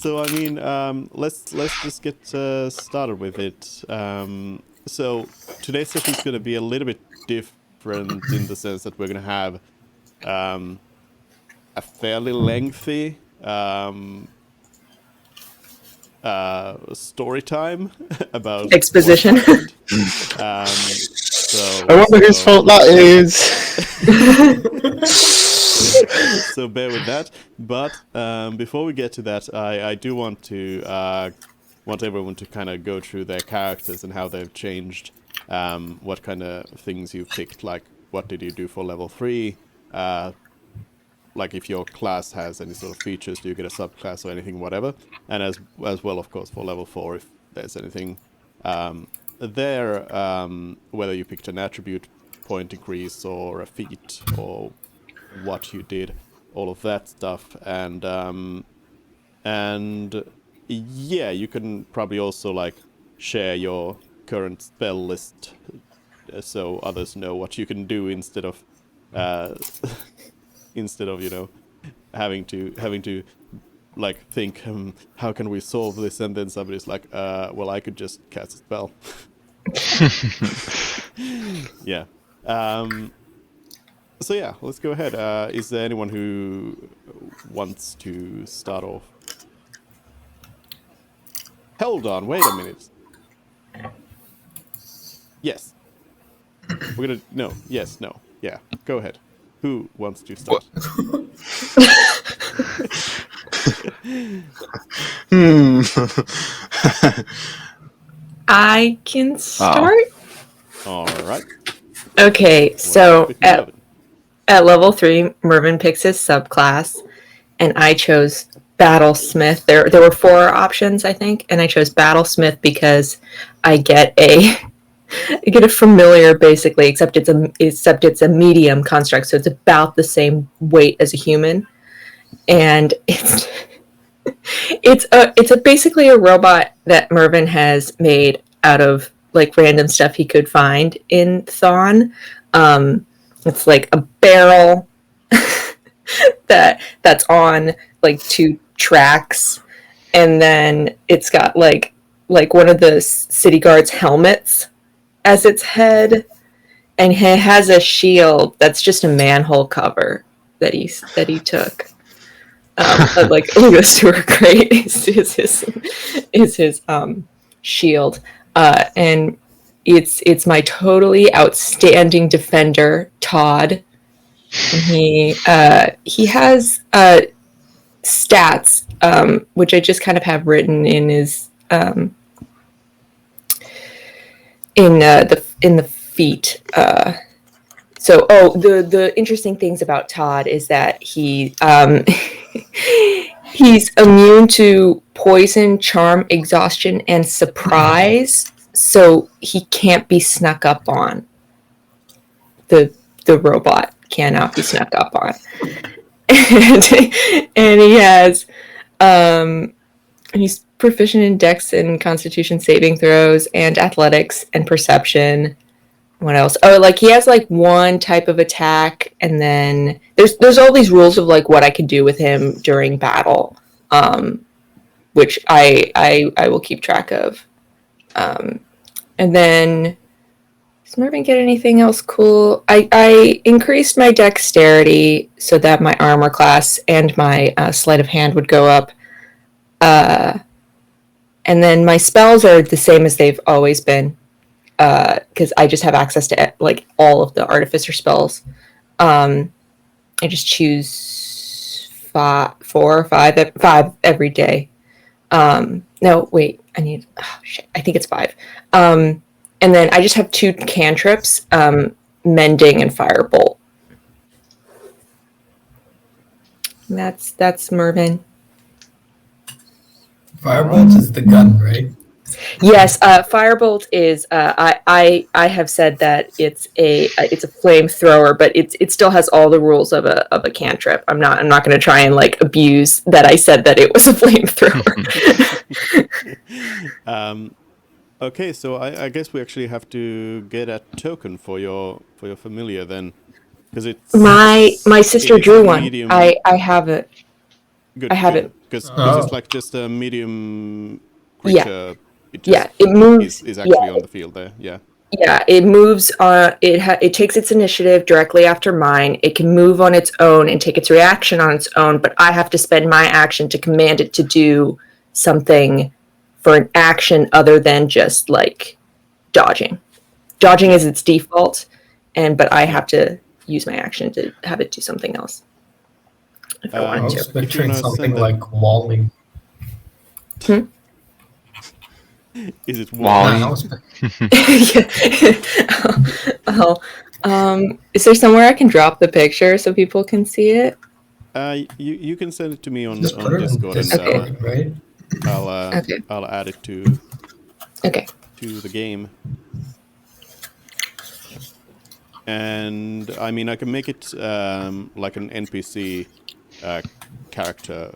So I mean, let's just get started with it. So today's session is going to be a little bit different in the sense that we're going to have a fairly lengthy story time about exposition. what happened. So I wonder whose fault that is. So bear with that. But before we get to that, I do want to want everyone to kind of go through their characters and how they've changed. What kind of things you picked, like what did you do for level 3? Like if your class has any sort of features, do you get a subclass or anything, whatever. And as well, of course, for level 4, if there's anything there, whether you picked an attribute point increase or a feat or what you did, all of that stuff. And yeah, you can probably also like share your current spell list so others know what you can do instead of you know having to like think how can we solve this, and then somebody's like well, I could just cast a spell. Yeah. So yeah, let's go ahead. Is there anyone who wants to start off? Hold on, wait a minute. Yes. We're gonna... No. Yes, no. Yeah, go ahead. Who wants to start? I can start. All right. Okay, so at level 3, Mervin picks his subclass, and I chose Battlesmith. There were 4 options, I think, and I chose Battlesmith because I get a familiar, basically, except it's a medium construct, so it's about the same weight as a human, and it's basically a robot that Mervin has made out of like random stuff he could find in Thon. It's like a barrel that's on like 2 tracks, and then it's got like one of the city guards' helmets as its head, and he has a shield that's just a manhole cover that he took. Like the sewer grate is his shield, and it's my totally outstanding defender, Todd. And he has stats, which I just kind of have written in his in the feat. So the interesting things about Todd is that he's immune to poison, charm, exhaustion, and surprise. So he can't be snuck up on. The robot cannot be snuck up on. And he has he's proficient in Dex and Constitution saving throws and athletics and perception. What else? Oh, like he has like 1 type of attack, and then there's all these rules of like what I can do with him during battle, which I will keep track of. And then does Mervin get anything else cool? I increased my dexterity so that my armor class and my sleight of hand would go up. And then my spells are the same as they've always been, because I just have access to like all of the artificer spells. I just choose 4 or 5 every day. No, wait, I think it's 5. And then I just have 2 cantrips, Mending and Firebolt. And that's Mervin. Firebolt is the gun, right? Yes, Firebolt is. I have said that it's a flamethrower, but it still has all the rules of a cantrip. I'm not going to try and like abuse that I said that it was a flamethrower. Okay, so I guess we actually have to get a token for your familiar then, because it's my sister drew one. medium. I have it. Good, I have good, it because Oh. it's like just a medium Yeah. creature. It Yeah, it moves. is actually yeah, on the field there. Yeah. Yeah, it moves. It takes its initiative directly after mine. It can move on its own and take its reaction on its own, but I have to spend my action to command it to do something for an action other than just like dodging. Dodging is its default, but I have to use my action to have it do something else if I I wanted was to. If you picturing wanna something send like Wally. Is it Wally. I Wall? was Is there somewhere I can drop the picture so people can see it? You can send it to me on just put it in Discord, and Discord, right? Okay. I'll add it to Okay. the game. And I mean, I can make it like an NPC character.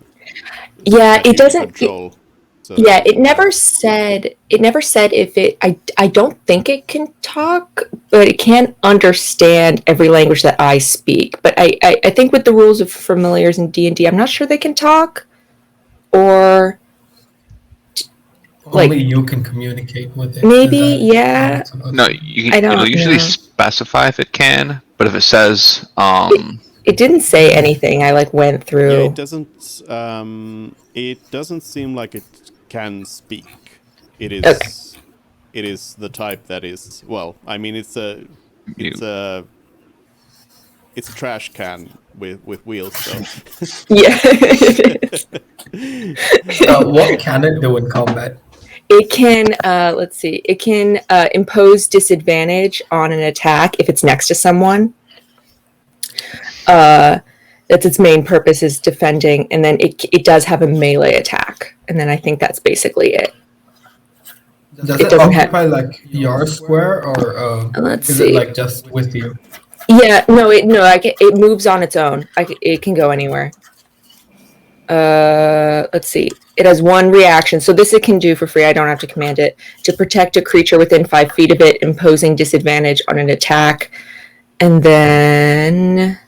Yeah, that it you can doesn't. control. So, Yeah, it never said. It never said if it. I don't think it can talk, but it can understand every language that I speak. But I think with the rules of familiars in D&D, I'm not sure they can talk, or like Only you can communicate with it. maybe. Is that Yeah, how it's supposed No, to be? I don't it'll usually know. specify if it can, but if it says, It didn't say anything. I like went yeah, through. it doesn't. It doesn't seem like it can speak. It is. Okay. It is the type that is. Well, I mean, it's a trash can with wheels. So. Yeah. What can it do in combat? It can, let's see, it can impose disadvantage on an attack if it's next to someone. That's its main purpose, is defending, and then it does have a melee attack, and then I think that's basically it. Does It it doesn't occupy like your square, or Let's is see. it like just with you? Yeah, no, it moves on its own. It can go anywhere. Let's see. It has one reaction, so this it can do for free. I don't have to command it. To protect a creature within 5 feet of it, imposing disadvantage on an attack. And then...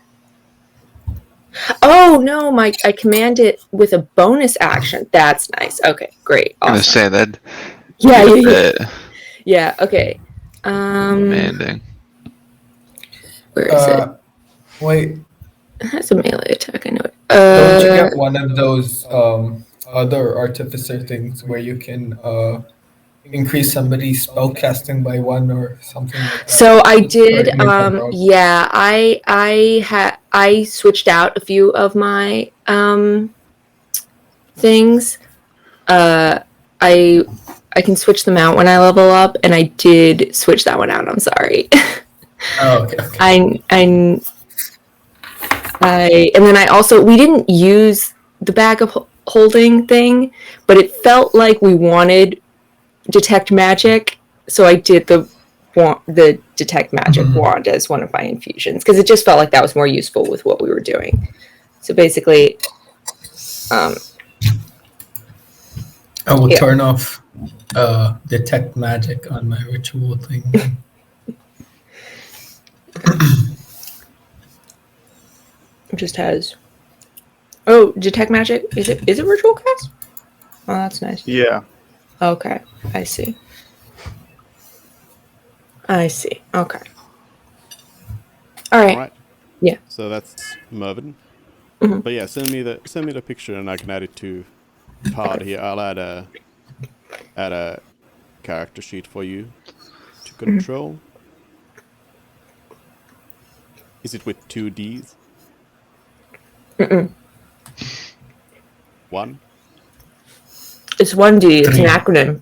Oh, no, I command it with a bonus action. That's nice. Okay, great. I'm gonna Awesome. say that. Yeah. Yeah, okay. Demanding. Where is it? Wait, It has a melee attack, I know it. don't you get one of those other artificer things where you can increase somebody's spellcasting by 1 or something like that? So I did, Correct me if I'm wrong. yeah, I switched out a few of my things. I can switch them out when I level up, and I did switch that one out. I'm sorry. Oh, okay. And then I also, we didn't use the bag of holding thing, but it felt like we wanted detect magic, so I did the detect magic wand as one of my infusions, because it just felt like that was more useful with what we were doing. So basically, I will turn off detect magic on my ritual thing. it just has detect magic. Is it ritual cast? Oh, that's nice. Yeah. Okay, I see. Okay. All right. Yeah. So that's Mervyn. Mhm. But yeah, send me the picture and I can add it to Todd here. I'll add a character sheet for you to control. Is it with 2 Ds? One? It's 1D. It's an acronym.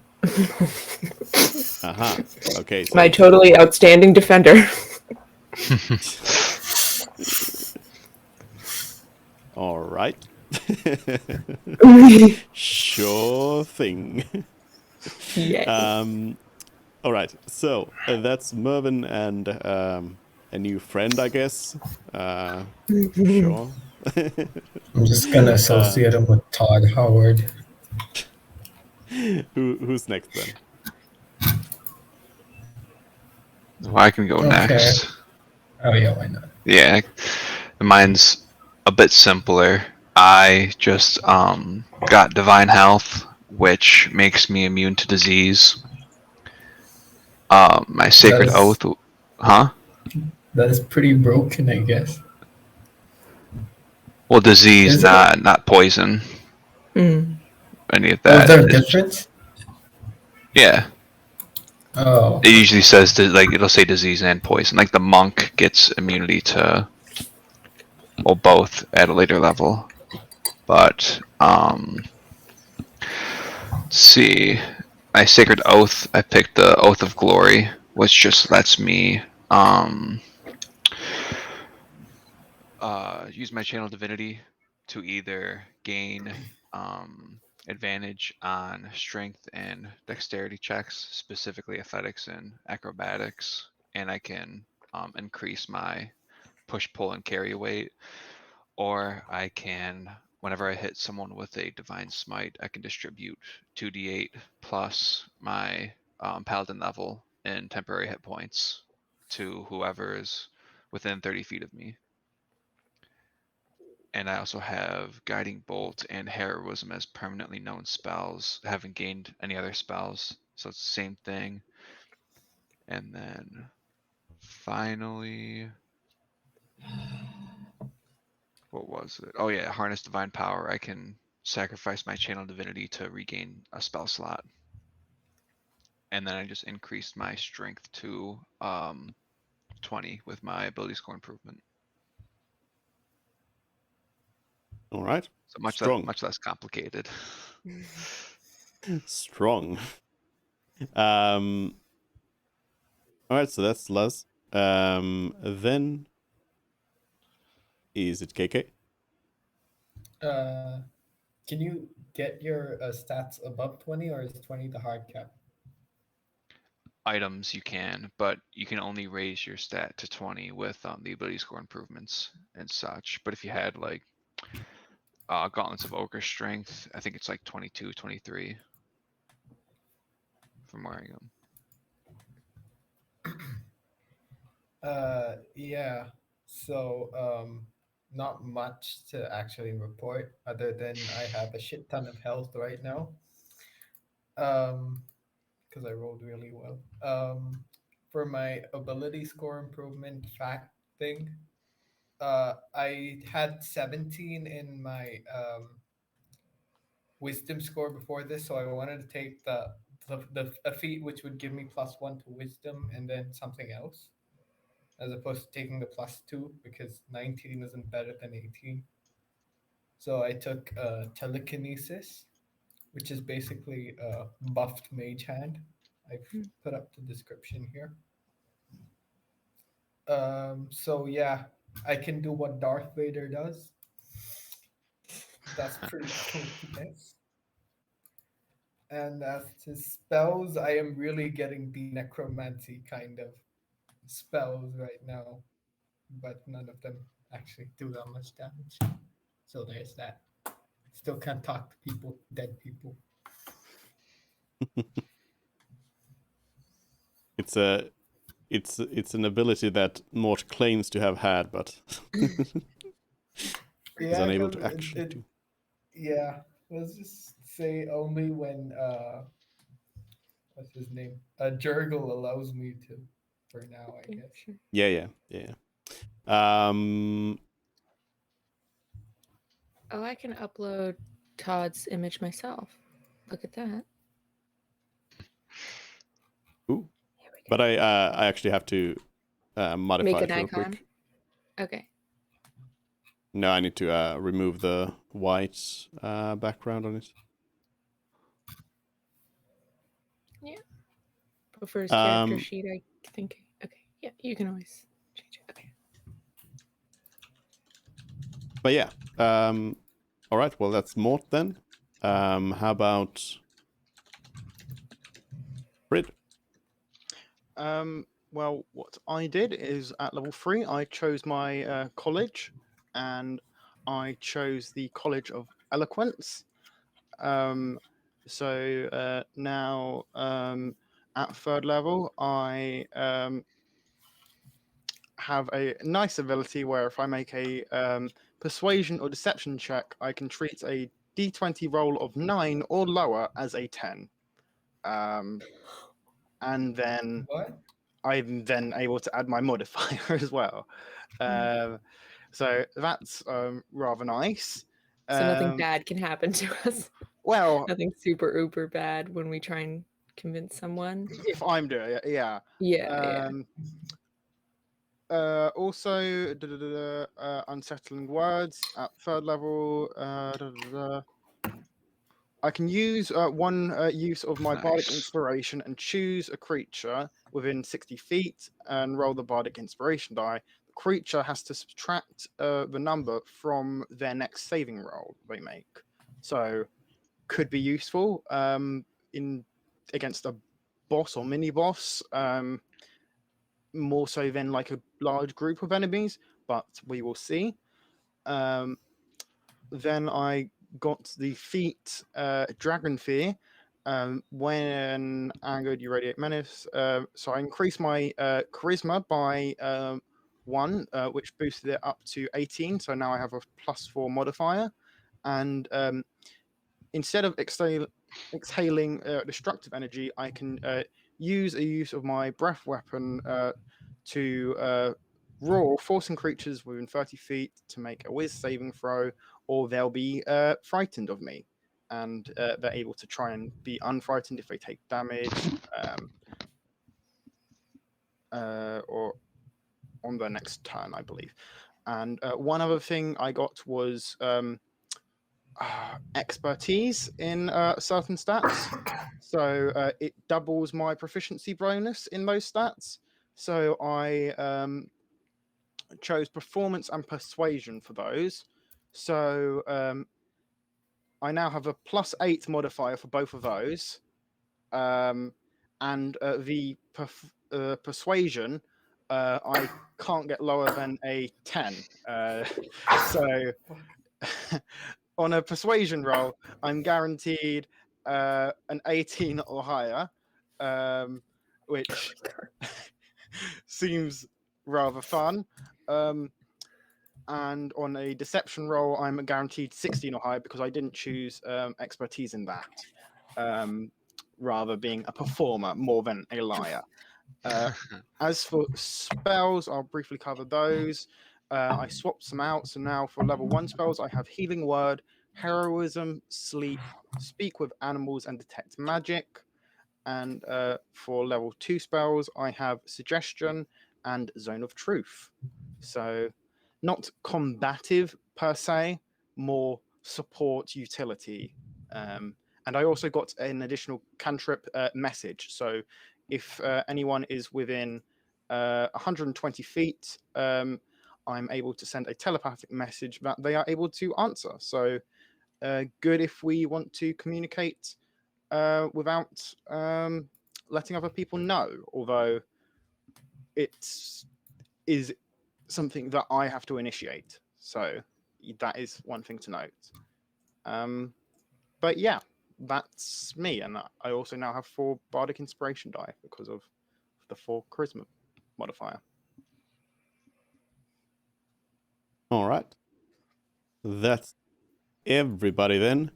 Okay. So My totally outstanding defender. all right. Sure thing. Yeah. All right. So that's Mervyn and a new friend, I guess. Sure. I'm just gonna associate him with Todd Howard. Who's next then? Well, I can go Okay. next. Oh yeah, why not? Yeah, mine's a bit simpler. I just got divine health, which makes me immune to disease. My sacred That's oath, huh? that's pretty broken, I guess. Well, disease, Is it? not poison. Mm. Any of Oh, is that. there a It's difference? yeah. Oh, It usually says like it'll say disease and poison. Like the monk gets immunity to well both at a later level. But let's see. My sacred oath, I picked the oath of glory, which just lets me use my channel divinity to either gain advantage on strength and dexterity checks, specifically athletics and acrobatics, and I can increase my push, pull, and carry weight, or I can, whenever I hit someone with a divine smite, I can distribute 2d8 plus my paladin level and temporary hit points to whoever is within 30 feet of me. And I also have Guiding Bolt and Heroism as permanently known spells. I haven't gained any other spells, so it's the same thing. And then finally, what was it? Oh yeah, Harness Divine Power. I can sacrifice my Channel Divinity to regain a spell slot. And then I just increased my strength to 20 with my ability score improvement. All right. So Strong. much less complicated. Strong. All right, so that's Luz. Then is it KK? can you get your stats above 20, or is 20 the hard cap? Items you can, but you can only raise your stat to 20 with the ability score improvements and such. But if you had like Gauntlets of Ogre Strength, I think it's like 22, 23 from wearing them. Yeah. So, not much to actually report other than I have a shit ton of health right now. Because I rolled really well. For my ability score improvement fact thing, I had 17 in my wisdom score before this, so I wanted to take a feat which would give me +1 to wisdom and then something else, as opposed to taking the +2 because 19 isn't better than 18. So I took telekinesis, which is basically a buffed mage hand. I've put up the description here. So yeah, I can do what Darth Vader does. That's pretty cool, I guess. And as to spells, I am really getting the necromancy kind of spells right now, but none of them actually do that much damage. So there's that. Still can't talk to people, dead people. It's an ability that Mort claims to have had, but is Yeah, unable because to actually do. yeah, let's just say only when what's his name? Jurgle allows me to. For now, I guess. Sure. Yeah. Oh, I can upload Todd's image myself. Look at that. Ooh. Here we go. But I actually have to modify Make it an real icon. quick. Okay. No, I need to remove the white background on it. Yeah. Prefers character sheet, I think. Okay. Yeah, you can always change it. Okay. But yeah. All right. Well, that's Mort then. How about Frid? Well, what I did is at level 3, I chose my college, and I chose the College of Eloquence. So now at 3rd level, I have a nice ability where if I make a persuasion or deception check, I can treat a d20 roll of 9 or lower as a 10. And then What? I'm then able to add my modifier as well. So that's rather nice. So nothing bad can happen to us. Well, Nothing super uber bad when we try and convince someone. if I'm doing it, yeah. Yeah. Also, unsettling words at third level. I can use one use of my bardic Nice. inspiration and choose a creature within 60 feet and roll the bardic inspiration die. The creature has to subtract the number from their next saving roll they make. So, could be useful in against a boss or mini boss. More so than like a large group of enemies, but we will see. Then I got the feat Dragon Fear. When angered, you radiate menace. So I increased my charisma by 1, which boosted it up to 18. So now I have a +4 modifier. And instead of exhaling destructive energy, I can use a use of my breath weapon to roar, forcing creatures within 30 feet to make a whiz saving throw, or they'll be frightened of me. And they're able to try and be unfrightened if they take damage, or on their next turn, I believe. And one other thing I got was expertise in certain stats. So it doubles my proficiency bonus in those stats. So I chose performance and persuasion for those. So I now have a +8 modifier for both of those. And the persuasion, I can't get lower than a 10. So on a persuasion roll, I'm guaranteed an 18 or higher, which seems rather fun. And on a deception roll, I'm guaranteed 16 or higher because I didn't choose expertise in that, rather being a performer more than a liar. As for spells, I'll briefly cover those. I swapped some out, so now for level 1 spells, I have Healing Word, Heroism, Sleep, Speak with Animals, and Detect Magic. And for level 2 spells, I have Suggestion and Zone of Truth. So not combative per se, more support utility. And I also got an additional cantrip message. So if anyone is within 120 feet, I'm able to send a telepathic message that they are able to answer. So good if we want to communicate without letting other people know, although it is something that I have to initiate. So that is one thing to note. But yeah, that's me. And I also now have 4 Bardic Inspiration die because of the 4 Charisma modifier. All right. That's everybody then.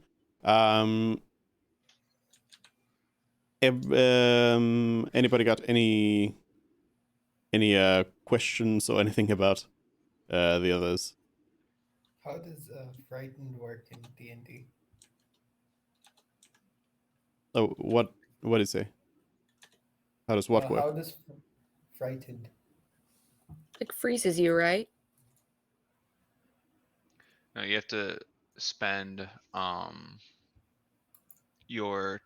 Anybody got any questions or anything about the others? How does frightened work in D&D? Oh, what did you say? How does what work? How does frightened? It freezes you, right? No, you have to spend your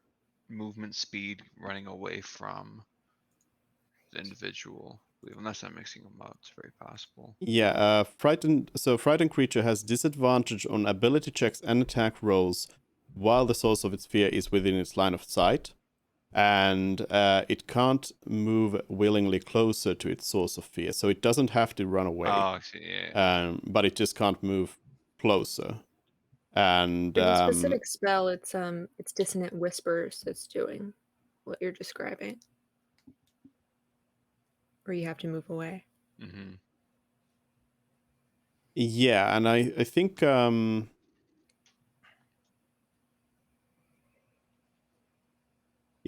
movement speed running away from the individual. Unless I'm mixing them up, it's very possible. Yeah, frightened creature has disadvantage on ability checks and attack rolls while the source of its fear is within its line of sight, and it can't move willingly closer to its source of fear, so it doesn't have to run away. Oh, I see, yeah. But it just can't move closer. And In a specific spell, it's dissonant whispers that's doing what you're describing, or you have to move away. Mm-hmm. Yeah, and I think yeah,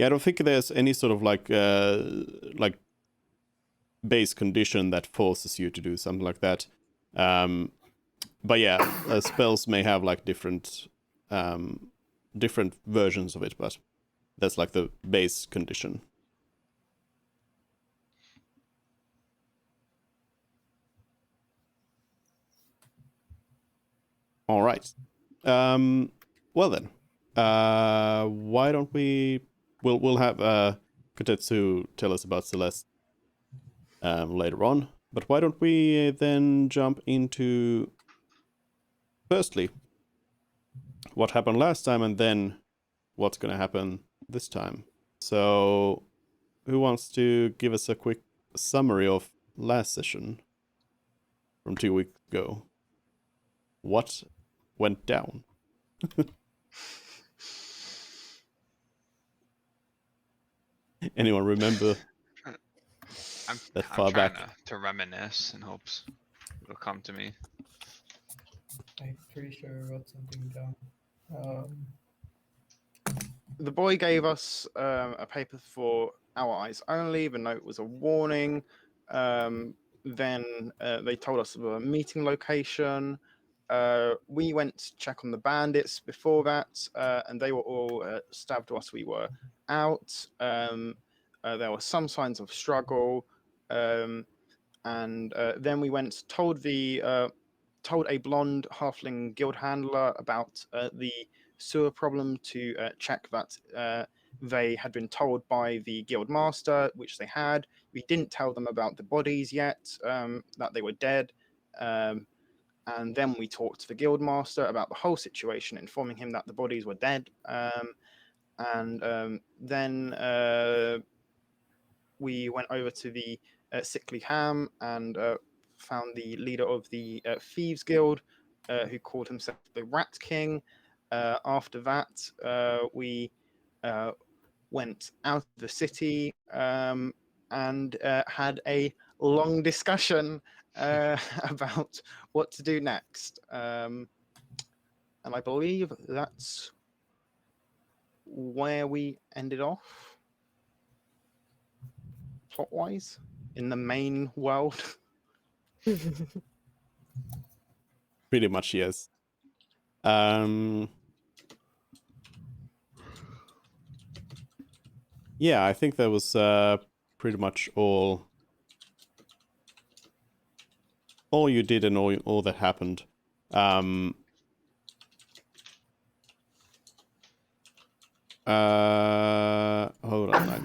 I don't think there's any sort of like base condition that forces you to do something like that. But yeah, spells may have like different versions of it, but that's like the base condition. All right. Well then, why don't we? We'll have Kotetsu tell us about Celeste later on. But why don't we then jump into firstly what happened last time, and then what's going to happen this time. So, who wants to give us a quick summary of last session from 2 weeks ago? What went down? Anyone remember that far I'm trying back? to reminisce in hopes it'll come to me. I'm pretty sure I wrote something down. The boy gave us a paper for our eyes only. The note was a warning. Then they told us the meeting location. We went to check on the bandits before that, and they were all stabbed whilst we were out. There were some signs of struggle, and then we went told a blonde halfling guild handler about the sewer problem to check that they had been told by the guild master, which they had. We didn't tell them about the bodies yet, that they were dead. And then we talked to the guild master about the whole situation, informing him that the bodies were dead. Then we went over to the Sickly Ham and found the leader of the Thieves Guild, who called himself the Rat King. After that, we went out of the city and had a long discussion about what to do next. And I believe that's where we ended off, plot-wise, in the main world. Pretty much, yes. Yeah, I think that was pretty much all you did and all that happened. Hold on, I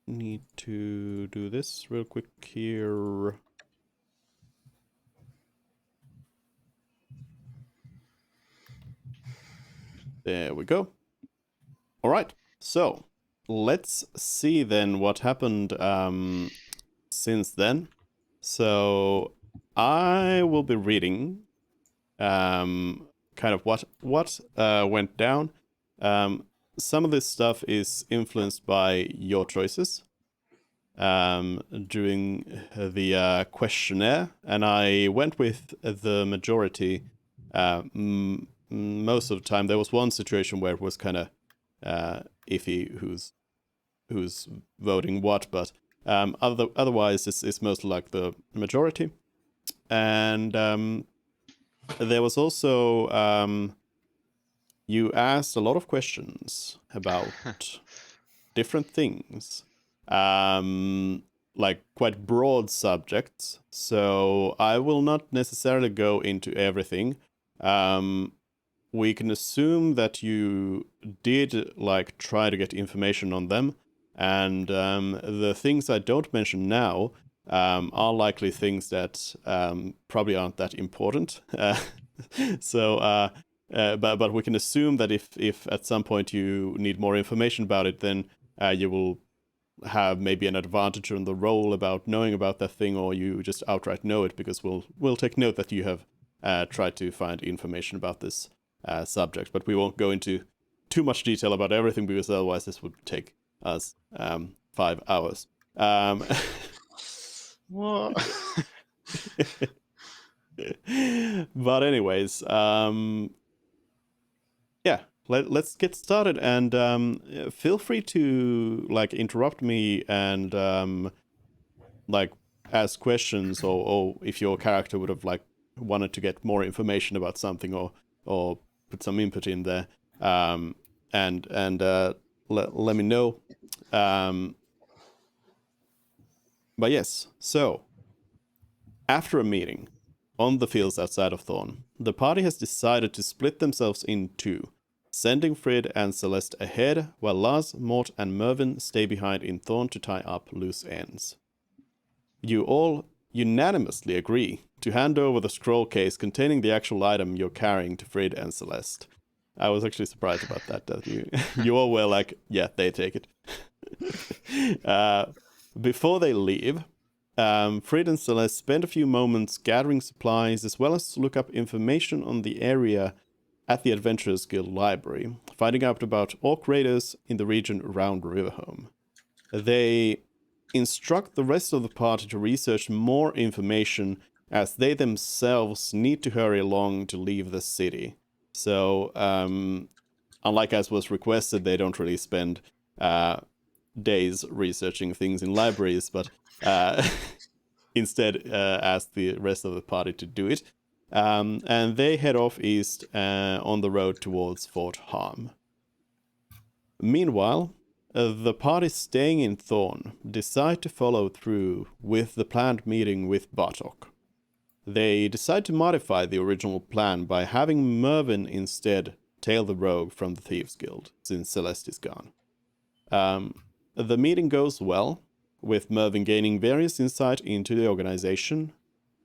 need to do this real quick here. There we go. All right, so let's see then what happened since then. So I will be reading kind of what went down. Some of this stuff is influenced by your choices during the questionnaire, and I went with the majority most of the time. There was one situation where it was kind of iffy who's voting what, but otherwise it's mostly like the majority. And there was also you asked a lot of questions about different things, like quite broad subjects. So I will not necessarily go into everything. We can assume that you did like try to get information on them, and the things I don't mention now are likely things that probably aren't that important. So, but we can assume that if at some point you need more information about it, then you will have maybe an advantage on the roll about knowing about that thing, or you just outright know it because we'll take note that you have tried to find information about this subject. But we won't go into too much detail about everything because otherwise this would take us 5 hours. What? But anyways, yeah, let's get started, and feel free to like interrupt me and like ask questions, or if your character would have like wanted to get more information about something, or put some input in there, and let me know. But yes, so after a meeting on the fields outside of Thorn, the party has decided to split themselves in two, sending Frid and Celeste ahead, while Lars, Mort, and Mervyn stay behind in Thorn to tie up loose ends. You all unanimously agree to hand over the scroll case containing the actual item you're carrying to Frid and Celeste. I was actually surprised about that you all were like, yeah, they take it. Before they leave, Frid and Celeste spend a few moments gathering supplies as well as to look up information on the area at the Adventurers Guild library, finding out about orc raiders in the region around Riverhome. They instruct the rest of the party to research more information as they themselves need to hurry along to leave the city. So, unlike as was requested, they don't really spend days researching things in libraries, but instead ask the rest of the party to do it. And they head off east on the road towards Fort Harm. Meanwhile, the party staying in Thorn decide to follow through with the planned meeting with Bartok. They decide to modify the original plan by having Mervyn instead tail the rogue from the Thieves Guild, since Celeste is gone. The meeting goes well, with Mervyn gaining various insight into the organization.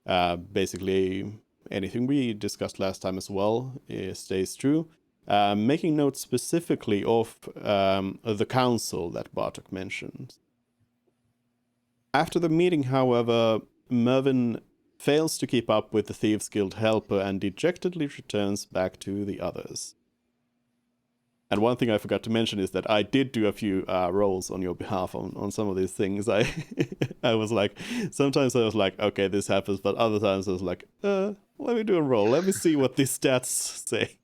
Basically, anything we discussed last time as well stays true. Making notes specifically of the council that Bartok mentioned. After the meeting, however, Mervyn fails to keep up with the Thieves Guild helper and dejectedly returns back to the others. And one thing I forgot to mention is that I did do a few rolls on your behalf on some of these things. I was like, sometimes I was like, okay, this happens, but other times I was like, let me do a roll. Let me see what these stats say.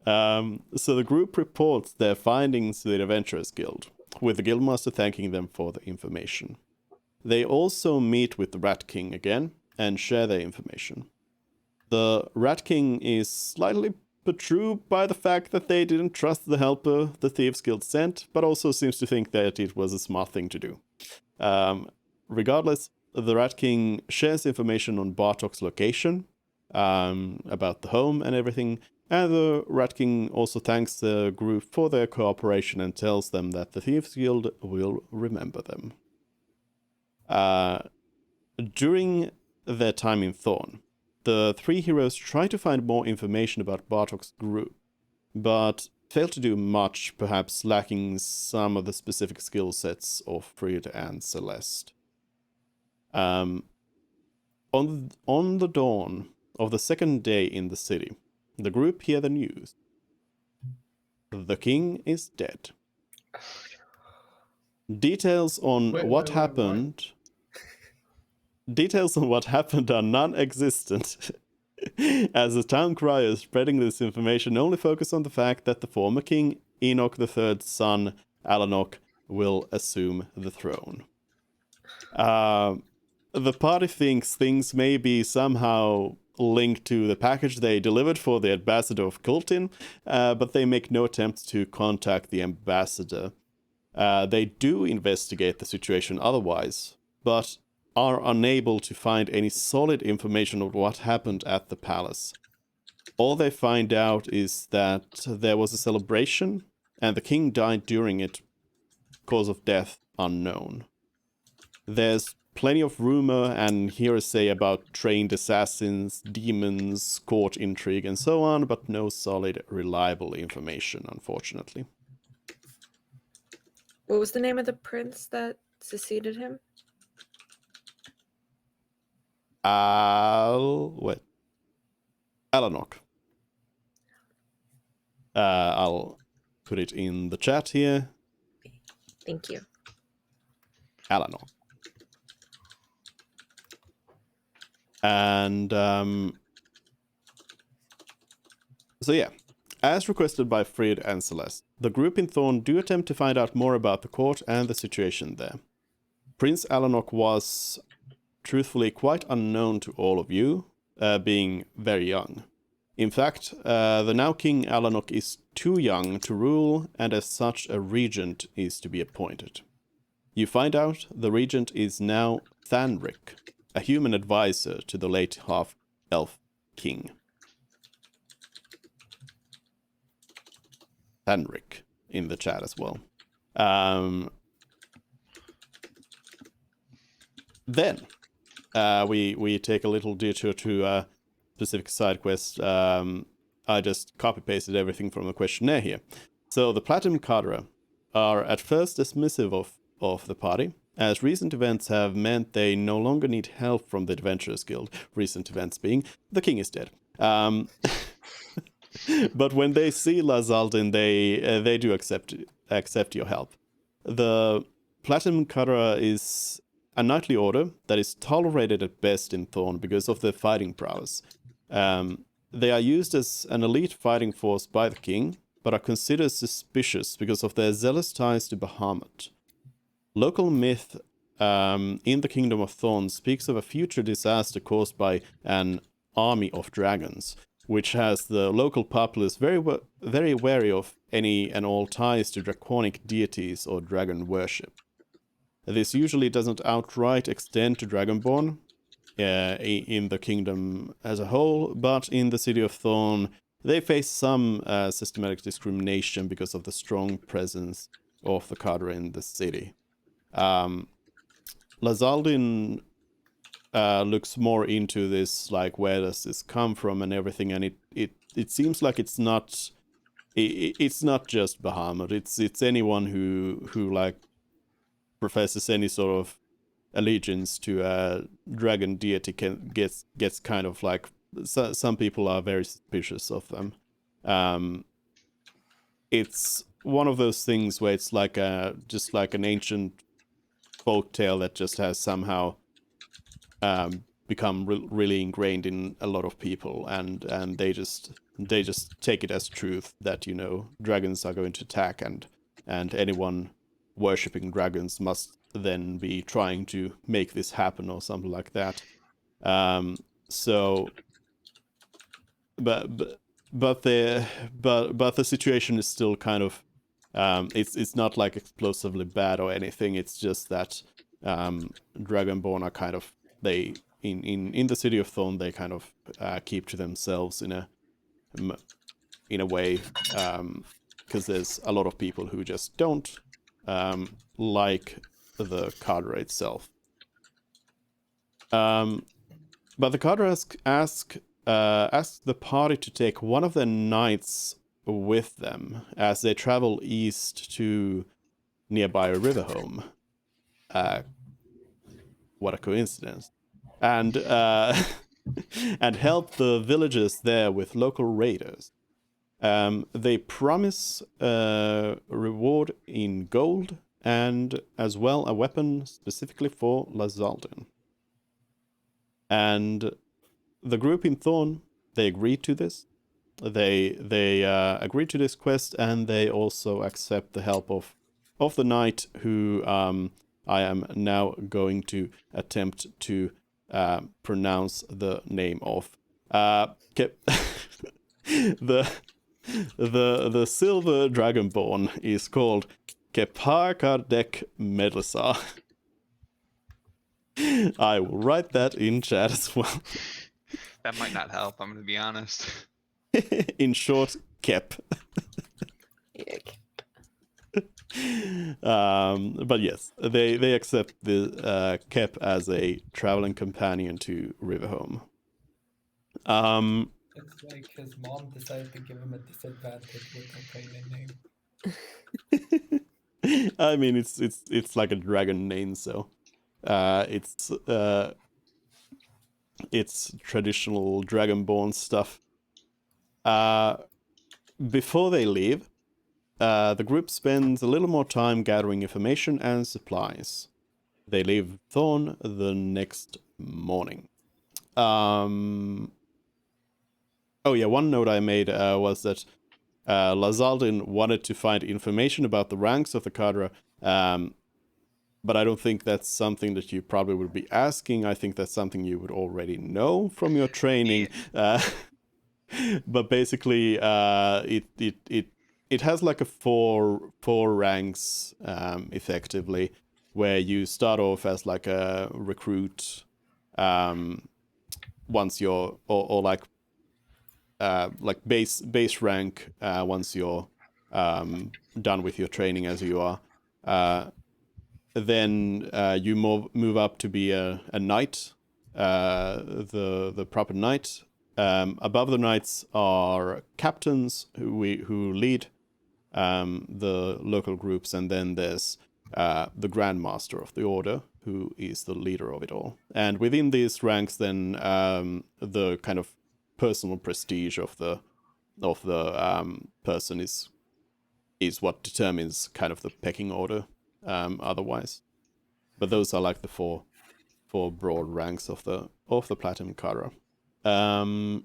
So the group reports their findings to the Adventurers Guild, with the Guildmaster thanking them for the information. They also meet with the Rat King again and share their information. The Rat King is slightly perturbed by the fact that they didn't trust the helper the Thieves Guild sent, but also seems to think that it was a smart thing to do. Regardless, the Rat King shares information on Bartok's location, about the home and everything, and the Rat King also thanks the group for their cooperation and tells them that the Thieves Guild will remember them. During their time in Thorn, the three heroes try to find more information about Bartok's group, but fail to do much, perhaps lacking some of the specific skill sets of Frid and Celeste. On the dawn of the second day in the city, the group hear the news. The king is dead. Details on what happened are non-existent, as the town criers spreading this information only focus on the fact that the former king, Enoch III's son, Alanok, will assume the throne. The party thinks things may be somehow linked to the package they delivered for the ambassador of Kultin, but they make no attempt to contact the ambassador. They do investigate the situation otherwise, but are unable to find any solid information of what happened at the palace. All they find out is that there was a celebration, and the king died during it, cause of death unknown. There's plenty of rumor and hearsay about trained assassins, demons, court intrigue, and so on, but no solid, reliable information, unfortunately. What was the name of the prince that succeeded him? Alanok. I'll put it in the chat here. Thank you. Alanok. And so yeah, as requested by Frid and Celeste, the group in Thorn do attempt to find out more about the court and the situation there. Prince Alanok was truthfully quite unknown to all of you, being very young. In fact, the now King Alanok is too young to rule, and as such a regent is to be appointed. You find out the regent is now Thanric, a human advisor to the late half-elf king. Thanric in the chat as well. Then we take a little detour to a specific side quest. I just copy-pasted everything from the questionnaire here. So the Platinum Cadre are at first dismissive of the party, as recent events have meant they no longer need help from the Adventurers Guild, recent events being the king is dead. But when they see Lazaldin, they do accept your help. The Platinum Cadre is a knightly order that is tolerated at best in Thorn because of their fighting prowess. They are used as an elite fighting force by the king, but are considered suspicious because of their zealous ties to Bahamut. Local myth in the Kingdom of Thorn speaks of a future disaster caused by an army of dragons, which has the local populace very wary of any and all ties to draconic deities or dragon worship. This usually doesn't outright extend to Dragonborn in the kingdom as a whole, but in the city of Thorn, they face some systematic discrimination because of the strong presence of the Cadre in the city. Lazaldin looks more into this, like, where does this come from and everything, and it seems like it's not just Bahamut. It's anyone who like professes any sort of allegiance to a dragon deity gets kind of like, some people are very suspicious of them. It's one of those things where it's like just like an ancient folk tale that just has somehow become really ingrained in a lot of people, and they just take it as truth that, you know, dragons are going to attack, and anyone worshipping dragons must then be trying to make this happen or something like that. So, but the situation is still kind of it's not like explosively bad or anything. It's just that Dragonborn are kind of, they in the city of Thorn, they kind of keep to themselves in a way, because there's a lot of people who just don't like the Cadre itself. But the Cadre ask the party to take one of their knights with them as they travel east to nearby Riverhome. What a coincidence. And and help the villagers there with local raiders. They promise a reward in gold and as well a weapon specifically for Lazaldin. And the group in Thorn, they agreed to this. They agreed to this quest, and they also accept the help of the knight who I am now going to attempt to pronounce the name of. The silver dragonborn is called Keparkardek Medlisa. I will write that in chat as well. That might not help, I'm going to be honest. In short, Kep. But yes, they accept the Kep as a traveling companion to Riverhome. It's like his mom decided to give him a disadvantage with her pregnant name. I mean, it's like a dragon name, so it's traditional dragonborn stuff. Before they leave, the group spends a little more time gathering information and supplies. They leave Thorn the next morning. Oh yeah, one note I made was that Lazaldin wanted to find information about the ranks of the Cadre, but I don't think that's something that you probably would be asking. I think that's something you would already know from your training. But basically, it has like a four ranks effectively, where you start off as like a recruit. Once you're or like base rank once you're done with your training as you are. Then you move up to be a knight, the proper knight. Above the knights are captains who lead the local groups, and then there's the Grand Master of the Order, who is the leader of it all. And within these ranks, then the kind of personal prestige of the person is what determines kind of the pecking order. Otherwise, but those are like the four broad ranks of the Platinum Cadre. And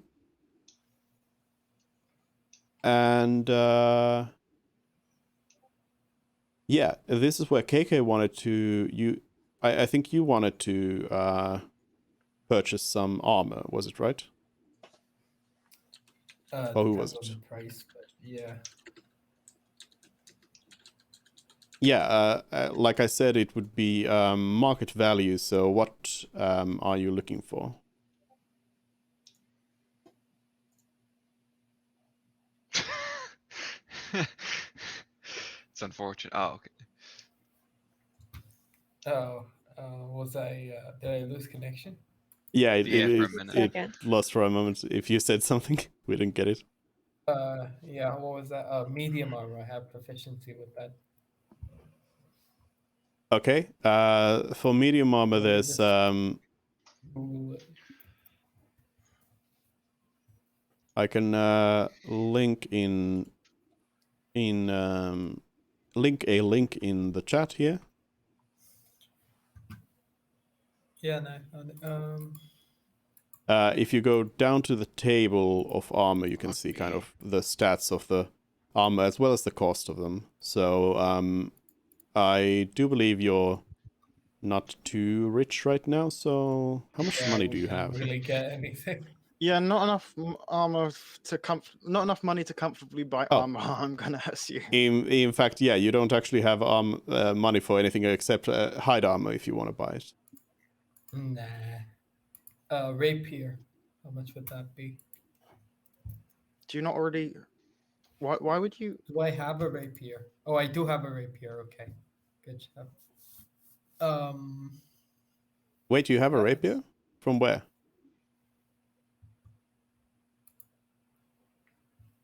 yeah, this is where KK wanted to I think you wanted to purchase some armor, was it right? Or who was depends it? on the price, but yeah. Yeah, like I said, it would be market value. So what are you looking for? It's unfortunate. Oh, okay. Oh, did I lose connection? Yeah, Yeah, for a minute. Second. lost for a moment. If you said something, we didn't get it. Yeah, what was that? Medium armor. I have proficiency with that. Okay. For medium armor, there's Ooh, I can link a link in the chat here. yeah, no. If you go down to the table of armor, you can see kind of the stats of the armor as well as the cost of them. So I do believe you're not too rich right now. So how much Yeah, money we do you didn't have? really get anything. Yeah, not enough armor not enough money to comfortably buy Oh. armor. I'm gonna assume. In fact, yeah, you don't actually have money for anything except hide armor if you want to buy it. Nah. Rapier. How much would that be? Do you not already? Why would you? Do I have a rapier? Oh, I do have a rapier. Okay, good job. Wait, you have a That's- rapier? From where?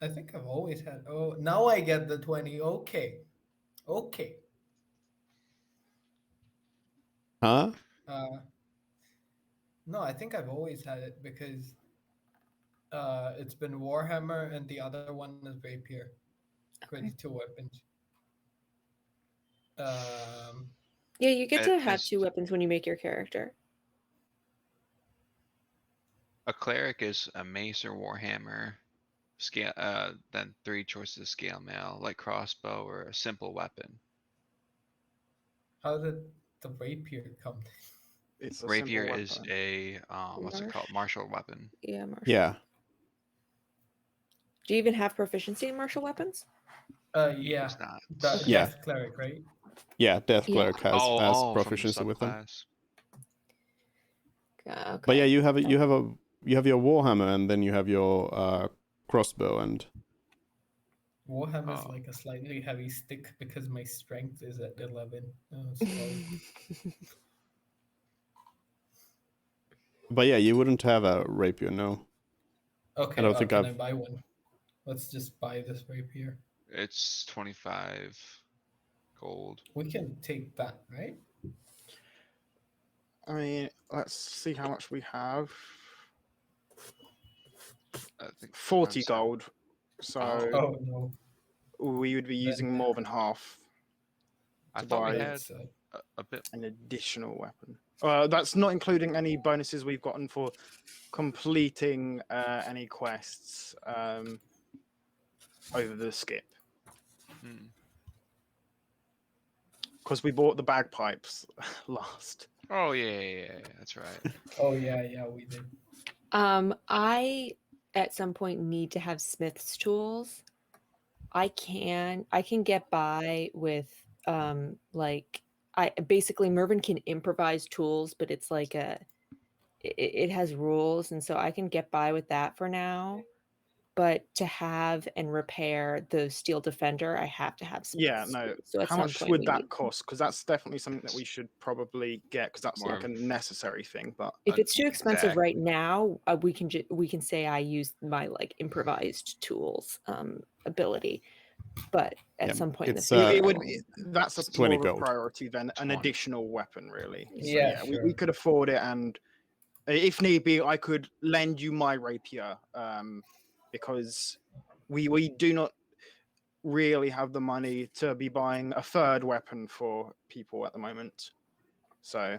I think I've always had. Oh, now I get the 20. Okay. Huh? No, I think I've always had it because it's been Warhammer and the other one is rapier. For the two weapons. Yeah, you get to have As two weapons when you make your character. a cleric is a mace or warhammer, scale. Then 3 choices of scale mail, like crossbow or a simple weapon. How did the rapier come? It's a Rapier simple is weapon. a what's it called? Martial weapon. Yeah, martial. Yeah. Do you even have proficiency in martial weapons? Yeah. It's not. The Yeah. Death Cleric, right? Yeah, Death Yeah. Cleric has from the proficiency with them. subclass. Okay. But yeah, you have your Warhammer, and then you have your crossbow, and Warhammer is Oh. like a slightly heavy stick because my strength is at 11. It's 12. but yeah, you wouldn't have a rapier, no. Okay, don't think can I've- I buy one? Let's just buy this rapier. It's 25 gold. We can take that, right? I mean, let's see how much we have. I think 40 one sec. gold. So Oh no. we would be using more than half I to thought we buy had So, a bit. an additional weapon. That's not including any bonuses we've gotten for completing any quests over the skip. Hmm. Because we bought the bagpipes last. Oh yeah, that's right. Oh yeah, we did. I at some point need to have smith's tools. I can get by with like basically Mervyn can improvise tools, but it's like it has rules, and so I can get by with that for now. But to have and repair the steel defender, I have to have smith's Yeah, no. tools. So at How some much point would we that need- cost? Because that's definitely something that we should probably get, because that's More like a necessary thing. But If it's too expensive Exact- right now, we can say I use my like improvised tools ability, but at Yeah, some point in the it's, future, it I would will- be, that's it's a 20 more of a gold. priority than an 20. additional weapon, really. So Yeah, yeah, we sure. could afford it, and if need be, I could lend you my rapier, because we do not really have the money to be buying a third weapon for people at the moment. So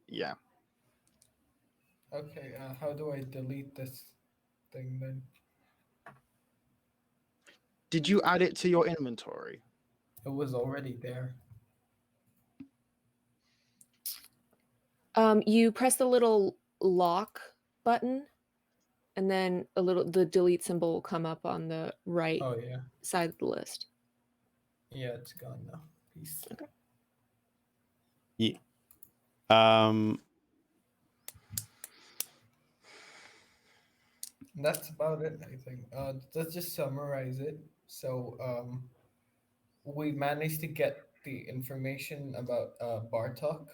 yeah. Okay, how do I delete this thing then? Did you add it to your inventory? It was already there. You press the little lock button, and then the delete symbol will come up on the right Oh yeah, side of the list. yeah, it's gone now. Peace. Okay. Yeah. That's about it, I think. Let's just summarize it. So, we managed to get the information about Bartok.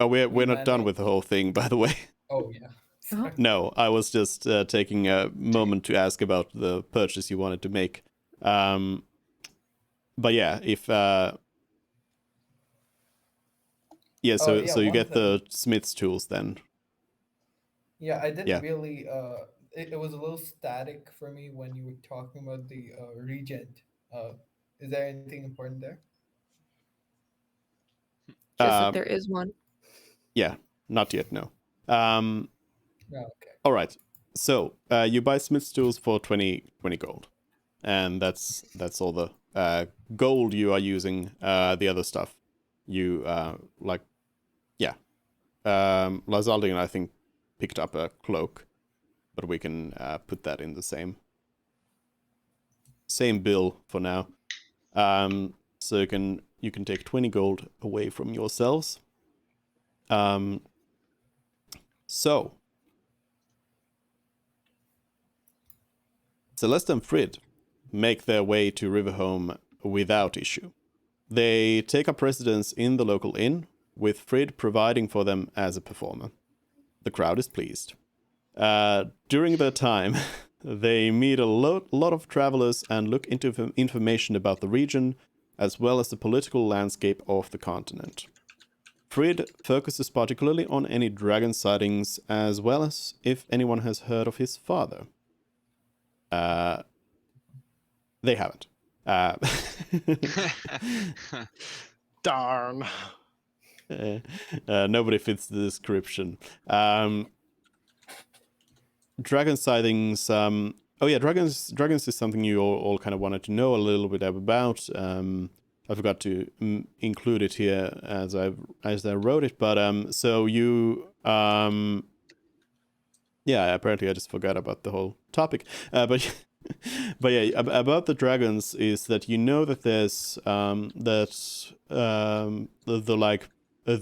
Oh, we're not done managed- with the whole thing, by the way. Oh yeah. Uh-huh. No, I was just taking a moment to ask about the purchase you wanted to make. But yeah, if yeah, so yeah, so you one get the thing. smith's tools then. Yeah, I didn't Yeah. really. It was a little static for me when you were talking about the regent. Is there anything important there? Just Uh, that there is one. Yeah, not yet. No. No. Okay. All right. So you buy smith's tools for 20 gold, and that's all the gold you are using. The other stuff you like. Yeah. Lazaldin, I think, picked up a cloak, but we can put that in the same bill for now. So you can take 20 gold away from yourselves. So Celeste and Frid make their way to Riverhome without issue. They take up residence in the local inn, with Frid providing for them as a performer. The crowd is pleased. During their time, they meet a lot of travelers and look into information about the region, as well as the political landscape of the continent. Frid focuses particularly on any dragon sightings, as well as if anyone has heard of his father. They haven't. Darn. Nobody fits the description. Dragon sightings. Oh yeah, dragons is something you all kind of wanted to know a little bit about. I forgot to include it here as I wrote it, but so you yeah, apparently I just forgot about the whole topic. But but yeah, about the dragons is that you know that there's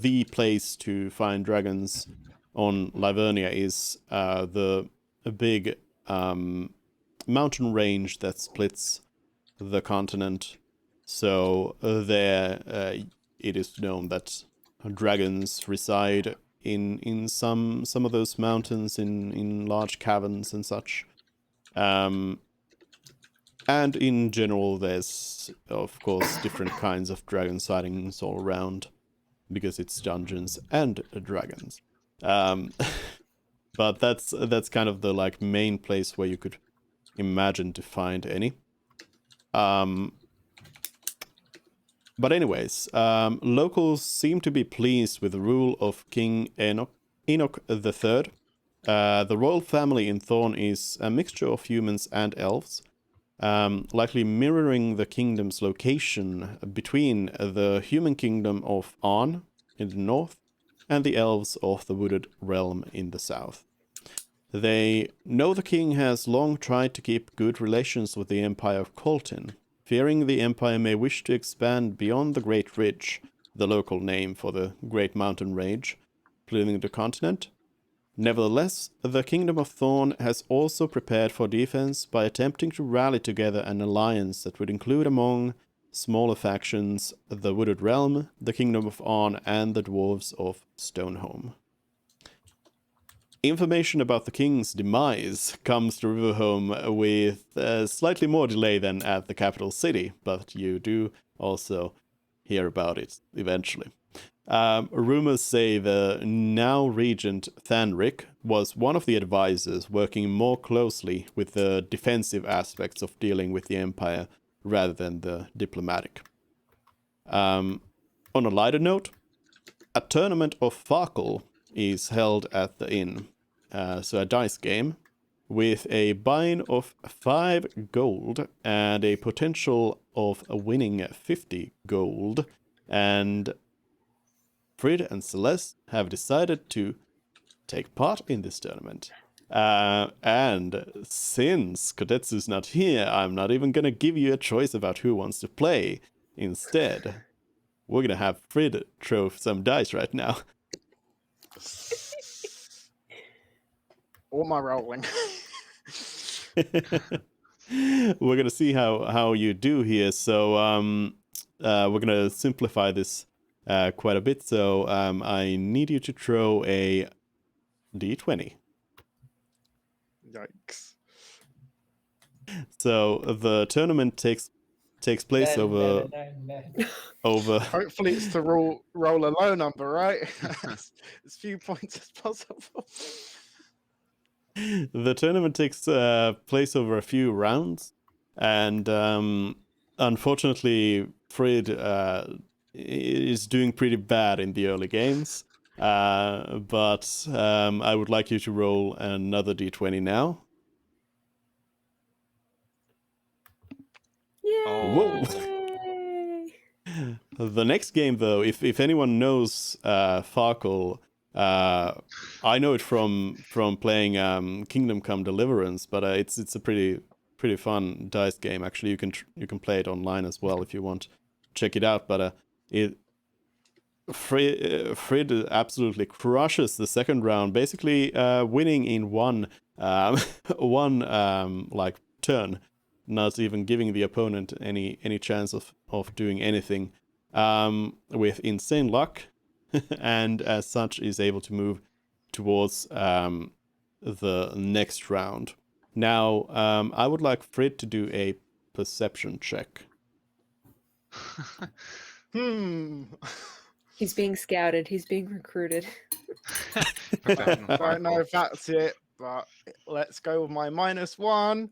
the place to find dragons on Lyvernia is the big mountain range that splits the continent. So there it is known that dragons reside in some of those mountains in large caverns and such. And in general, there's of course different kinds of dragon sightings all around because it's Dungeons and Dragons. But that's kind of the like main place where you could imagine to find any. But anyways, locals seem to be pleased with the rule of King Enoch III. The royal family in Thorn is a mixture of humans and elves, likely mirroring the kingdom's location between the human kingdom of Arn in the north and the elves of the Wooded Realm in the south. They know the king has long tried to keep good relations with the Empire of Colton, fearing the Empire may wish to expand beyond the Great Ridge, the local name for the Great Mountain Range, polluting the continent. Nevertheless, the Kingdom of Thorn has also prepared for defense by attempting to rally together an alliance that would include among smaller factions the Wooded Realm, the Kingdom of Arn, and the Dwarves of Stoneholm. Information about the king's demise comes to Riverhome with slightly more delay than at the capital city, but you do also hear about it eventually. Rumors say the now regent Thanric was one of the advisors working more closely with the defensive aspects of dealing with the Empire rather than the diplomatic. On a lighter note, a tournament of Farkle is held at the inn. So a dice game with a buy-in of 5 gold and a potential of winning 50 gold. And Frid and Celeste have decided to take part in this tournament. And since Kodetsu's not here, I'm not even going to give you a choice about who wants to play. Instead, we're going to have Frid throw some dice right now. What am I rolling? We're gonna see how you do here. So we're gonna simplify this quite a bit. So I need you to throw a d20. Yikes. So the tournament takes place over. Hopefully it's the roll a low number, right? As few points as possible. The tournament takes place over a few rounds, and unfortunately, Frid is doing pretty bad in the early games. But I would like you to roll another d20 now. Yay! The next game, though, if anyone knows Farkle, I know it from playing Kingdom Come Deliverance, but it's a pretty fun dice game. Actually, you can play it online as well if you want. Check it out. But Frid absolutely crushes the second round, basically winning in one like turn, not even giving the opponent any chance of doing anything. With insane luck, and as such is able to move towards the next round. Now, I would like Frid to do a perception check. He's being scouted. He's being recruited. I don't know if that's it, but let's go with my -1.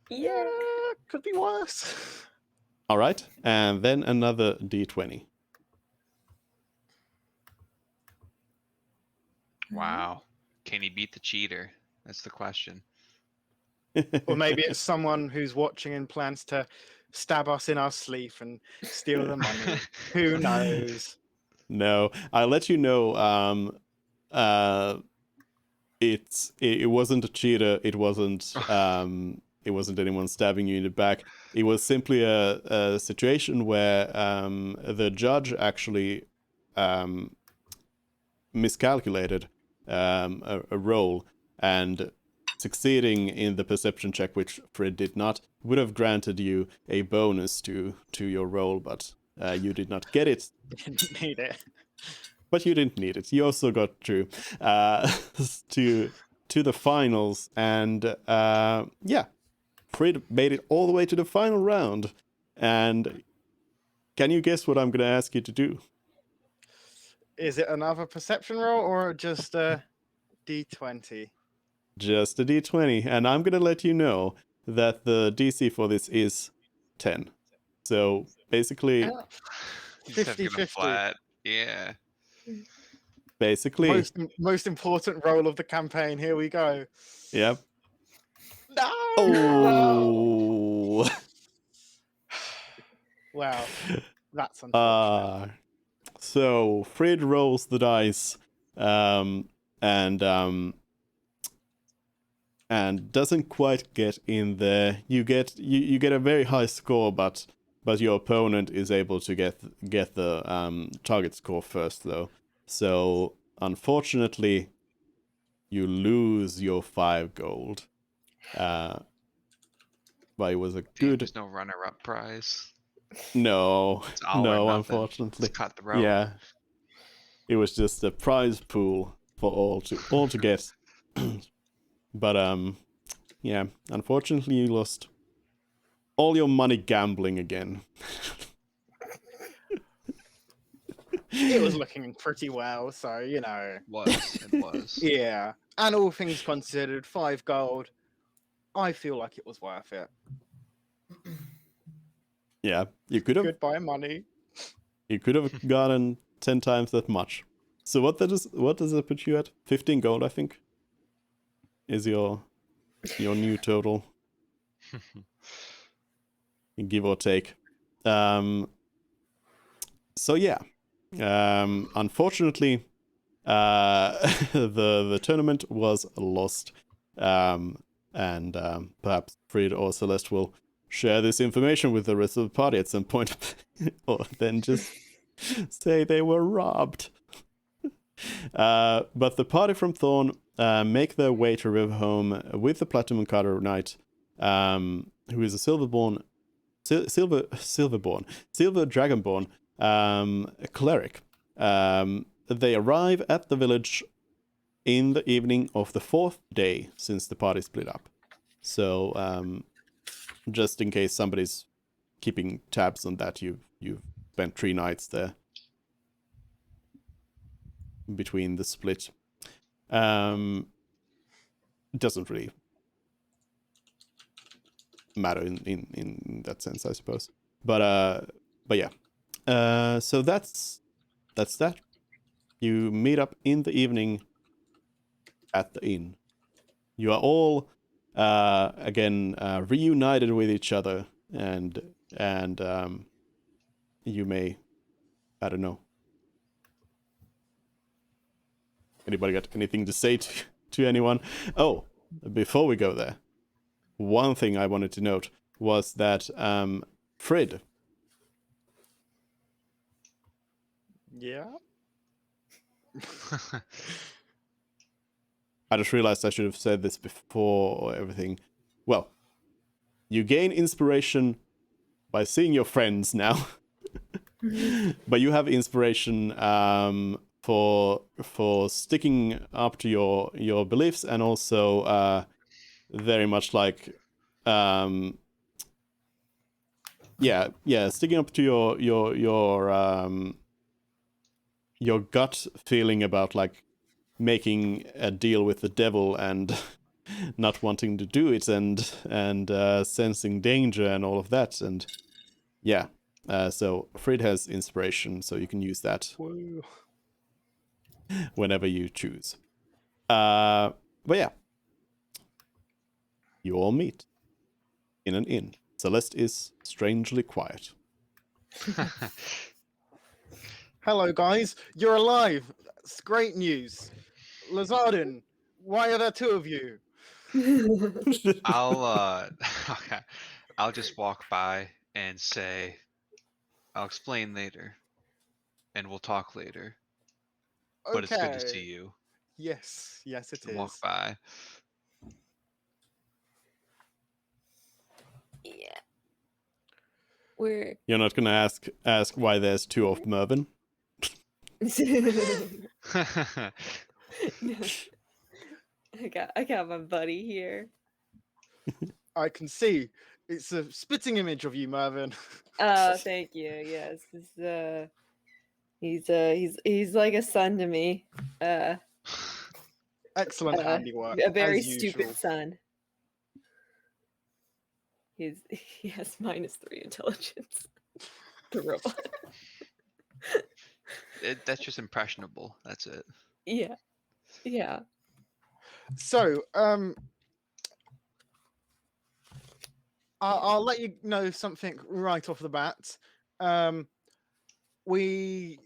Yeah. Could be worse. All right, and then another d20. Wow. Can he beat the cheater? That's the question. Or maybe it's someone who's watching and plans to stab us in our sleep and steal the money. Who knows? No, I'll let you know. It wasn't a cheater. It wasn't anyone stabbing you in the back. It was simply a situation where the judge actually miscalculated a roll, and succeeding in the perception check, which Frid did not, would have granted you a bonus to your roll, but you did not get it. Didn't need it. But you didn't need it. You also got through to the finals, and Frid made it all the way to the final round. And can you guess what I'm going to ask you to do? Is it another perception roll or just a d20? Just a d20, and I'm going to let you know that the DC for this is 10. So basically, Oh. You just have to get a 50-50. flat. Yeah. basically, Most important role of the campaign. Here we go. yep. No. Oh. Wow, that's unfortunate. So Frid rolls the dice, and doesn't quite get in there. You get a very high score, but your opponent is able to get the target score first, though. So unfortunately, you lose your 5 gold. But it was a Damn, good. there's no runner-up prize. No, It's all or no, nothing. unfortunately. It's cut the rope. Yeah, it was just a prize pool for all to get. But yeah, unfortunately, you lost all your money gambling again. It was looking pretty well, so you know. It was. Yeah, and all things considered, 5 gold. I feel like it was worth it. Yeah, you could have Goodbye, money. gotten 10 times that much. So what does that put you at? 15 gold, I think, is your new total, give or take. So yeah, unfortunately, the tournament was lost, and perhaps Frid or Celeste will share this information with the rest of the party at some point, or then just say they were robbed. But the party from Thorn make their way to Riverhome with the Platinum Cadre Knight, who is a silver dragonborn cleric. They arrive at the village in the evening of the 4th day since the party split up. So just in case somebody's keeping tabs on that, you've spent 3 nights there between the split. Doesn't really matter in that sense, I suppose. But yeah. So that's that. You meet up in the evening at the inn. You are all again reunited with each other, and you may, I don't know. Anybody got anything to say to anyone? Oh, before we go there, one thing I wanted to note was that Frid. Yeah. I just realized I should have said this before everything. Well, you gain inspiration by seeing your friends now, but you have inspiration for sticking up to your beliefs, and also very much like sticking up to your gut feeling about like making a deal with the devil and not wanting to do it, and sensing danger and all of that, and yeah. So Frid has inspiration, so you can use that Woo. whenever you choose. But yeah, you all meet in an inn. Celeste is strangely quiet. Hello, guys. You're alive. That's great news. Lazardin, why are there 2 of you? Okay. I'll just walk by and say, I'll explain later, and we'll talk later. But it's good to see you. Yes, it And walk is. by. Yeah. We're You're not gonna ask why there's 2 of Mervyn? No. I got my buddy here. I can see. It's a spitting image of you, Mervyn. Oh, thank you. Yes, he's like a son to me. Excellent handiwork. A very as stupid usual. son. He has -3 intelligence. the robot. That's just impressionable. That's it. Yeah. Yeah. So, I'll let you know something right off the bat. You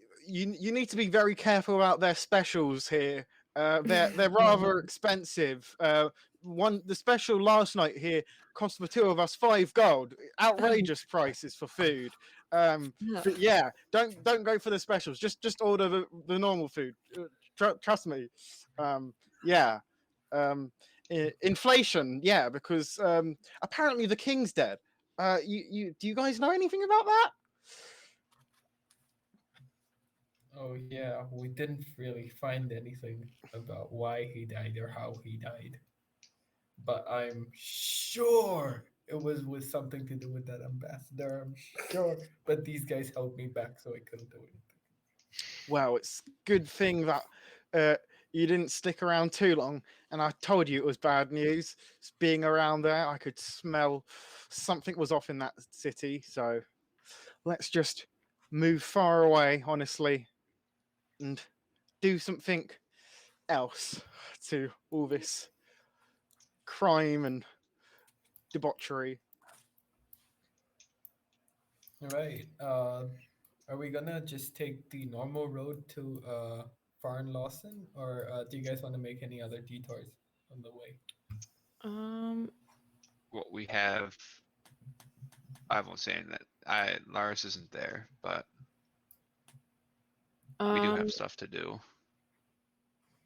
need to be very careful about their specials here. They're rather expensive. The special last night here cost the two of us 5 gold. Outrageous prices for food. But yeah, don't go for the specials. Just order the normal food. Trust me. Yeah. Inflation. Yeah, because apparently the king's dead. Do you guys know anything about that? Oh yeah, we didn't really find anything about why he died or how he died. But I'm sure it was with something to do with that ambassador. I'm sure. But these guys held me back, so I couldn't do anything. Well, it's good thing that you didn't stick around too long. And I told you it was bad news. Just being around there, I could smell something was off in that city. So let's just move far away, honestly, and do something else to all this crime and debauchery. Right. Are we gonna just take the normal road to Farn Lawson, or do you guys want to make any other detours on the way? What we have, I won't say that. Lars isn't there, but we do have stuff to do.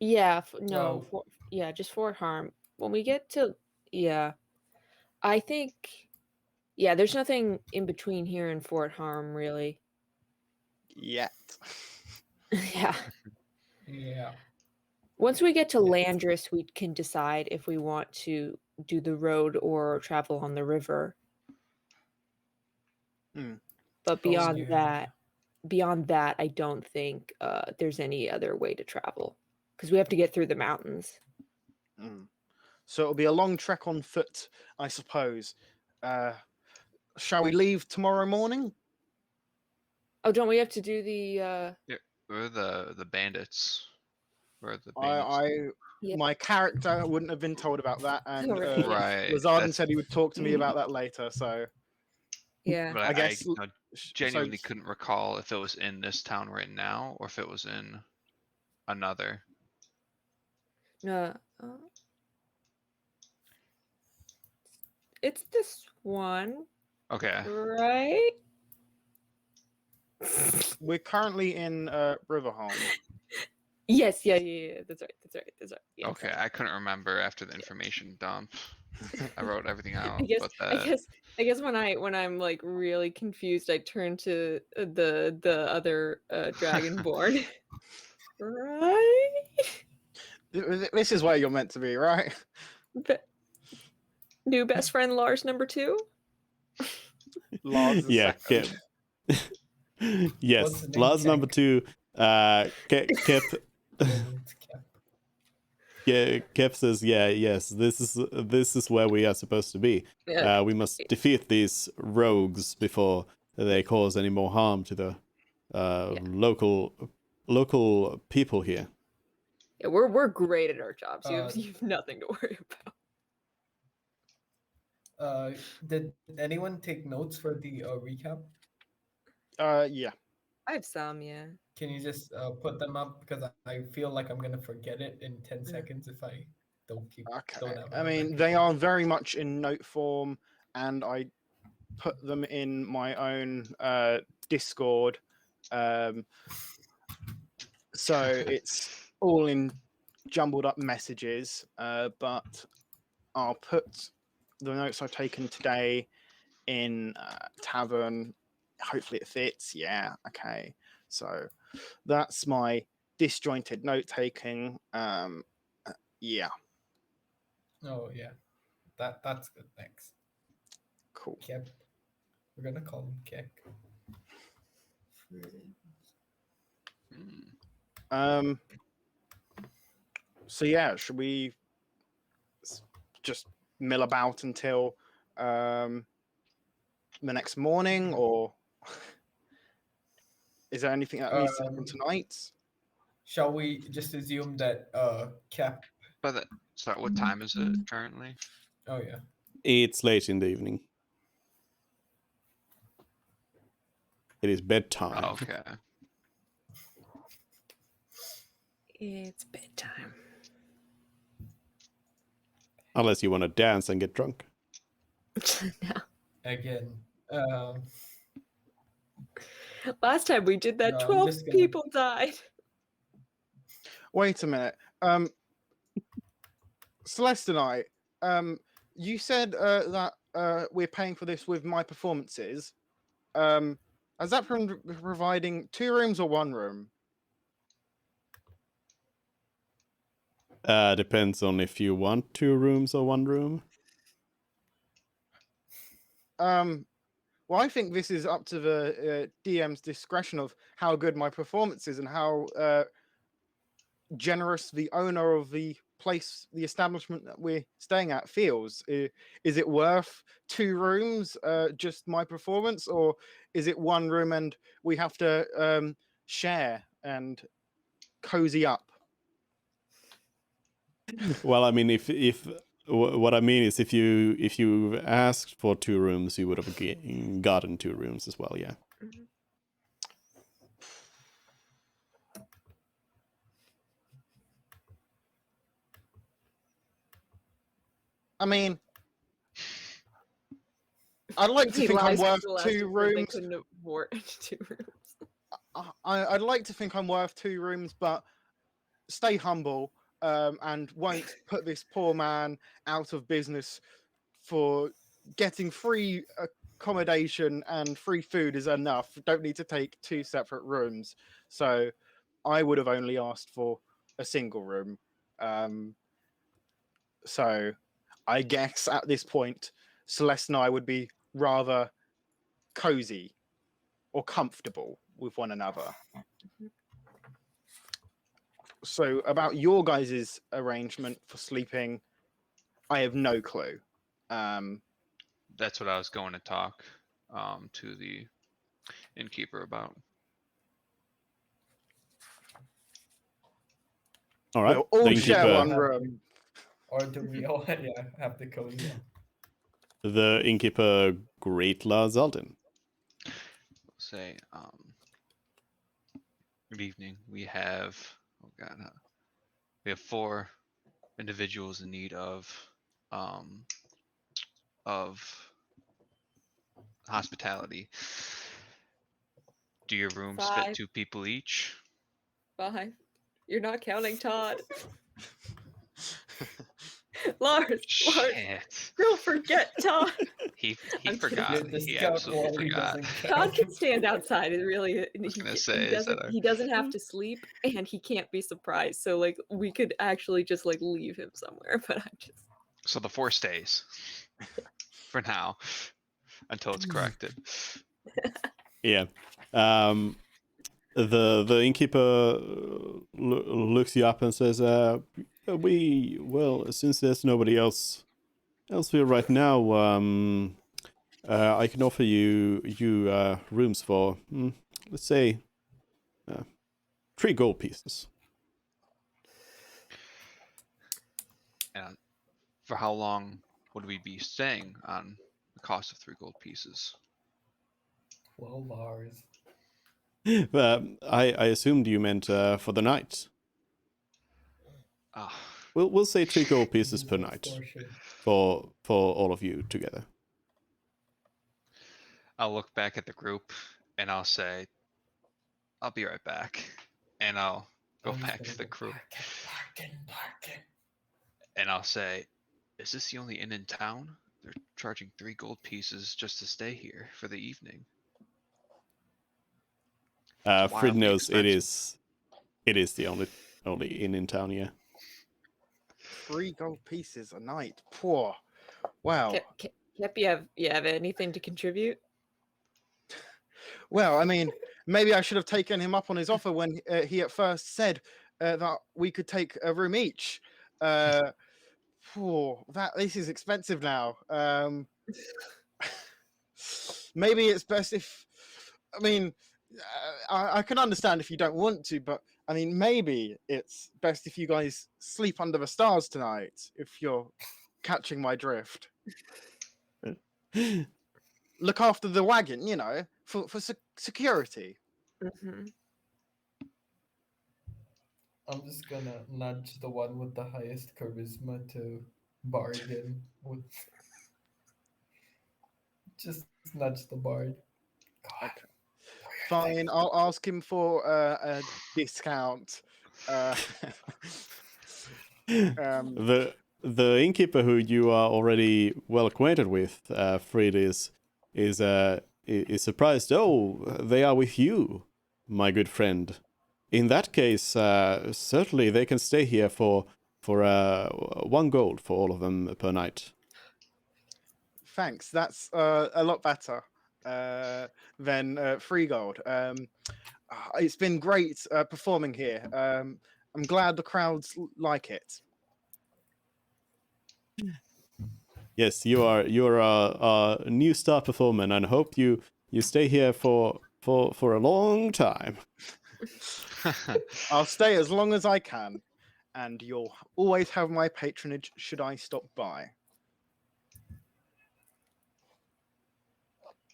Yeah, no, Well- just Fort Harm. When we get to, I think, there's nothing in between here and Fort Harm, really. Yet. Yeah. Yeah. Once we get to Landris, we can decide if we want to do the road or travel on the river. But beyond that, I don't think there's any other way to travel because we have to get through the mountains. So it'll be a long trek on foot, I suppose. Shall we leave tomorrow morning? Oh, don't we have to do the? We're the bandits. We're the bandits. My character wouldn't have been told about that, and Right. Lazardin said he would talk to me about that later. So Yeah. But I guess genuinely couldn't recall if it was in this town right now or if it was in another. No. It's this one, Okay. right? we're currently in Riverholm. Yes. Yeah. That's right. Yes. Okay, I couldn't remember after the information dump. I wrote everything out. I guess when I'm like really confused, I turn to the other dragonborn. Right? This is where you're meant to be, right? New best friend Lars number 2. Lars Yeah. second. Yes. What's the name, Lars Kek? number 2. Kep says, yes, this is where we are supposed to be. Yeah. We must defeat these rogues before they cause any more harm to the local people here. Yeah, we're great at our jobs. You have nothing to worry about. Did anyone take notes for the recap? Yeah. I have some, yeah. Can you just put them up, because I feel like I'm gonna forget it in 10 seconds if I don't keep. Okay. Don't have I mean, they are very much in note form, and I put them in my own Discord. So it's all in jumbled up messages, but I'll put the notes I've taken today in Tavern. Hopefully it fits. Yeah. Okay. So that's my disjointed note taking. Yeah. Oh yeah, that's good. Thanks. Cool. Kep. We're gonna call him Kek. So yeah, should we just mill about until the next morning, or Is there anything that needs to happen tonight? Shall we just assume that Cap? Sorry, what time is it currently? Oh yeah. It's late in the evening. It is bedtime. Oh, okay. It's bedtime. Unless you want to dance and get drunk. No. Again. Last time we did that, No, I'm 12 just gonna- people died. Wait a minute. Celeste and I, you said that we're paying for this with my performances. Is that providing 2 rooms or 1 room? Depends on if you want 2 rooms or 1 room. Well, I think this is up to the DM's discretion of how good my performance is and how generous the owner of the place, the establishment that we're staying at feels. Is it worth 2 rooms, just my performance, or is it 1 room and we have to share and cozy up? Well, I mean, if what I mean is, if you asked for 2 rooms, you would have gotten 2 rooms as well. Yeah. I mean, I'd like to think I'm worth 2 They rooms. couldn't afford 2 rooms. I'd like to think I'm worth 2 rooms, but stay humble and won't put this poor man out of business for getting free accommodation and free food is enough. Don't need to take 2 separate rooms. So I would have only asked for a single room. So I guess at this point, Celeste and I would be rather cozy or comfortable with one another. So about your guys' arrangement for sleeping, I have no clue. That's what I was going to talk to the innkeeper about. All right. We'll all The share innkeeper, one room. Or do we all have the cozy one? the innkeeper Greatla Zaldin. Say, good evening. We have, we have 4 individuals in need of hospitality. Do your rooms 5. fit 2 people each? 5. You're not counting Todd. Lars, Shit. don't forget Todd. He I'm kidding. forgot. The He scout absolutely quality forgot. doesn't Todd count. can stand outside. It really gonna say, is that he doesn't have to sleep and he can't be surprised. So like we could actually just like leave him somewhere, but I'm just So the 4 stays for now until it's corrected. Yeah. The innkeeper looks you up and says, since there's nobody else here right now, I can offer you rooms for, let's say, 3 gold pieces. And for how long would we be staying on the cost of 3 gold pieces? 12 hours. I assumed you meant for the night. Ah, We'll say 3 gold pieces per night Extortion. for all of you together. I'll look back at the group and I'll say, I'll be right back. And I'll go I'm just back gonna to the go, group Barkin. and I'll say, is this the only inn in town? They're charging 3 gold pieces just to stay here for the evening. Frid wildly knows it expensive. is the only inn in town. Yeah. 3 gold pieces a night. Poor. Wow. Kep, you have anything to contribute? Well, I mean, maybe I should have taken him up on his offer when he at first said that we could take a room each. This is expensive now. Maybe it's best if, I mean, I can understand if you don't want to, but I mean, maybe it's best if you guys sleep under the stars tonight, if you're catching my drift. Look after the wagon, you know, for security. Mhm. I'm just gonna nudge the one with the highest charisma to bargain with. Just nudge the bard. God. Okay. Fine, I'll ask him for a discount. The innkeeper who you are already well acquainted with, Fried, is surprised. Oh, they are with you, my good friend. In that case, certainly they can stay here for 1 gold for all of them per night. Thanks, that's a lot better than 3 gold. It's been great performing here. I'm glad the crowds like it. Yes, you're a new star performer, and I hope you stay here for a long time. I'll stay as long as I can, and you'll always have my patronage should I stop by.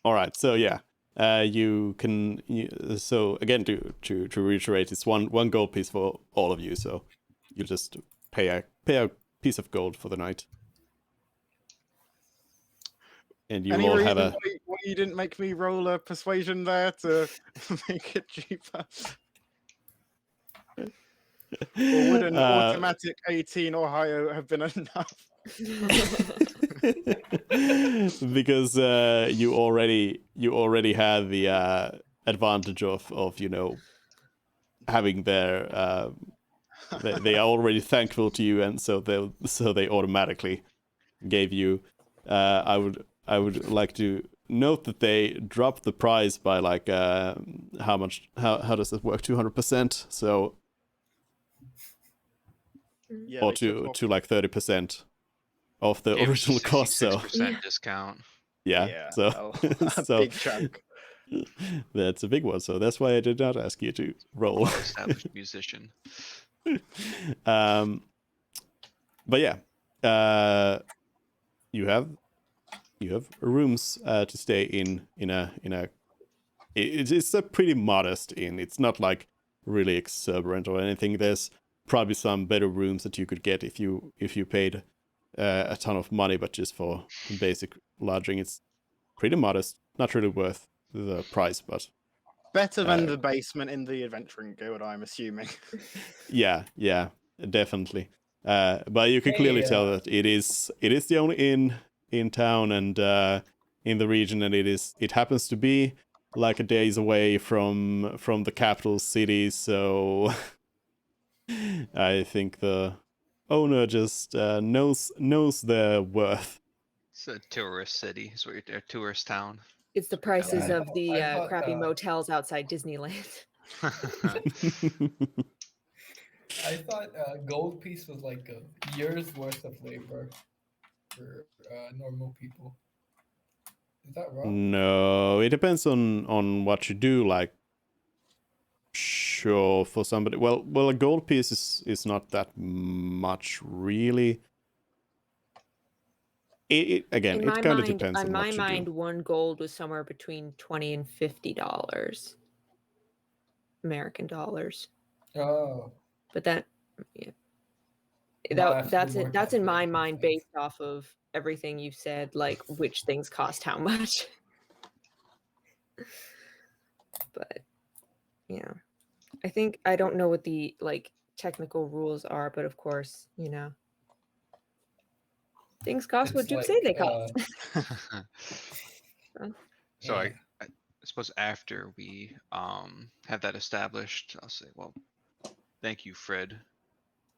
All right, so yeah, you can. So again, to reiterate, it's one gold piece for all of you. So you just pay a piece of gold for the night, and you Any all reason have a. why you didn't make me roll a persuasion there to make it cheaper? Or would an automatic 18 Ohio have been enough? Because you already had the advantage of having their they are already thankful to you, and so they automatically gave you. I would like to note that they dropped the price by like how much? How does it work? 200%. So Yeah, or they took to off- to like 30% of the Gave us a original cost. So 66% discount. yeah. So a so big chunk. that's a big one. So that's why I did not ask you to roll. Well-established musician. But yeah, you have rooms to stay in a. It's a pretty modest inn. It's not like really exuberant or anything. There's probably some better rooms that you could get if you paid a ton of money, but just for basic lodging, it's pretty modest. Not really worth the price, but Better than the basement in the Adventuring Guild, I'm assuming. yeah, definitely. But you can clearly tell that it is the only inn in town and in the region, and it happens to be like a days away from the capital city. So I think the owner just knows their worth. It's a tourist city. It's what a tourist town. It's the prices Yeah, of the I thought, crappy motels outside Disneyland. I thought gold piece was like a year's worth of labor for normal people. Is that wrong? No, it depends on what you do. Like, sure, for somebody, well, a gold piece is not that much, really. Again, it kind of depends on in my what you mind, do. 1 gold was somewhere between $20 and $50 American dollars. Oh, But that, yeah. Well, actually, That's more it. That's in my calculations, mind thanks. based off of everything you've said, like which things cost how much. But yeah, I don't know what the like technical rules are, but of course, things cost what It's Duke like, say they cost. So yeah. I suppose after we have that established, I'll say, well, thank you, Fred,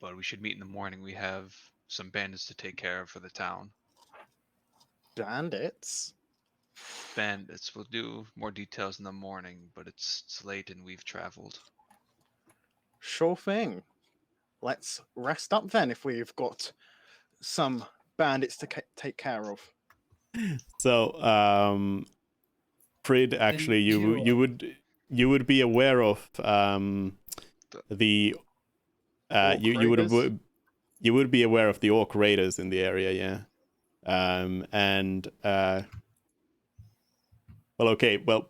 but we should meet in the morning. We have some bandits to take care of for the town. Bandits? Bandits. We'll do more details in the morning, but it's late and we've traveled. Sure thing. Let's rest up then if we've got some bandits to take care of. So, Frid, actually, you would you would be aware of the Orc you would raiders? you would be aware of the orc raiders in the area, yeah. And well, okay, well,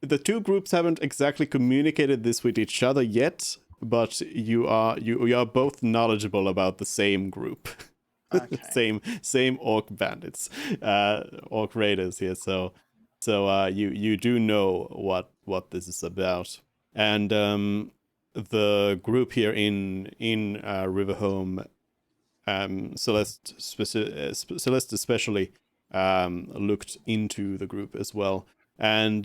the two groups haven't exactly communicated this with each other yet, but you are both knowledgeable about the same group. Okay. same orc bandits, orc raiders here. So you do know what this is about, and the group here in Riverhome, Celeste especially looked into the group as well. And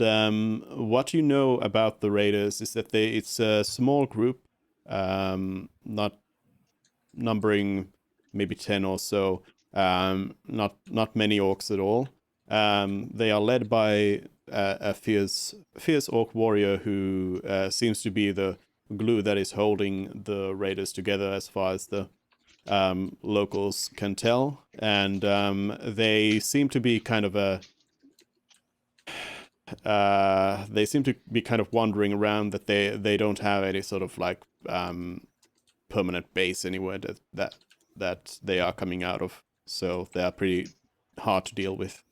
what you know about the raiders is that it's a small group, not numbering maybe 10 or so, not many orcs at all. They are led by a fierce orc warrior who seems to be the glue that is holding the raiders together as far as the locals can tell. And they seem to be kind of they seem to be kind of wandering around, that they don't have any sort of like permanent base anywhere that they are coming out of, so they are pretty hard to deal with.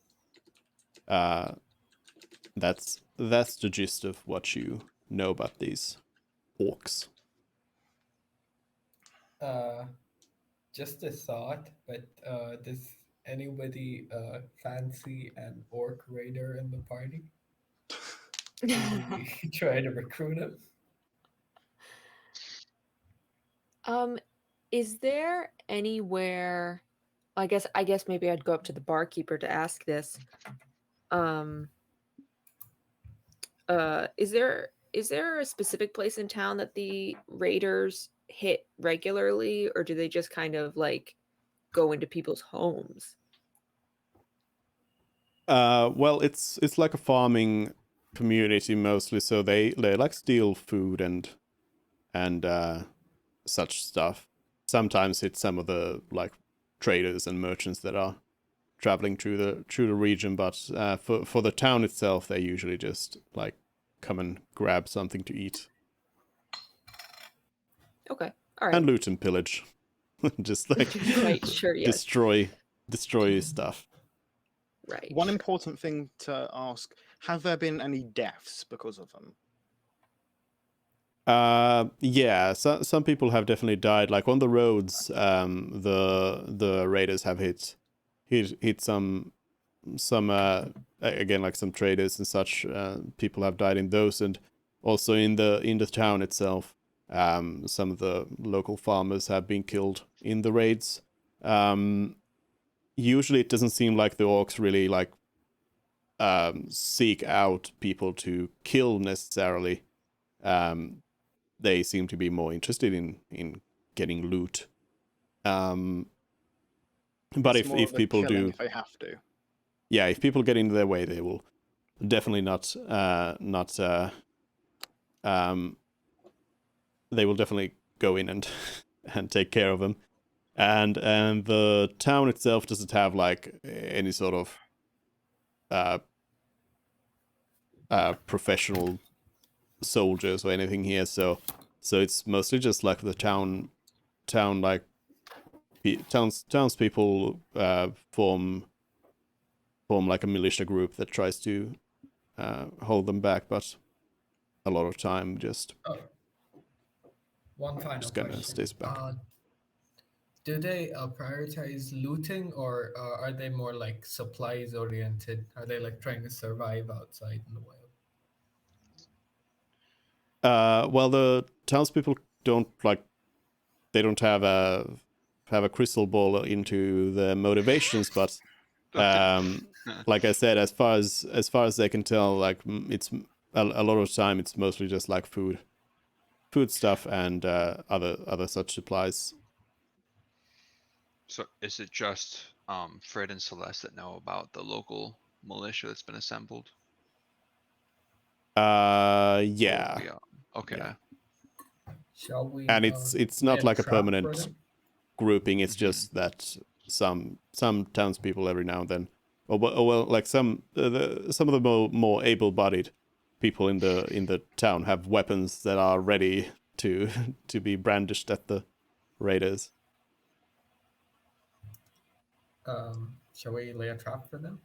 That's the gist of what you know about these orcs. Just a thought, but does anybody fancy an orc raider in the party? Should we try to recruit him? Is there anywhere? I guess maybe I'd go up to the barkeeper to ask this. Is there a specific place in town that the raiders hit regularly, or do they just kind of like go into people's homes? Well, it's like a farming community mostly, so they like steal food and such stuff. Sometimes it's some of the like traders and merchants that are traveling through the region, but for the town itself, they usually just like come and grab something to eat. Okay, all right. And loot and pillage. Just like Right, sure, yes. destroy stuff. Right. One important thing to ask: have there been any deaths because of them? Yeah, some people have definitely died. Like on the roads, the raiders have hit some again, like some traders and such. People have died in those, and also in the town itself, some of the local farmers have been killed in the raids. Usually, it doesn't seem like the orcs really like seek out people to kill necessarily. They seem to be more interested in getting loot. But It's more if of a people killing do, if they have to. yeah, if people get into their way, they will definitely not they will definitely go in and and take care of them. And the town itself doesn't have like any sort of professional soldiers or anything here, so it's mostly just like the town like townspeople form like a militia group that tries to hold them back, but a lot of time just One final just kind of question. stays back. Do they prioritize looting, or are they more like supplies oriented? Are they like trying to survive outside in the wild? Well, the townspeople don't have a crystal ball into their motivations, but like I said, as far as they can tell, like it's a lot of time it's mostly just like food stuff and other such supplies. So is it just Fred and Celeste that know about the local militia that's been assembled? Yeah. Okay. Yeah. Shall we? And it's lay not like a trap for permanent them? grouping. It's Mhm. just that some townspeople every now and then, or well, like some of the more able-bodied people in the town have weapons that are ready to be brandished at the raiders. Shall we lay a trap for them?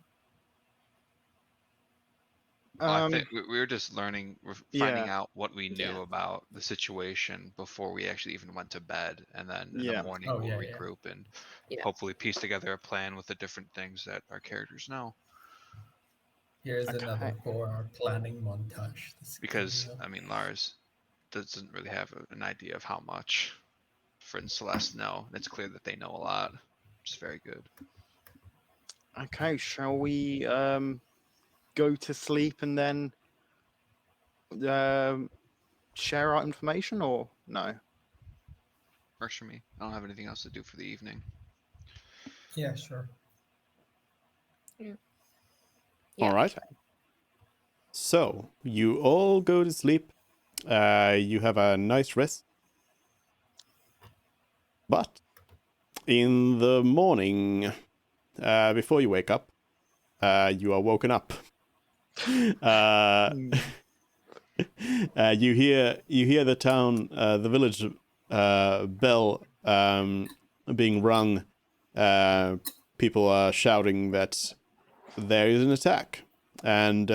I think we were just learning, finding Yeah. out what we knew Yeah. about the situation before we actually even went to bed, and then in Yeah. the morning Oh, we'll yeah, yeah. regroup and Yeah. hopefully piece together a plan with the different things that our characters know. Here's Okay. another for our planning montage. This is Because coming up. I mean, Lars doesn't really have an idea of how much Fred and Celeste know. It's clear that they know a lot, which is very good. Okay, shall we go to sleep and then share our information, or no? Works for me. I don't have anything else to do for the evening. Yeah, sure. Yeah. All right. So you all go to sleep. You have a nice rest. But in the morning, before you wake up, you are woken up. You hear the town, the village bell being rung. People are shouting that there is an attack, and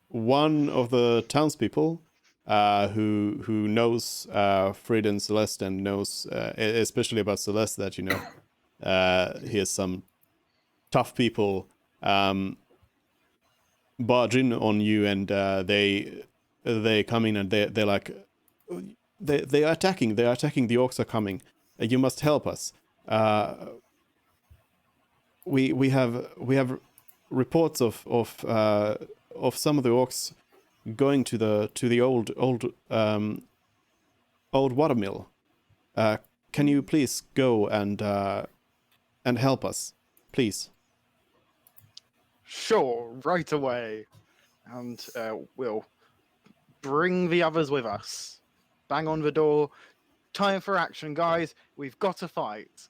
one of the townspeople who knows Frid and Celeste and knows especially about Celeste, that here's some tough people barge in on you, and they come in and they're like, they are attacking. The orcs are coming. You must help us. We have reports of some of the orcs going to the old watermill. Can you please go and help us, please? Sure, right away. And we'll bring the others with us. Bang on the door. Time for action, guys. We've got to fight.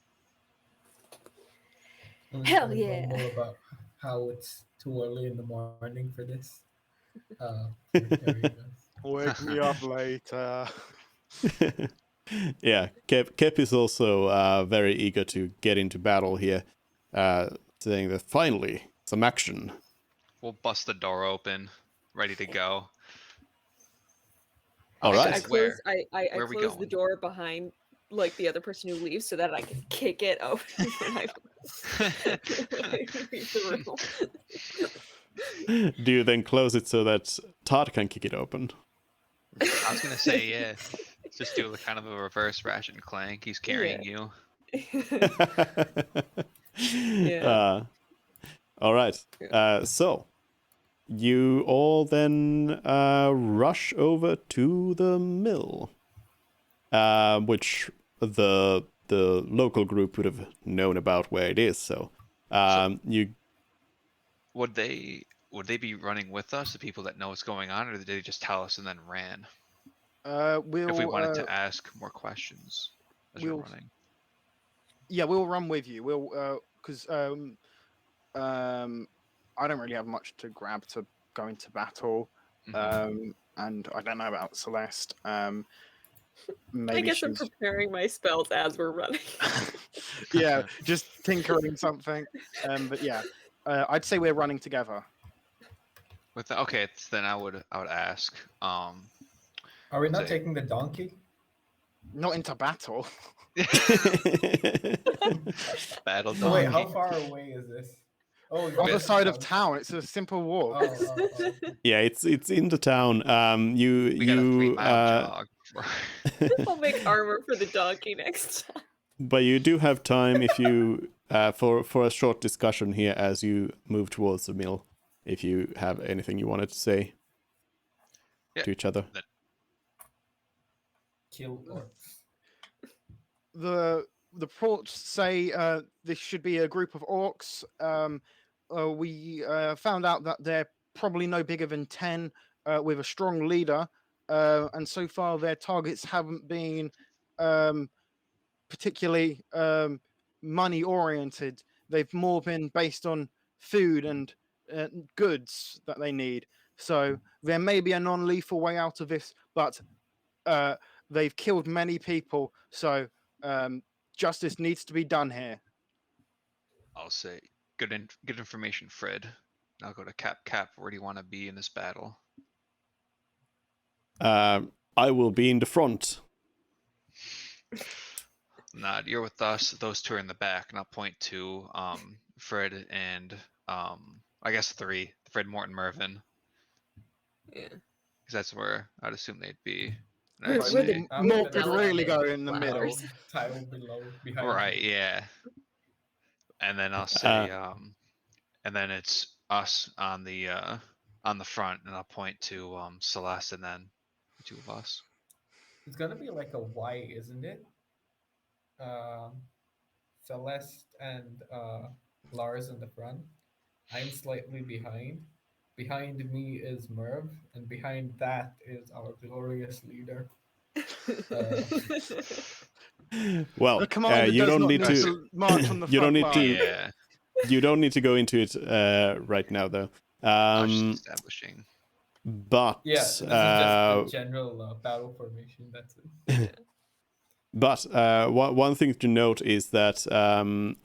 Hell Wanna know yeah. More about how it's too early in the morning for this. Terry does. Wake me up later. Yeah, Kep is also very eager to get into battle here, saying that finally some action. We'll bust the door open, ready to go. All right. I close. I Where are we close the going? door behind like the other person who leaves so that I can kick it open when I leave the room. Do you then close it so that Todd can kick it open? I was gonna say, yeah. Just do kind of a reverse Ratchet and Clank. He's carrying you. Yeah. All right. So you all then rush over to the mill, which the local group would have known about where it is. So you. Would they be running with us, the people that know what's going on, or did they just tell us and then ran? We'll, If we wanted to ask more questions as we're we'll- running. Yeah, we'll run with you. We'll because I don't really have much to grab to go into battle. Mhm. And I don't know about Celeste. Maybe I guess I'm she's preparing my spells as we're running. yeah, just tinkering something. But yeah, I'd say we're running together. Okay, then I would ask. Are we not Say- taking the donkey? Not into battle. Battle Oh, wait, how donkey. far away is this? Oh, it's Other this side of house. town. It's a simple walk. Oh. Yeah, it's in the town. We got a 3-mile jog. I'll make armor for the donkey next time. But you do have time if you for a short discussion here as you move towards the mill. If you have anything you wanted to say to each other. Kill orcs. The reports say this should be a group of orcs. We found out that they're probably no bigger than 10, with a strong leader. And so far, their targets haven't been particularly money oriented. They've more been based on food and goods that they need. So there may be a non-lethal way out of this, but they've killed many people. So justice needs to be done here. I'll say good information, Fred. I'll go to Cap. Where do you want to be in this battle? I will be in the front. Nod, you're with us. Those two are in the back, and I'll point to Fred and I guess 3. Fred, Morton, Mervin. Yeah. Because that's where I'd assume they'd be. We're I'd the- say- More the could really go delicate in the flowers. middle. Tile below, behind. Right, you. yeah. And then I'll say, and then it's us on the front, and I'll point to Celeste, and then the 2 of us. It's gonna be like a Y, isn't it? Celeste and Lars in the front. I'm slightly behind. Behind me is Merv, and behind that is our glorious leader. Well, The commander you does don't not need need to. march on the You don't front need line. to. Yeah, You don't need to go into it right now, though. I was just establishing. But Yeah, this is just the general battle formation. That's it. But one thing to note is that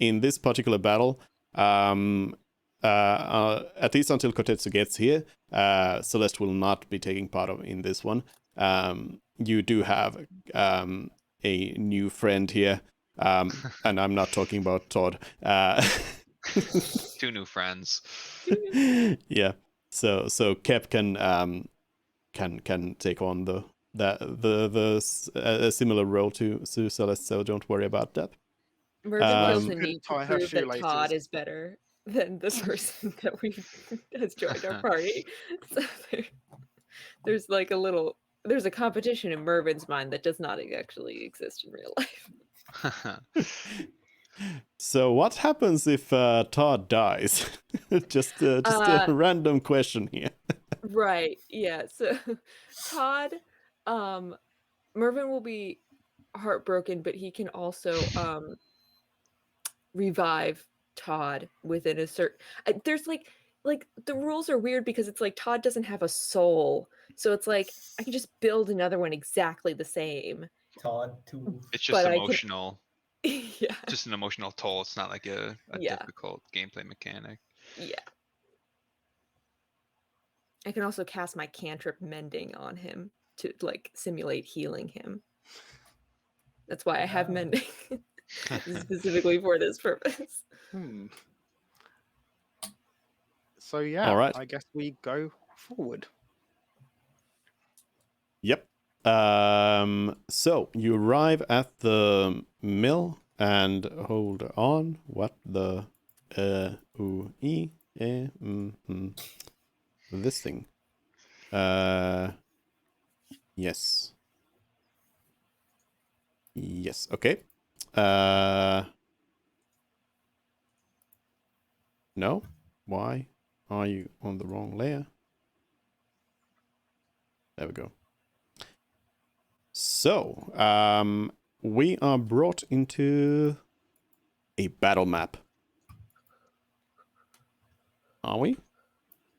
in this particular battle, at least until Kotetsu gets here, Celeste will not be taking part in this one. You do have a new friend here, and I'm not talking about Todd. 2 new friends. Yeah, so Kep can take on a similar role to Celeste, so don't worry about that. Mervin feels the Couldn't need tie to her prove that shoelaces. Todd is better than the person that has joined our party. So there's like there's a competition in Mervin's mind that does not actually exist in real life. So what happens if Todd dies? just a random question here. Right. Yeah. So Todd, Mervin will be heartbroken, but he can also revive Todd within a certain. There's like the rules are weird because it's like Todd doesn't have a soul, so it's like I can just build another one exactly the same. Todd too. It's just But I can- emotional. Yeah. Just an emotional toll. It's not like a Yeah. difficult gameplay mechanic. Yeah. I can also cast my cantrip mending on him to like simulate healing him. That's why I have Wow. mending specifically for this purpose. So yeah, All right. I guess we go forward. Yep. So you arrive at the mill and hold on. What the this thing? Yes. Yes. Okay. No. Why are you on the wrong layer? There we go. So, we are brought into a battle map. Are we?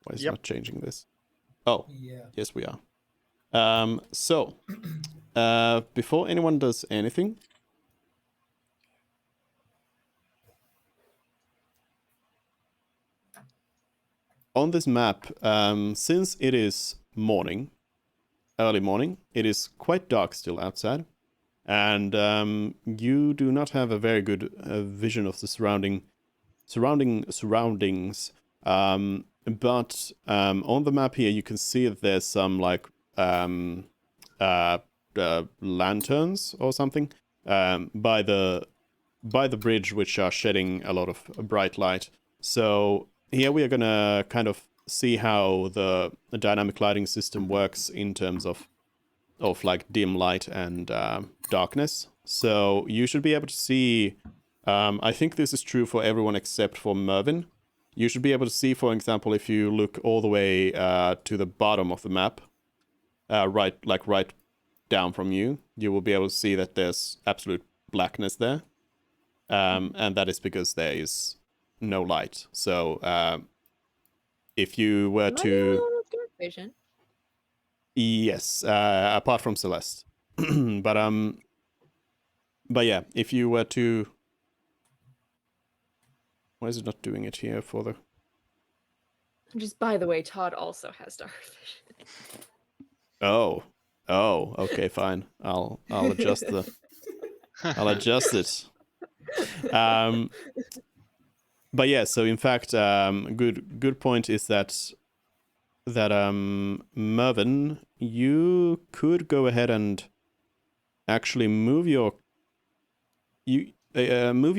Why is it Yep. not changing this? Oh, Yeah. yes, we are. So, before anyone does anything, on this map, since it is morning, early morning, it is quite dark still outside, and you do not have a very good vision of the surroundings. But on the map here, you can see that there's some like lanterns or something by the bridge, which are shedding a lot of bright light. So here we are gonna kind of see how the dynamic lighting system works in terms of like dim light and darkness. So you should be able to see. I think this is true for everyone except for Mervin. You should be able to see, for example, if you look all the way to the bottom of the map, right down from you, you will be able to see that there's absolute blackness there, and that is because there is no light. So if you were Am I the to, only one with dark vision. Yes, apart from Celeste. But yeah, if you were to, why is it not doing it here for the? Just by the way, Todd also has dark vision. Oh, okay, fine. I'll adjust I'll adjust it. But yeah, so in fact, good point is that Mervyn, you could go ahead and actually move your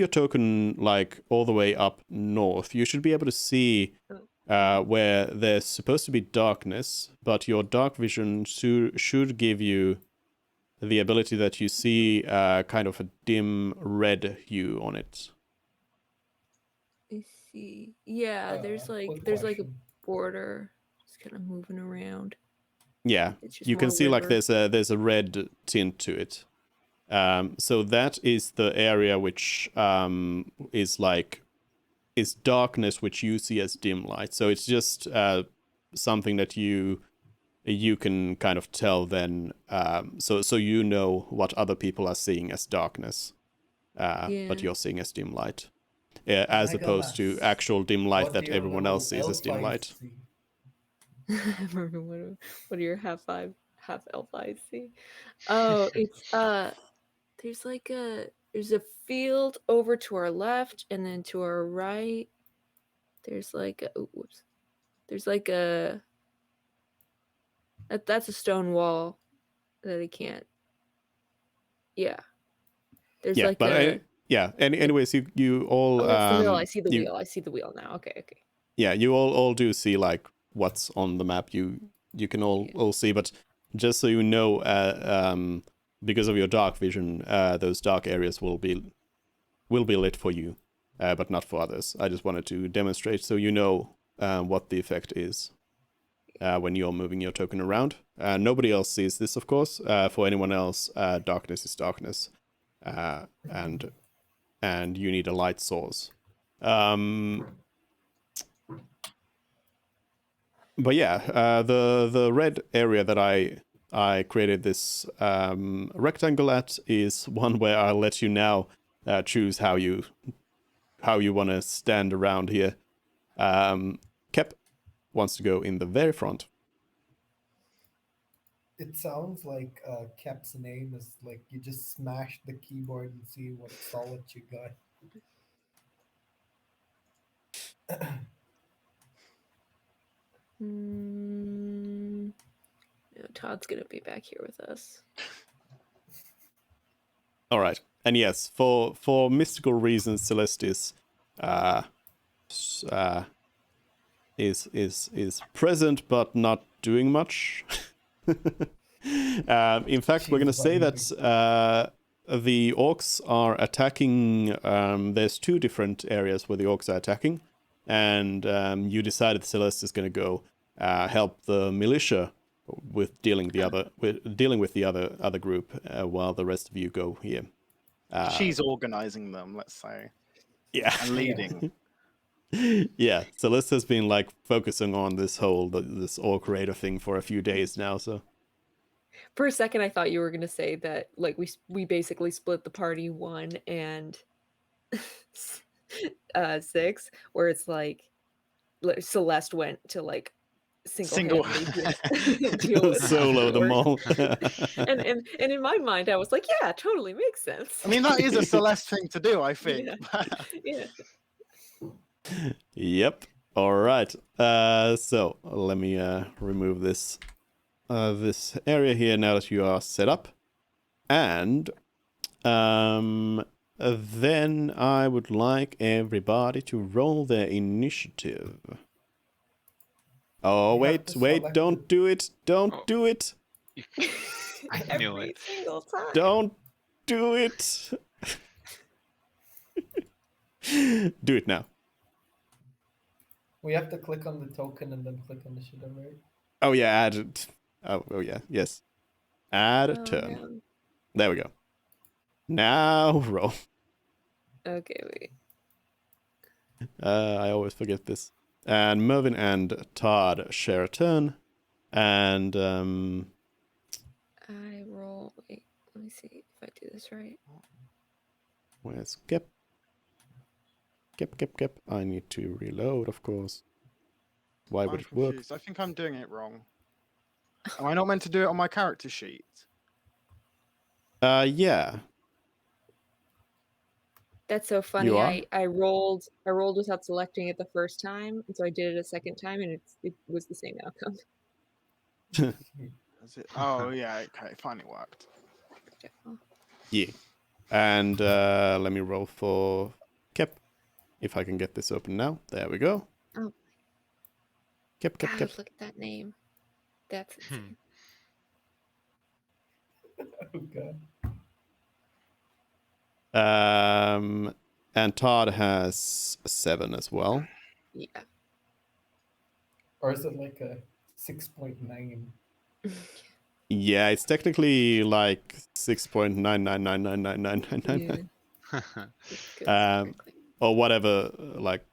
token like all the way up north. You should be able to see where there's supposed to be darkness, but your dark vision should give you the ability that you see kind of a dim red hue on it. I see. Yeah, there's quick a question. border just kind of moving around. Yeah, It's just you can more see like river. there's a red tint to it. So that is the area which is darkness, which you see as dim light. So it's just something that you can kind of tell then. So you know what other people are seeing as darkness, but you're seeing as dim light, as opposed to Legolas, actual dim light what that do everyone your else sees as dim elf eyes light. see? Mervin, what do your half elf eyes see? Oh, it's there's a field over to our left, and then to our right, there's like a that's a stone wall that I can't. Yeah, there's Yeah, like but anyways, you all oh, that's the wheel. I see the you, wheel. I see the wheel now. Okay. yeah, you all do see like what's on the map. You can all see, but just so you know, because of your dark vision, those dark areas will be lit for you, but not for others. I just wanted to demonstrate so you know what the effect is when you're moving your token around. Nobody else sees this, of course. For anyone else, darkness is darkness, and you need a light source. But yeah, the red area that I created this rectangle at is one where I'll let you now choose how you want to stand around here. Kep wants to go in the very front. It sounds like Cap's name is like you just smash the keyboard and see what solid you got. No, Todd's gonna be back here with us. All right, and yes, for mystical reasons, Celeste is present but not doing much. In fact, we're going to say that the orcs are attacking. There's two different areas where the orcs are attacking, and you decided Celeste is going to go help the militia with dealing with the other group, while the rest of you go here. She's organizing them, let's say. Yeah, And leading. Yeah, Celeste has been like focusing on this orc raider thing for a few days now. So For a second, I thought you were gonna say that like we basically split the party 1 and 6, where it's like Celeste went to like single-handedly deal with solo them all. and in my mind, I was like, yeah, totally makes sense. I mean, that is a Celeste thing to do, I think. Yeah. Yep. All right. So let me remove this area here now that you are set up, and then I would like everybody to roll their initiative. Oh, wait, don't do it. Don't do it. I knew Every it. single time. Don't do it. Do it now. We have to click on the token and then click initiative, right? Oh yeah, add it. Oh yeah, yes. Add a turn. Man. There we go. Now roll. Okay, wait. I always forget this. And Mervyn and Todd share a turn. And I roll. Wait, let me see if I do this right. where's Kep? Kep. I need to reload, of course. Why would I'm it work? confused. I think I'm doing it wrong. Am I not meant to do it on my character sheet? Yeah. That's so funny. You are? I rolled without selecting it the first time, and so I did it a second time, and it was the same outcome. Is it? Oh yeah. Okay. Finally worked. Yeah. And let me roll for Kep. If I can get this open now. There we go. Oh. Kep. God, look at that name. That's insane. Oh god. And Todd has 7 as well. Yeah. Or is it like a 6.9? Yeah, it's technically like 6.999999999. Yeah. Or whatever like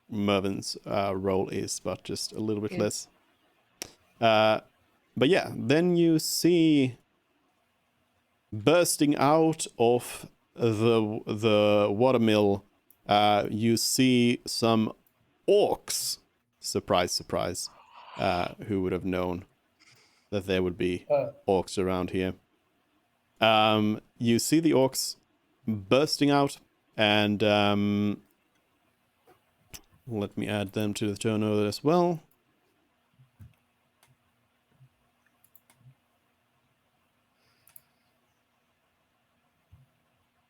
Mervin's roll is, but just a little bit Yeah. less. But yeah, then you see bursting out of the watermill, you see some orcs. Surprise, surprise. Who would have known that there would be orcs around here? You see the orcs bursting out, and let me add them to the turnover as well.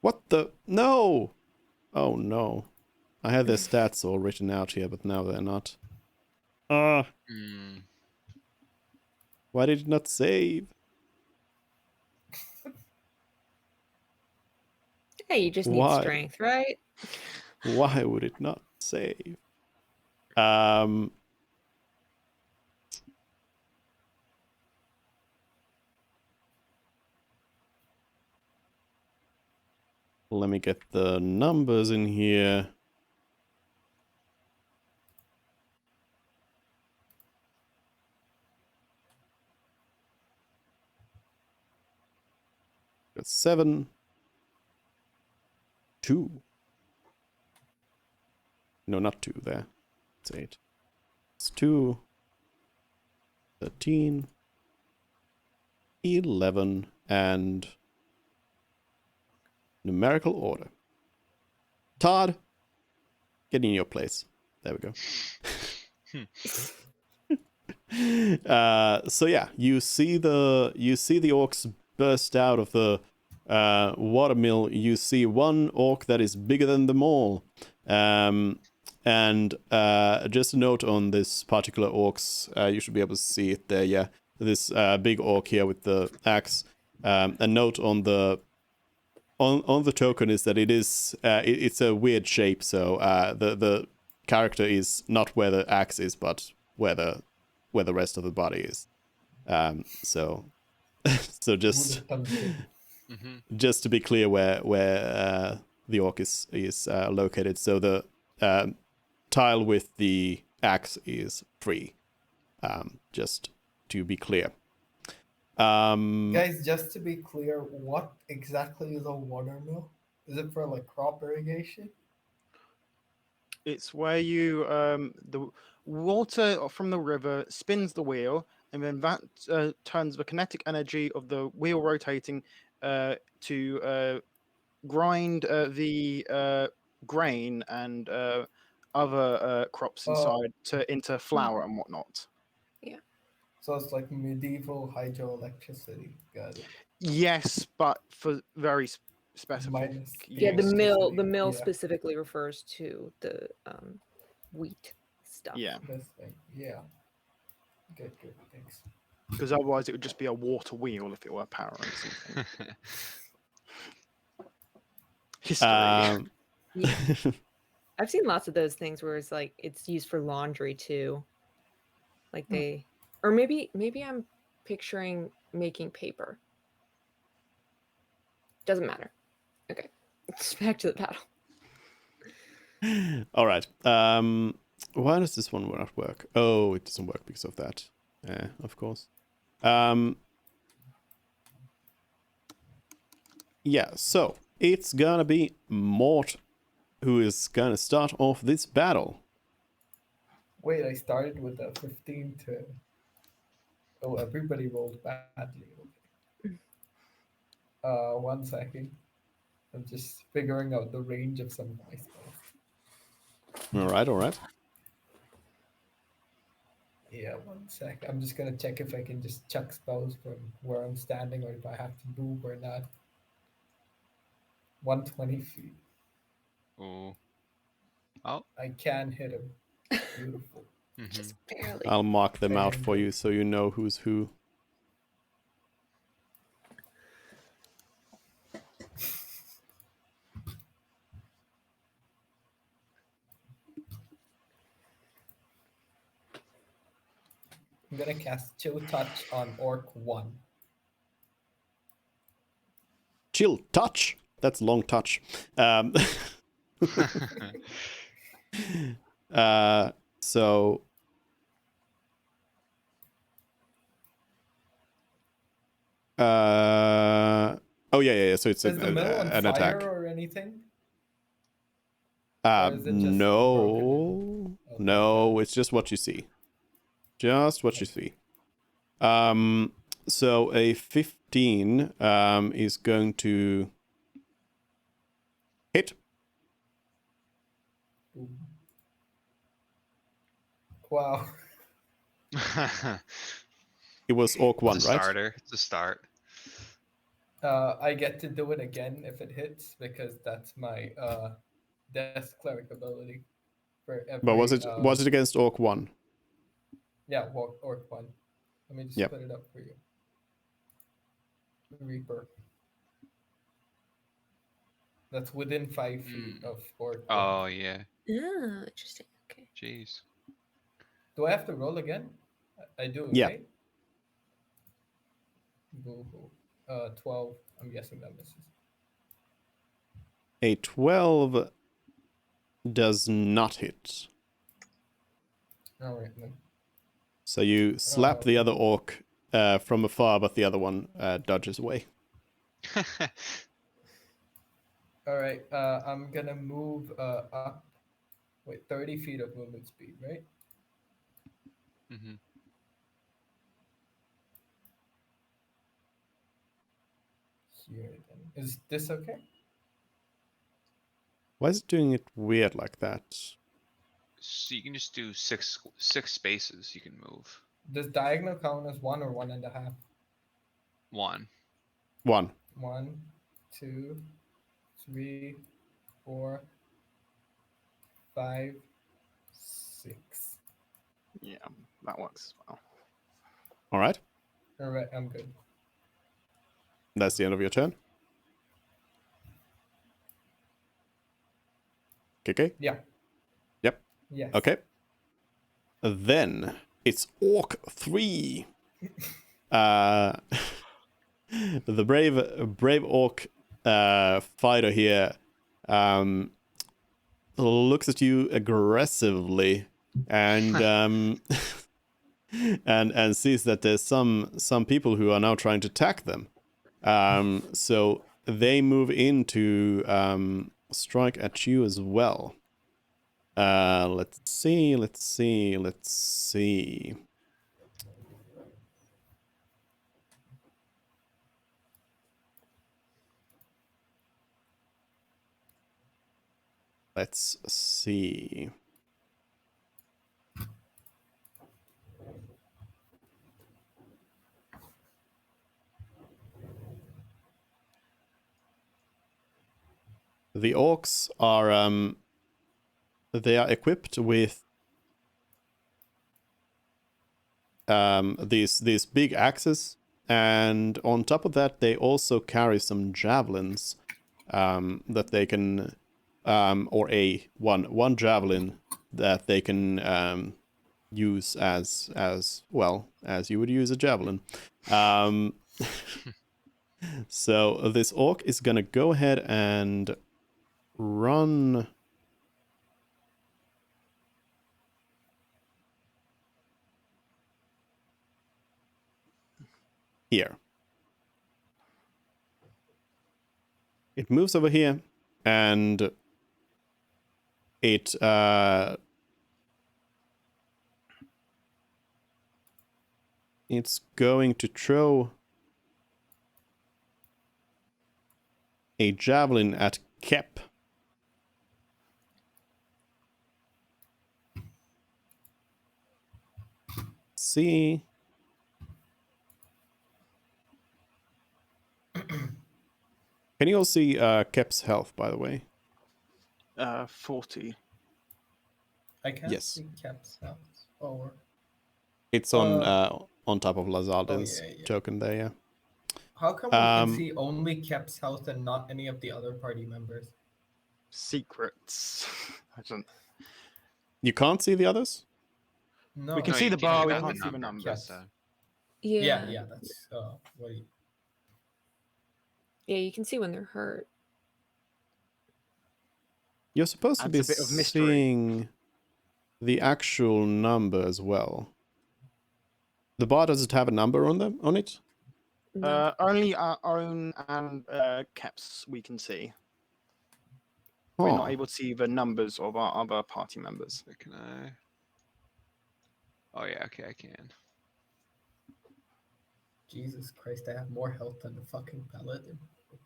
What the? No! Oh no. I had their stats all written out here, but now they're not. Why did it not save? Hey, you just need Why? strength, right? Why would it not save? Let me get the numbers in here. Got 7. 2. No, not 2 there. It's 8. It's 2. 13. 11. And numerical order. Todd, get in your place. There we go. So yeah, you see the orcs burst out of the watermill. You see one orc that is bigger than them all. And just a note on this particular orcs, you should be able to see it there. Yeah, this big orc here with the axe. A note on the token is that it's a weird shape. So the character is not where the axe is, but where the rest of the body is. So just just to be clear where the orc is located. So the tile with the axe is free. Just to be clear. Guys, just to be clear, what exactly is a watermill? Is it for like crop irrigation? It's where you the water from the river spins the wheel, and then that turns the kinetic energy of the wheel rotating to grind the grain and other crops inside into flour and whatnot. Yeah. So it's like medieval hydroelectricity. Got it. Yes, but for very specific. Yeah, the Electricity, mill yeah. specifically refers to the wheat stuff. Yeah. This thing. Yeah. Good, thanks. Because otherwise it would just be a water wheel if it were powering something. History. Yeah. I've seen lots of those things where it's like it's used for laundry too. Like they, or maybe I'm picturing making paper. Doesn't matter. Okay, just back to the battle. All right. Why does this one not work? Oh, it doesn't work because of that. of course. Yeah, so it's gonna be Mort who is gonna start off this battle. Wait, I started with a 15 to. Oh, everybody rolled badly. Okay. 1 second. I'm just figuring out the range of some of my spells. All right. Yeah, 1 sec. I'm just gonna check if I can just chuck spells from where I'm standing, or if I have to move or not. 120 feet. Ooh. Oh. I can hit him. Beautiful. Mm-hmm. Just barely. I'll mark them out for And- you so you know who's who. I'm gonna cast Chill Touch on Orc 1. Chill touch. That's long touch. So oh yeah. So it's Is the mill on an fire attack. or anything? Or is it just No, broken? no. It's just what you see. Just what you see. So a 15 is going to hit. Ooh. Wow. It was Orc 1, It's a right? starter. It's a start. I get to do it again if it hits because that's my Death Cleric ability. For every, But was it against Orc 1? Yeah, Orc 1. Let me just Yep. put it up for you. Reaper. That's within 5 feet of Orc 1. Oh yeah. Oh, interesting. Okay. Jeez. Do I have to roll again? I do, Yeah. right? Boo-hoo. 12. I'm guessing that misses. A 12 does not hit. All right, then. So you slap the other orc from afar, but the other one dodges away. All right, I'm gonna move up. Wait, 30 feet of movement speed, right? Mm-hmm. Here, then. Is this okay? Why is it doing it weird like that? So you can just do six spaces. You can move Does diagonal count as 1 or 1.5? one. 1. 1, 2, 3, 4, 5, 6. Yeah, that works as well. All right. All right, I'm good. That's the end of your turn. Okay. Yeah. Yep. Yes. Okay. Then it's Orc 3. The brave orc fighter here looks at you aggressively and and sees that there's some people who are now trying to attack them. So they move in to strike at you as well. Let's see. Let's see. The orcs are they are equipped with these big axes, and on top of that they also carry some javelins that they can or one javelin that they can use as well as you would use a javelin. So this orc is gonna go ahead and run. here. It moves over here, and it's going to throw a javelin at Kep. See. Can you all see Kep's health, by the way? 40. I can't Yes. see Cap's house. Or It's on top of Lazaldin's yeah. token there, yeah. how come we can see only Cap's house and not any of the other party members? Secrets. I don't. You can't see the others? No, We can No, see you the can't bar, see we the can't see the numbers, numbers. so- yeah, that's what do you... Yeah, you can see when they're hurt. You're supposed to Adds be a bit of mystery. seeing the actual number as well. The bar, does it have a number on it? No. Only our own and Kep's we can see. We're Oh. not able to see the numbers of our other party members. So can I? Oh yeah, okay, I can. Jesus Christ, I have more health than the fucking paladin.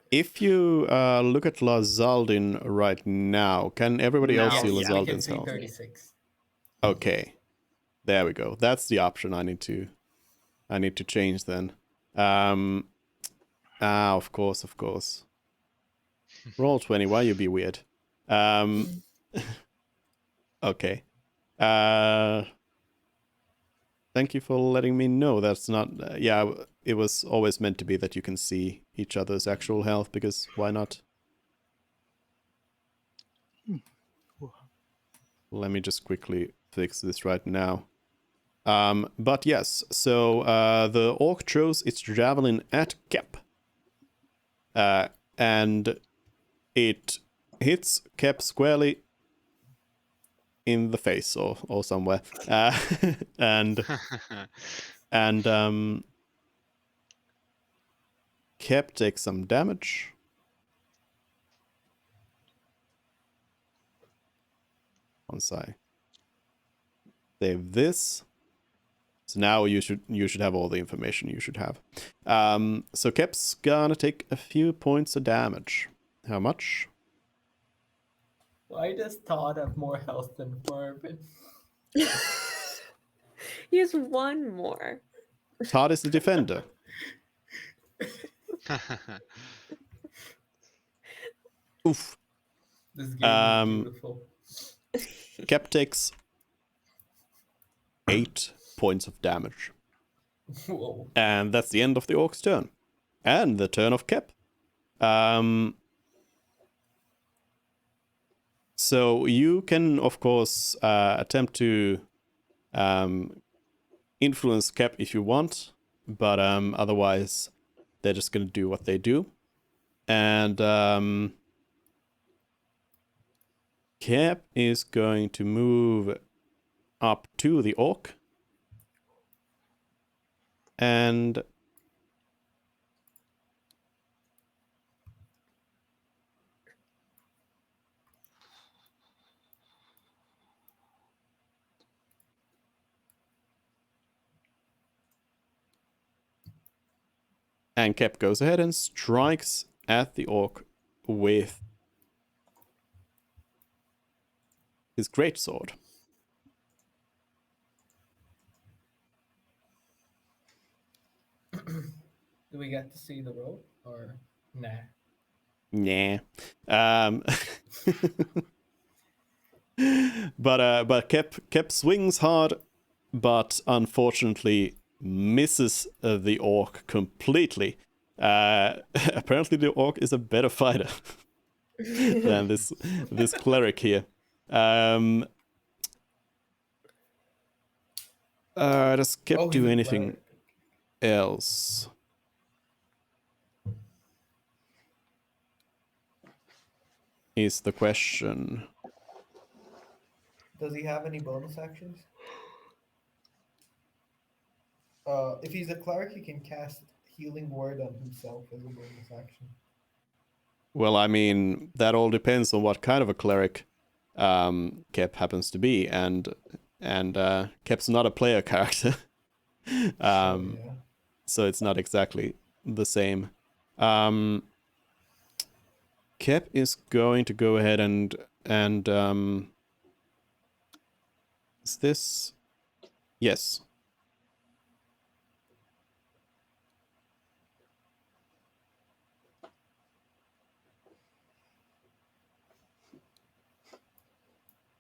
If you look at Lazaldin right now, can everybody else Now, see yeah, I can Lazaldin's see health? 36. Okay. There we go. That's the option I need to change then. Of course. Roll 20, why you be weird? Okay. Thank you for letting me know. That's not... yeah, it was always meant to be that you can see each other's actual health, because why not? Let me just quickly fix this right now. But yes, so the orc throws its javelin at Kep. And it hits Kep squarely in the face or somewhere. And Kep takes some damage. Once I save this. So now you should have all the information you should have. So Kep's gonna take a few points of damage. How much? Why does Todd have more health than Marvin? He has one more. Todd is the defender. Oof. This game is beautiful. Kep takes 8 points of damage. Whoa. And that's the end of the orc's turn. And the turn of Kep. So you can, of course, attempt to influence Kep if you want, but otherwise they're just going to do what they do. And Kep is going to move up to the orc. And Kep goes ahead and strikes at the orc with his greatsword. Do we get to see the roll or nah? Nah. But Kep swings hard, but unfortunately misses the orc completely. Apparently the orc is a better fighter than this cleric here. Does Kep do he's a anything cleric. else? Is the question. Does he have any bonus actions? If he's a cleric, he can cast healing word on himself as a bonus action? Well, I mean, that all depends on what kind of a cleric Kep happens to be, and Kep's not a player character, Yeah. so it's not exactly the same. Kep is going to go ahead and is this? Yes.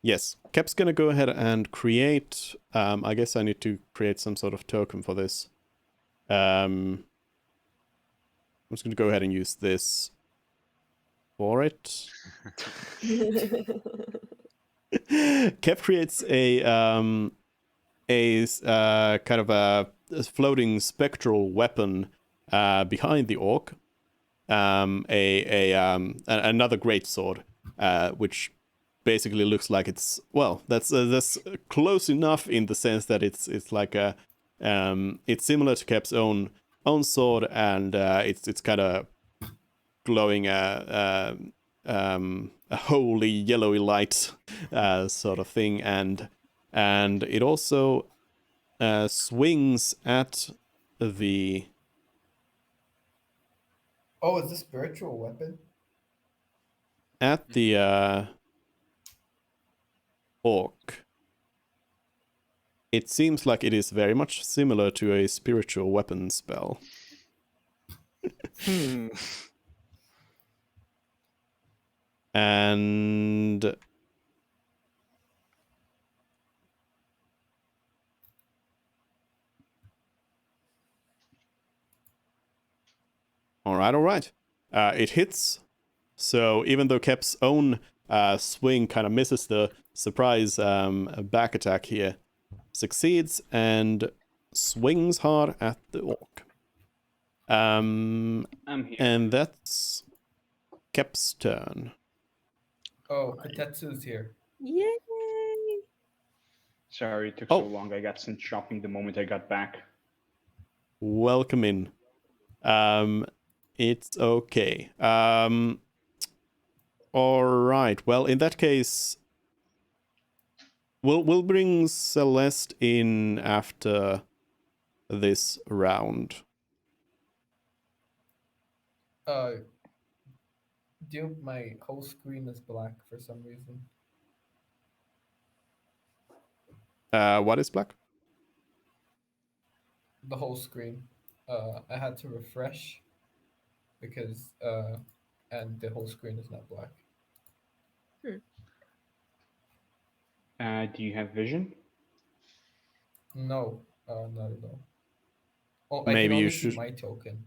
Yes, Kep's gonna go ahead and create. I guess I need to create some sort of token for this. I'm just gonna go ahead and use this for it. Kep creates a kind of a floating spectral weapon behind the orc. Another great sword, which basically looks like it's, well, that's close enough in the sense that it's like a it's similar to Kep's own sword, and it's kind of glowing a holy yellowy light sort of thing, and it also swings at the Oh, is this spiritual weapon? Orc. It seems like it is very much similar to a spiritual weapon spell. And all right. It hits. So even though Kep's own swing kind of misses the surprise back attack here, succeeds and swings hard at the orc. I'm here. And that's Kep's turn. Oh, Kotetsu's here. Yay! Sorry it took Oh. so long. I got sent shopping the moment I got back. Welcome in. It's okay. All right. Well, in that case, we'll bring Celeste in after this round. Dude, my whole screen is black for some reason. What is black? The whole screen. I had to refresh because and the whole screen is not black. Do you have vision? No, not at all. Oh, Maybe I can you only should- see my token.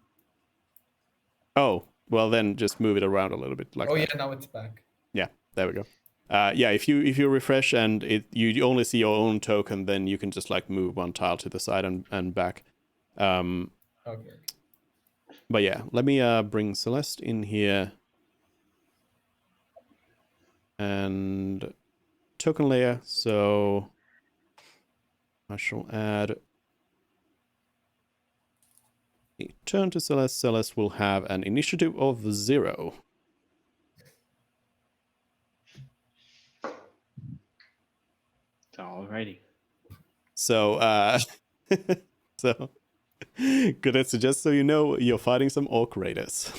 Oh, well then just move it around a little bit like Oh that. yeah, now it's back. Yeah, there we go. Yeah, if you refresh and you only see your own token, then you can just like move one tile to the side and back. Okay. But yeah, let me bring Celeste in here. And token layer, so I shall add a turn to Celeste. Celeste will have an initiative of 0. Alrighty. So, so, good. So just so you know, you're fighting some orc raiders.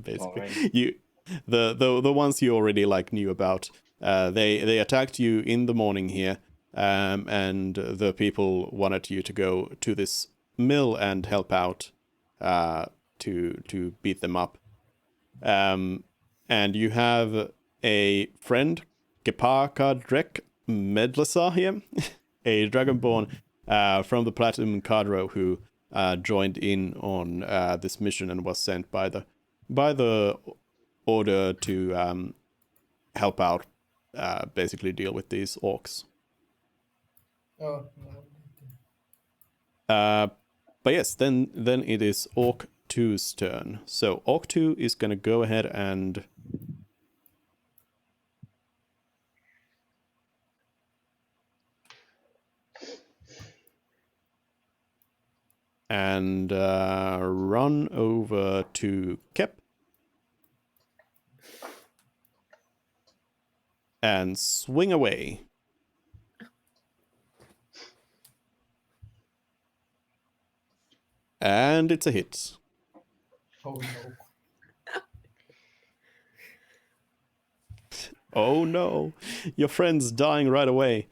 Basically, Alright. the ones you already like knew about. They attacked you in the morning here, and the people wanted you to go to this mill and help out, to beat them up. And you have a friend, Cadre Medlasar here, a dragonborn from the Platinum Cadre who joined in on this mission and was sent by the order to help out, basically deal with these orcs. Oh no. But yes, then it is Orc 2's turn. So Orc 2 is gonna go ahead and and run over to Kep. And swing away. And it's a hit. Oh no. Oh no, your friend's dying right away.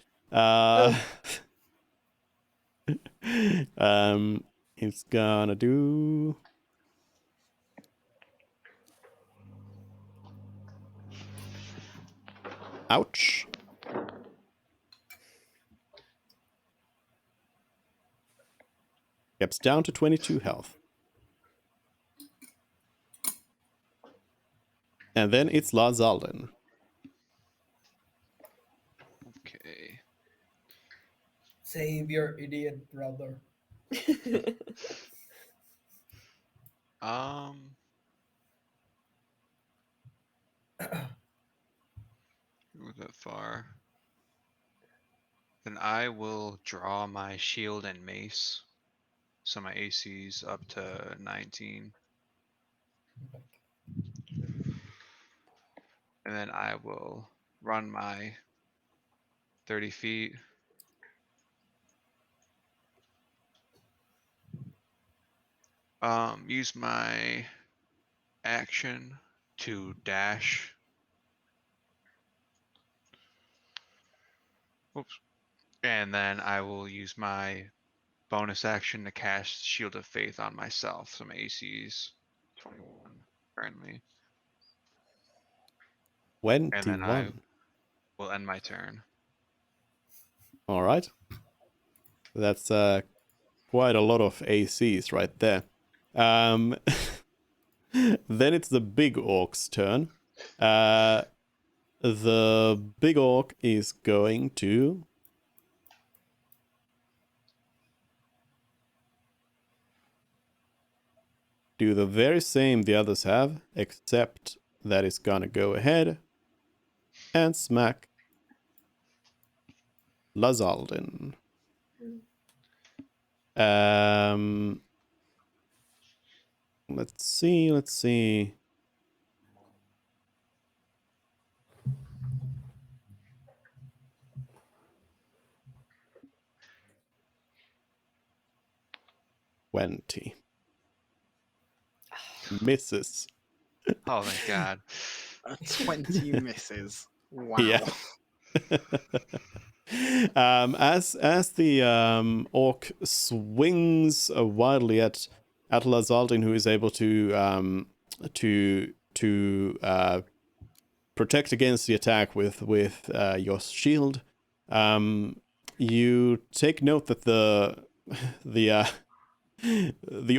It's gonna do. Ouch. Kep's down to 22 health. And then it's Lazaldin. Okay. Save your idiot brother. Move that far. Then I will draw my shield and mace. So my AC's up to 19. And then I will run my 30 feet. Use my action to dash. Oops. And then I will use my bonus action to cast Shield of Faith on myself. So my AC's 21 currently. And then I 21. will end my turn. All right. That's quite a lot of ACs right there. Then it's the big orc's turn. The big orc is going to do the very same the others have, except that it's gonna go ahead and smack Lazaldin. Let's see. $20. Misses. Oh, thank God. 20 misses. Wow. Yeah. As the orc swings wildly at Lazaldin, who is able to protect against the attack with your shield, you take note that the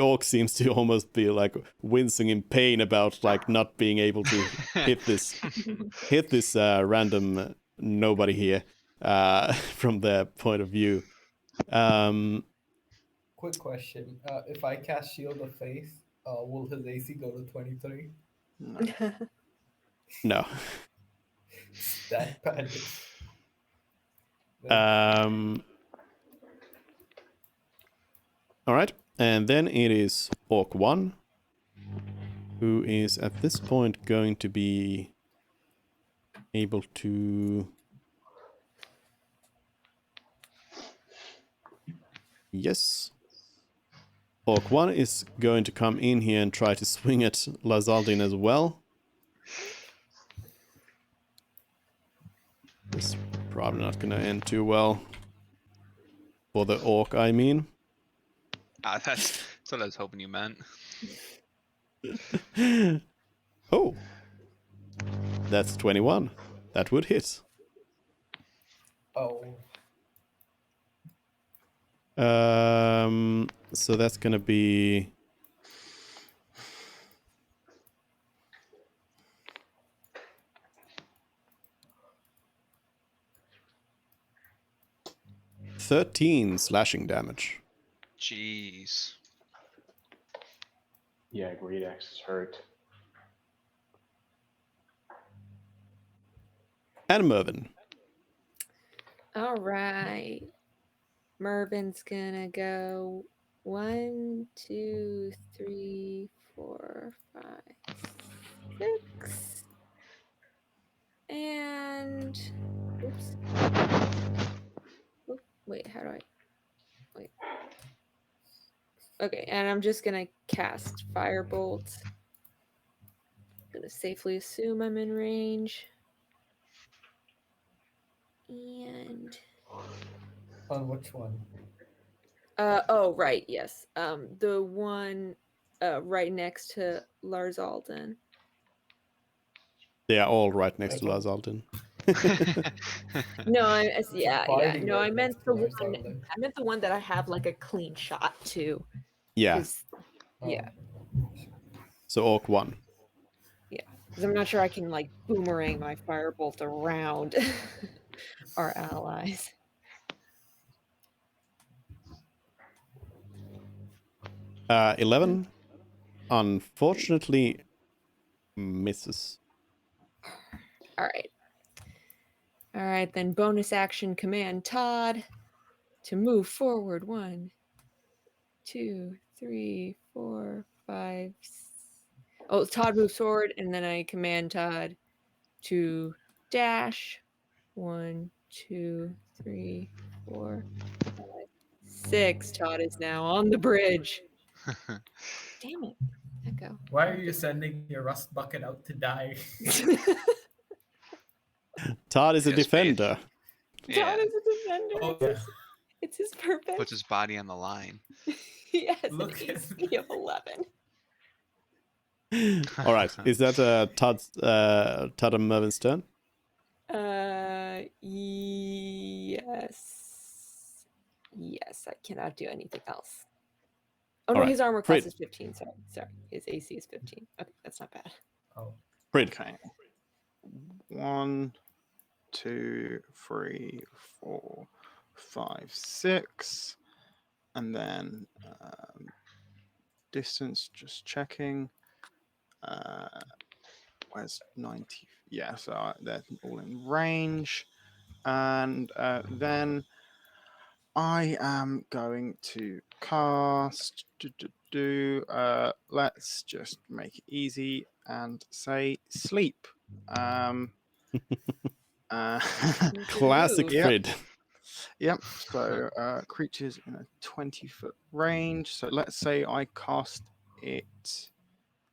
orc seems to almost be like wincing in pain about like not being able to hit this random nobody here from their point of view. Quick question. If I cast Shield of Faith, will his AC go to 23? No. No. That bad. All right, and then it is Orc 1, who is at this point going to be able to... Yes. Orc 1 is going to come in here and try to swing at Lazaldin as well. It's probably not going to end too well. For the orc, I mean. That's what I was hoping you meant. Oh. That's 21. That would hit. Oh. So that's gonna be... $13 slashing damage. Jeez. Yeah, great axes hurt. And Mervin. All right. Mervin's gonna go 1, 2, 3, 4, 5, 6. And oops. Oop, wait, how do I wait? Okay, and I'm just gonna cast Firebolt. Gonna safely assume I'm in range. And On which one? oh right, yes. The one right next to Lars Alden. They are all right next to Lars Alden. No, yeah. Fighting No, I right meant next the to Lars one. Alden. I meant the one that I have like a clean shot to. Yeah. 'cause- Yeah, So Orc 1. because I'm not sure I can like boomerang my firebolt around our allies. Uh, 11. Unfortunately, misses. All right. All right, then bonus action command Todd to move forward. 1, 2, 3, 4, 5. Oh, Todd moves forward, and then I command Todd to dash. 1, 2, 3, 4, 5, 6. Todd is now on the bridge. Damn it. Echo. Why are you sending your rust bucket out to die? Todd is a Yes, faith. defender. Yeah. Todd is a defender. Oh, It's his- It's his purpose. Puts his body on the line. He has Look an at AC of 11. All right. Is that Todd and Mervin's turn? Yes. Yes, I cannot do anything else. Oh, no, Alright, his armor class Frid. is 15. Sorry. His AC is 15. Okay, that's not bad. Oh, Frid. Okay. 1, 2, 3, 4, 5, 6. And then distance, just checking. Where's 90? Yeah, so they're all in range. And then I am going to cast. Let's just make it easy and say sleep. Classic Ooh. Yep. Frid. Yep. So creatures in a 20-foot range. So let's say I cast it.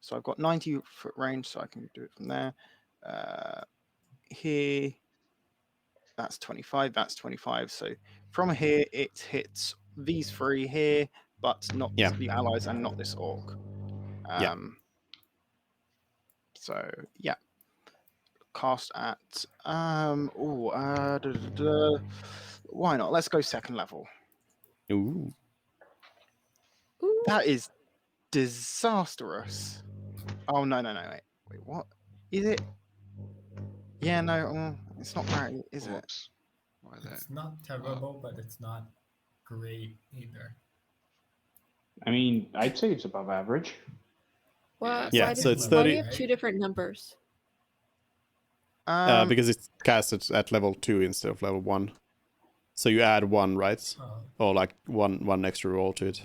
So I've got 90-foot range, so I can do it from there. Here, that's 25. That's 25. So from here, it hits these 3 here, but not Yeah. the allies and not this orc. Yeah. So yeah. Cast at why not? Let's go second level. Ooh. Ooh. That is disastrous. Oh no, wait, what is it? Yeah, no, it's not very, is it? Whoops. Why that? it's not terrible, but it's not great either. I mean, I'd say it's above average. Why, Yeah, why so does- it's why do 30 you have 2 different numbers? Because it's casted at level 2 instead of level 1. So you add 1, right? Or like one extra roll to it.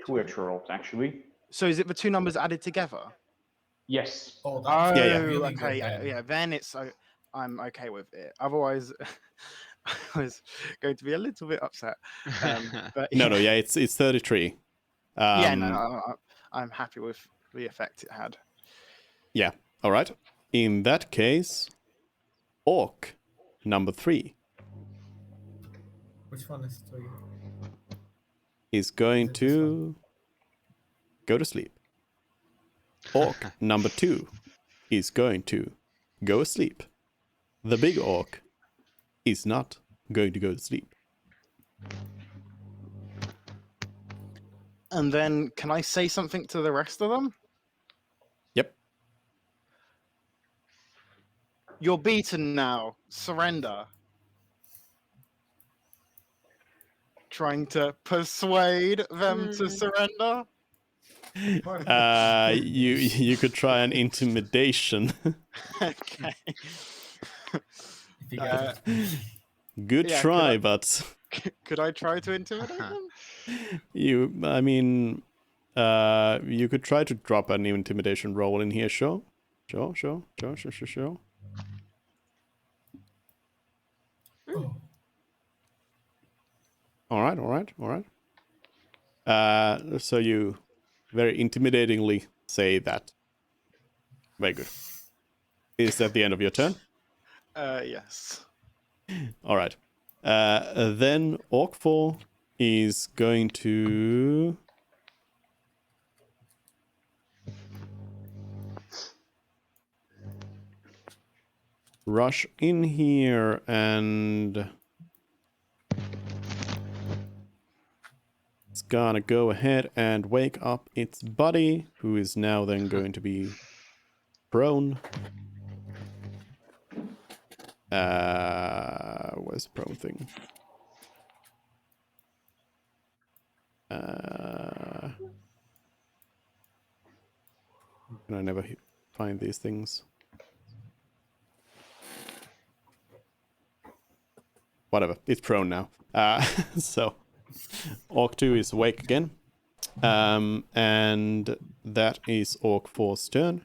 2 extra rolls, actually. So is it the 2 numbers added together? Yes. Oh, Oh, that's Yeah, yeah. really okay, good. yeah. Then it's I'm okay with it. Otherwise, I was going to be a little bit upset. But No, yeah, it's 33. Yeah, no, I'm happy with the effect it had. Yeah. All right. In that case, Orc number 3 Which one is 3? is going Is it this to go to sleep. Orc number 2 is going to go asleep. The big orc is not going to go to sleep. And then, can I say something to the rest of them? Yep. You're beaten now. Surrender. Trying to persuade them to surrender. You could try an intimidation. Okay. If you guys Good Yeah, try, could I- but Could I try to intimidate them? You could try to drop an intimidation roll in here, sure. Sure. All right. So you very intimidatingly say that. Very good. Is that the end of your turn? Yes. All right. Then Orc 4 is going to rush in here and it's gonna go ahead and wake up its buddy, who is now then going to be prone. Where's the prone thing? Can I never find these things? Whatever, it's prone now. So, Orc 2 is awake again. And that is Orc 4's turn.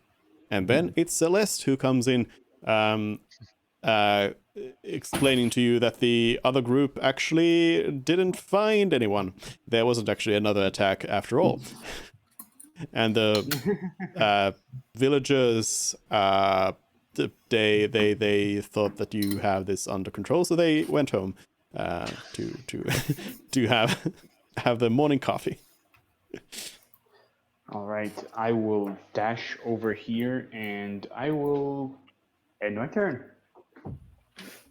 And then it's Celeste who comes in, explaining to you that the other group actually didn't find anyone. There wasn't actually another attack after all. And the villagers, they thought that you have this under control, so they went home to have the morning coffee. All right, I will dash over here and I will end my turn.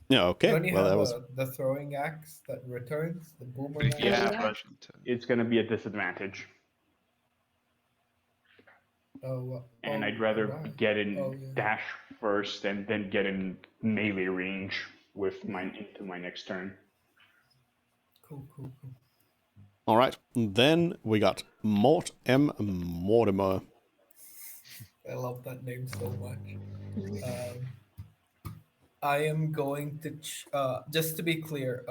Yeah, okay. Don't you Well, have that was the throwing axe that returns, the boomerang? Yeah, yeah. but It's going to be a disadvantage. And I'd rather why? get in Yeah. dash first and then get in melee range with into my next turn. Cool. all right. Then we got Mort M. Mortimer. I love that name so much. I am going to, just to be clear,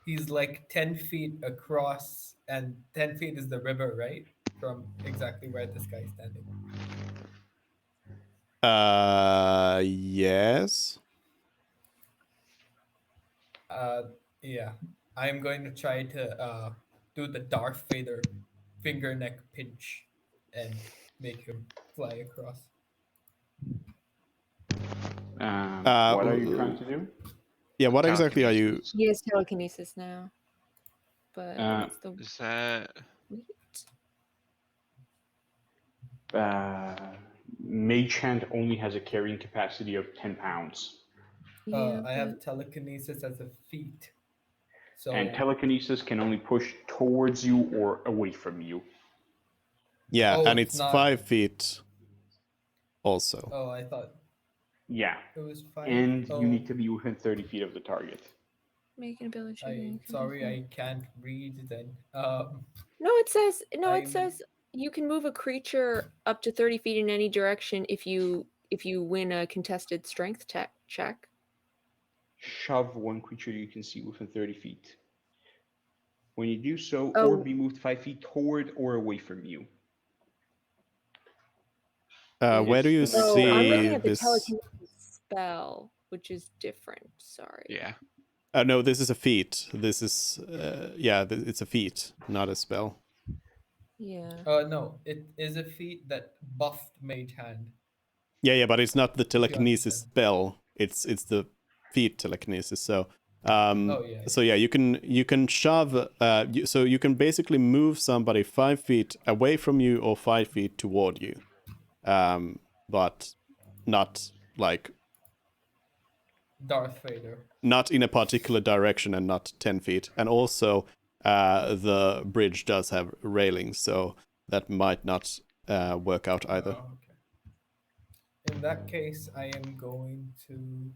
he's like 10 feet across, and 10 feet is the river, right? From exactly where this guy's standing. Yes. Yeah. I am going to try to do the Darth Vader finger neck pinch and make him fly across. What are you trying to do? Yeah, what exactly are you? telekinesis. He has telekinesis now. But what's the Is that Mage Hand only has a carrying capacity of 10 pounds. yeah, I have telekinesis as a feat. So And telekinesis can only push towards you or away from you. Yeah, Oh, and it's it's not- 5 feet also. Oh, I thought Yeah. it was 5. And Oh, you need to be within 30 feet of the target. make an ability. I can't read then. No, it says I'm- it says you can move a creature up to 30 feet in any direction if you win a contested strength check. Shove one creature you can see within 30 feet. When you do so, Oh. or be moved 5 feet toward or away from you. Where do you It's the next Oh, I'm see looking at the this? telekinesis spell, which is different. Sorry. yeah? No, this is a feat. This is, it's a feat, not a spell. Yeah. No, it is a feat that buffed Mage Hand. Yeah, but it's not the telekinesis understand. spell. It's the feat telekinesis. So, Yeah. so yeah, you can shove. So you can basically move somebody 5 feet away from you or 5 feet toward you, but not like Darth Vader. not in a particular direction and not 10 feet. And also, the bridge does have railings, so that might not work out either. Oh, okay. In that case, I am going to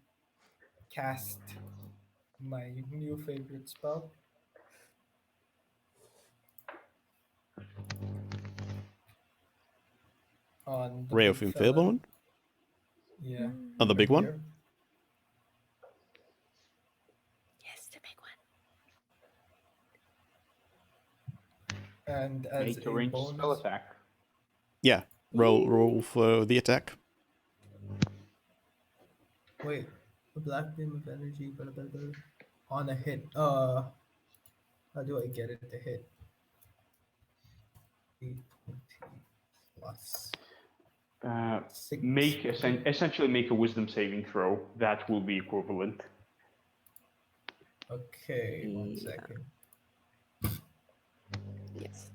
cast my new favorite spell. On the Ray of big fella. Enfeeblement? Yeah. On the big one? Here. Yes, the big one. And as Make a a ranged bonus, spell attack. Yeah, roll for the attack. wait, a black beam of energy, on a hit. How do I get it to hit? 820 plus six. Essentially make a wisdom saving throw. That will be equivalent. Okay, one Yeah. second. Yes.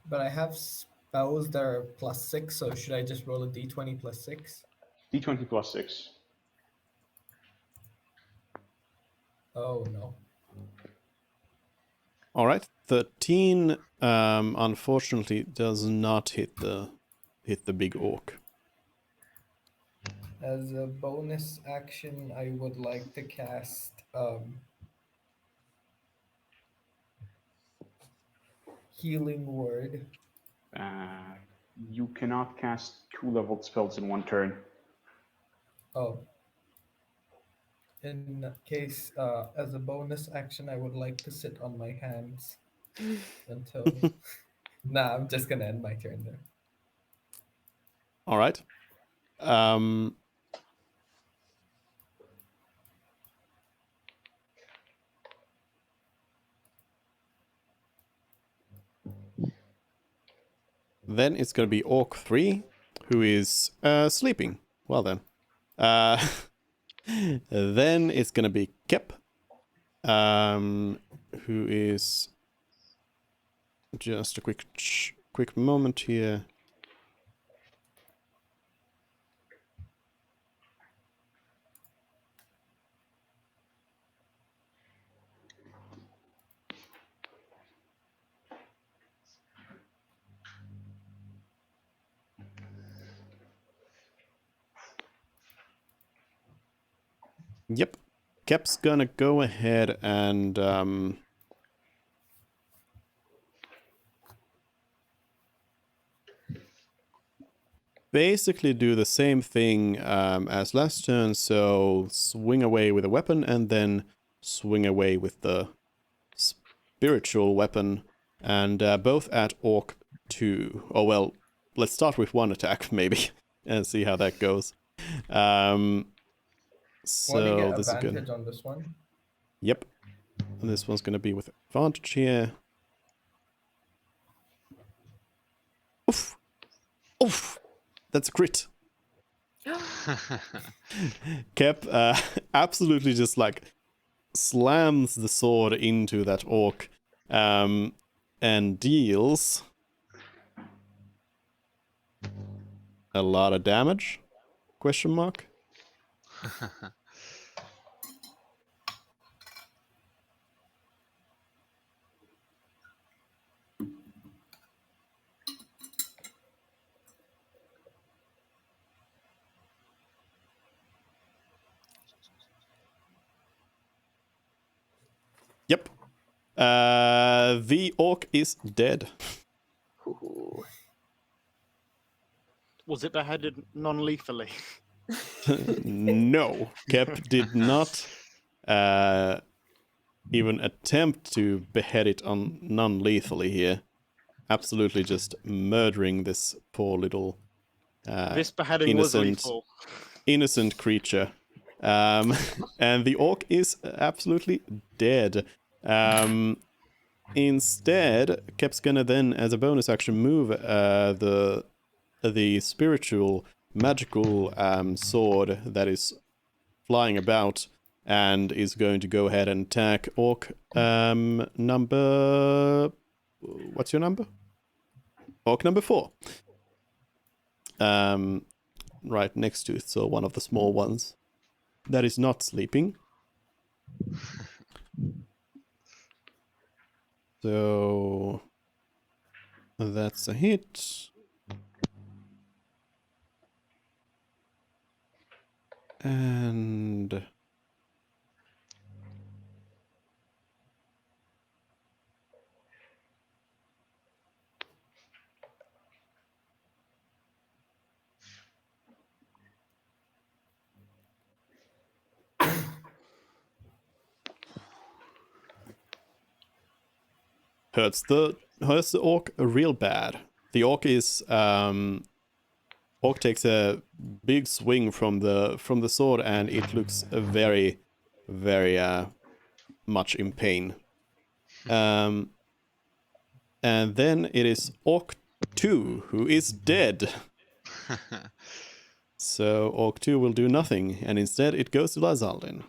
But I have spells that are +6, so should I just roll a d20 +6? D20 plus 6. Oh no. All right, 13 unfortunately does not hit the big orc. As a bonus action, I would like to cast Healing Word. You cannot cast 2-leveled spells in one turn. Oh. In that case, as a bonus action, I would like to sit on my hands until. Nah, I'm just gonna end my turn there. All right. Then it's going to be Orc 3, who is sleeping. Well then. Then it's going to be Kep, who is... Just a quick moment here. Yep. Kep's gonna go ahead and basically do the same thing as last turn, so swing away with a weapon and then swing away with the spiritual weapon, and both at Orc 2. Oh well, let's start with one attack maybe and see how that goes. Want to So get this is advantage good. on this one? Yep. And this one's gonna be with advantage here. Oof. Oof. That's a crit. Kep absolutely just like slams the sword into that orc and deals a lot of damage? Question mark. Yep. The orc is dead. Ooh. Was it beheaded non-lethally? No, Kep did not even attempt to behead it on non-lethally here. Absolutely just murdering this poor little This beheading was lethal. innocent creature. And the orc is absolutely dead. Instead, Kep's gonna then, as a bonus action, move the spiritual magical sword that is flying about and is going to go ahead and attack Orc number... What's your number? Orc number 4. Right next to it, so one of the small ones that is not sleeping. So that's a hit. And hurts the orc real bad. The orc takes a big swing from the sword, and it looks very, very much in pain. And then it is Orc 2, who is dead. So Orc 2 will do nothing, and instead it goes to Lyzaldin.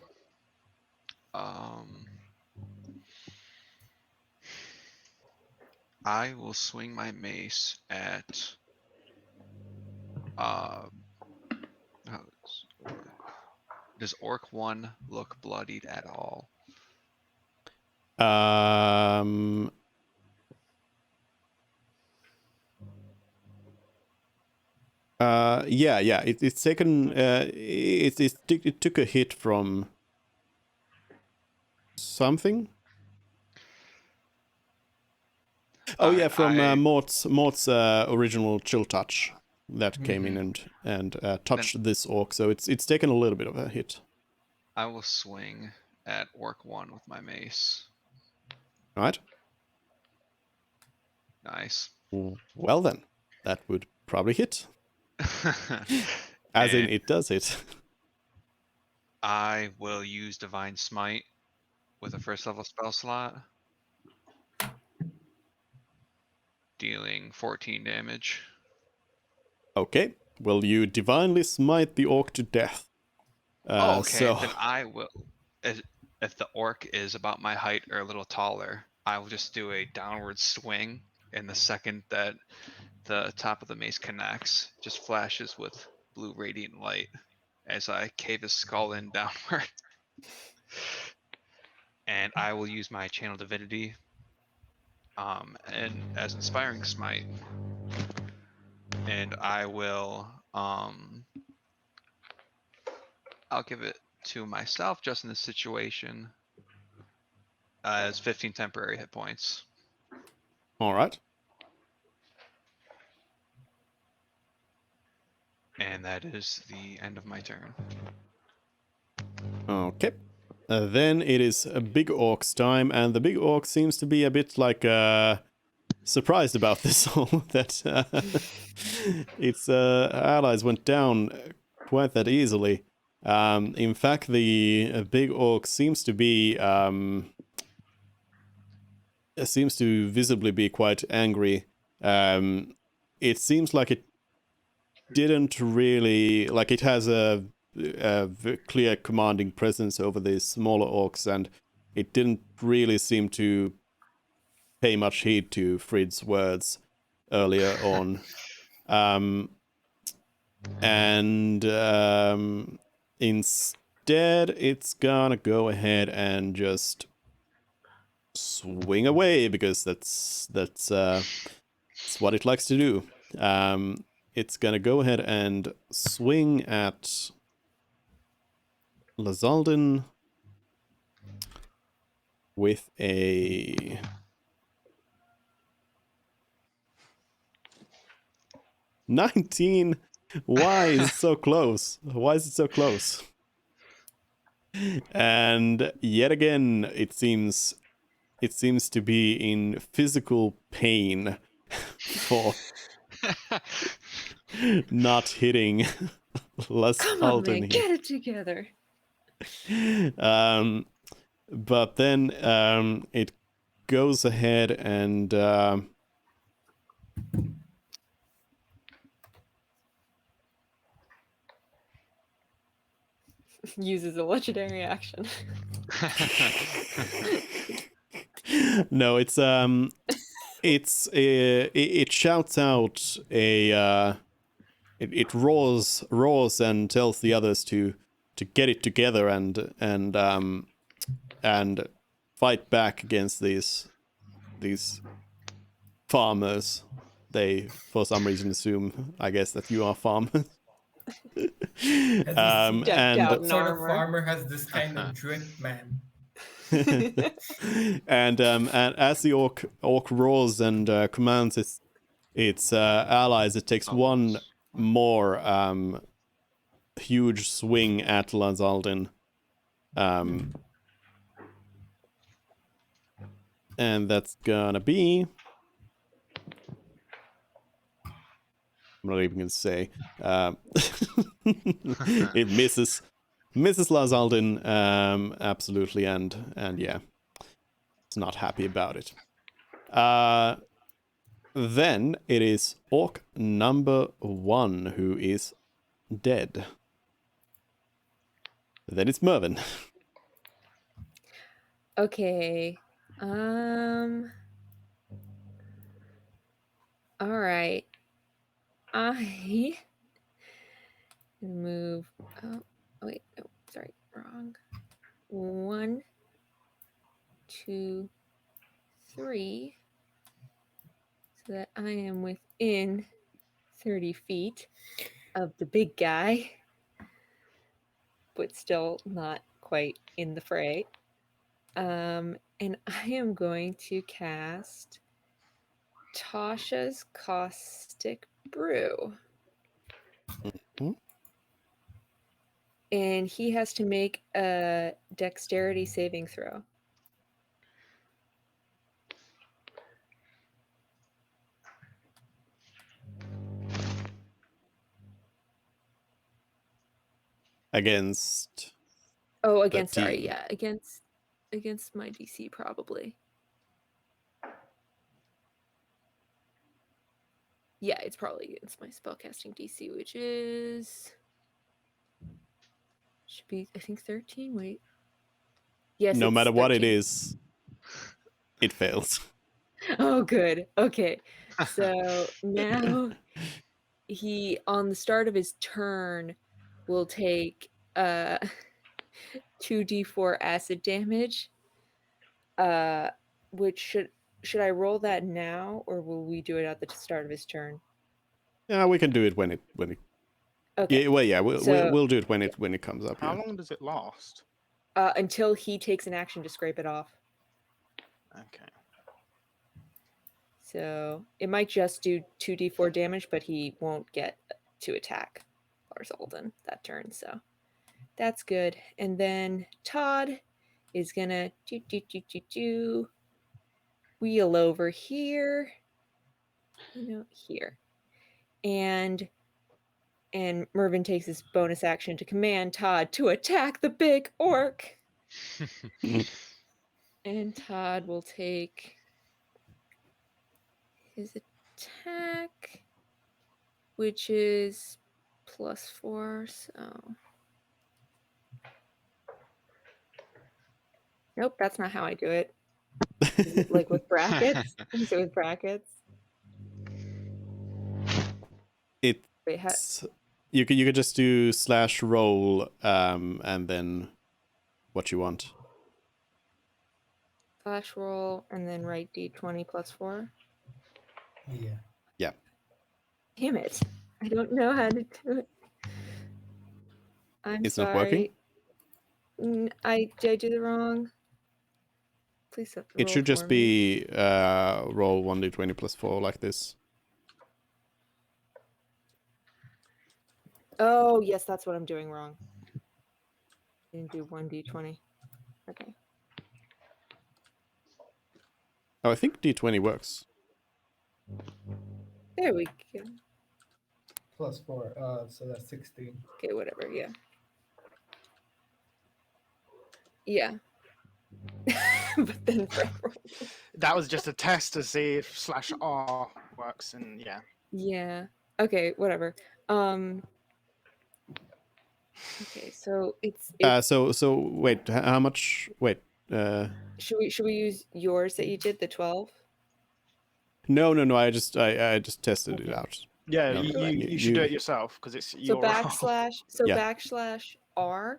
I will swing my mace at does Orc 1 look bloodied at all? Yeah. It's taken. It took a hit from something. Oh yeah, from Mort's original chill touch that came in and touched this orc. So it's taken a little bit of a hit. I will swing at Orc 1 with my mace. All right. Nice. Well then, that would probably hit. As in, it does hit. I will use Divine Smite with a first level spell slot, dealing 14 damage. Okay. Will you divinely smite the orc to death? Okay, So... then I will. If the orc is about my height or a little taller, I will just do a downward swing, and the second that the top of the mace connects, just flashes with blue radiant light as I cave his skull in downward. And I will use my channel divinity and as inspiring smite, and I will I'll give it to myself just in this situation as 15 temporary hit points. All right. And that is the end of my turn. Okay. Then it is a big orc's time, and the big orc seems to be a bit like surprised about this all, that its allies went down quite that easily. In fact, the big orc seems to visibly be quite angry. It seems like it didn't really, like, it has a clear commanding presence over the smaller orcs, and it didn't really seem to pay much heed to Frid's words earlier on. Instead, it's gonna go ahead and just swing away, because that's what it likes to do. It's gonna go ahead and swing at Lyzaldin with a 19. Why is it so close? Why is it so close? And yet again, it seems to be in physical pain for not hitting Come on, man, Lyzaldin. get it together. But then it goes ahead and Uses a legendary action. no, it shouts out it roars and tells the others to get it together and fight back against these farmers. They, for some reason, assume, I guess, that you are farmers. Decked out in What sort of armor. farmer has this kind of drip, man? and as the orc roars and commands its allies, it takes one more huge swing at And that's gonna be... I'm not even gonna say. It misses Lars Alden, absolutely, and yeah, it's not happy about it. Then it is orc number 1 who is dead. Then it's Mervyn. Okay. All right. I move. Oh, wait. No, sorry. Wrong. 1, 2, 3. So that I am within 30 feet of the big guy, but still not quite in the fray. And I am going to cast Tasha's Caustic Brew. Mhm. And he has to make a dexterity saving throw. Against... Oh, against, sorry, 13. yeah, against my DC probably. Yeah, it's probably against my spellcasting DC, which is should be, I think, 13. Wait. Yes. No it's matter what it 13. is, it fails. Oh, good. Okay. So now he, on the start of his turn, will take 2d4 acid damage. Which should I roll that now, or will we do it at the start of his turn? Yeah, we can do it when it Okay. Yeah, well, yeah, So- we'll do it when it comes up. How Yeah. long does it last? Until he takes an action to scrape it off. Okay. So it might just do 2d4 damage, but he won't get to attack Lars Alden that turn. So that's good. And then Todd is gonna wheel over here. Here. And Mervyn takes his bonus action to command Todd to attack the big orc. And Todd will take his attack, which is +4, so... Nope, that's not how I do it. Is it like with brackets? Is it with brackets? Wait, You could just do /roll, and then what you want. /roll and then write d20 +4. Yeah. Yeah. Damn it. I don't know how to do it. I'm It's sorry. not working? Did I do the wrong? Please roll It should just for me. be roll 1d20 +4 like this. Oh, yes, that's what I'm doing wrong. Didn't do 1d20. Okay. Oh, I think d20 works. There we go. +4, so that's 16. Okay, whatever, yeah. Yeah. But then That was just a test to see if /R works, and yeah. yeah. Okay, whatever. Okay, so it's So wait, how much? Wait. should we use yours that you did, the 12? No. I just tested it out. Yeah, No, you should do it yourself because it's So your role. Yeah. /R.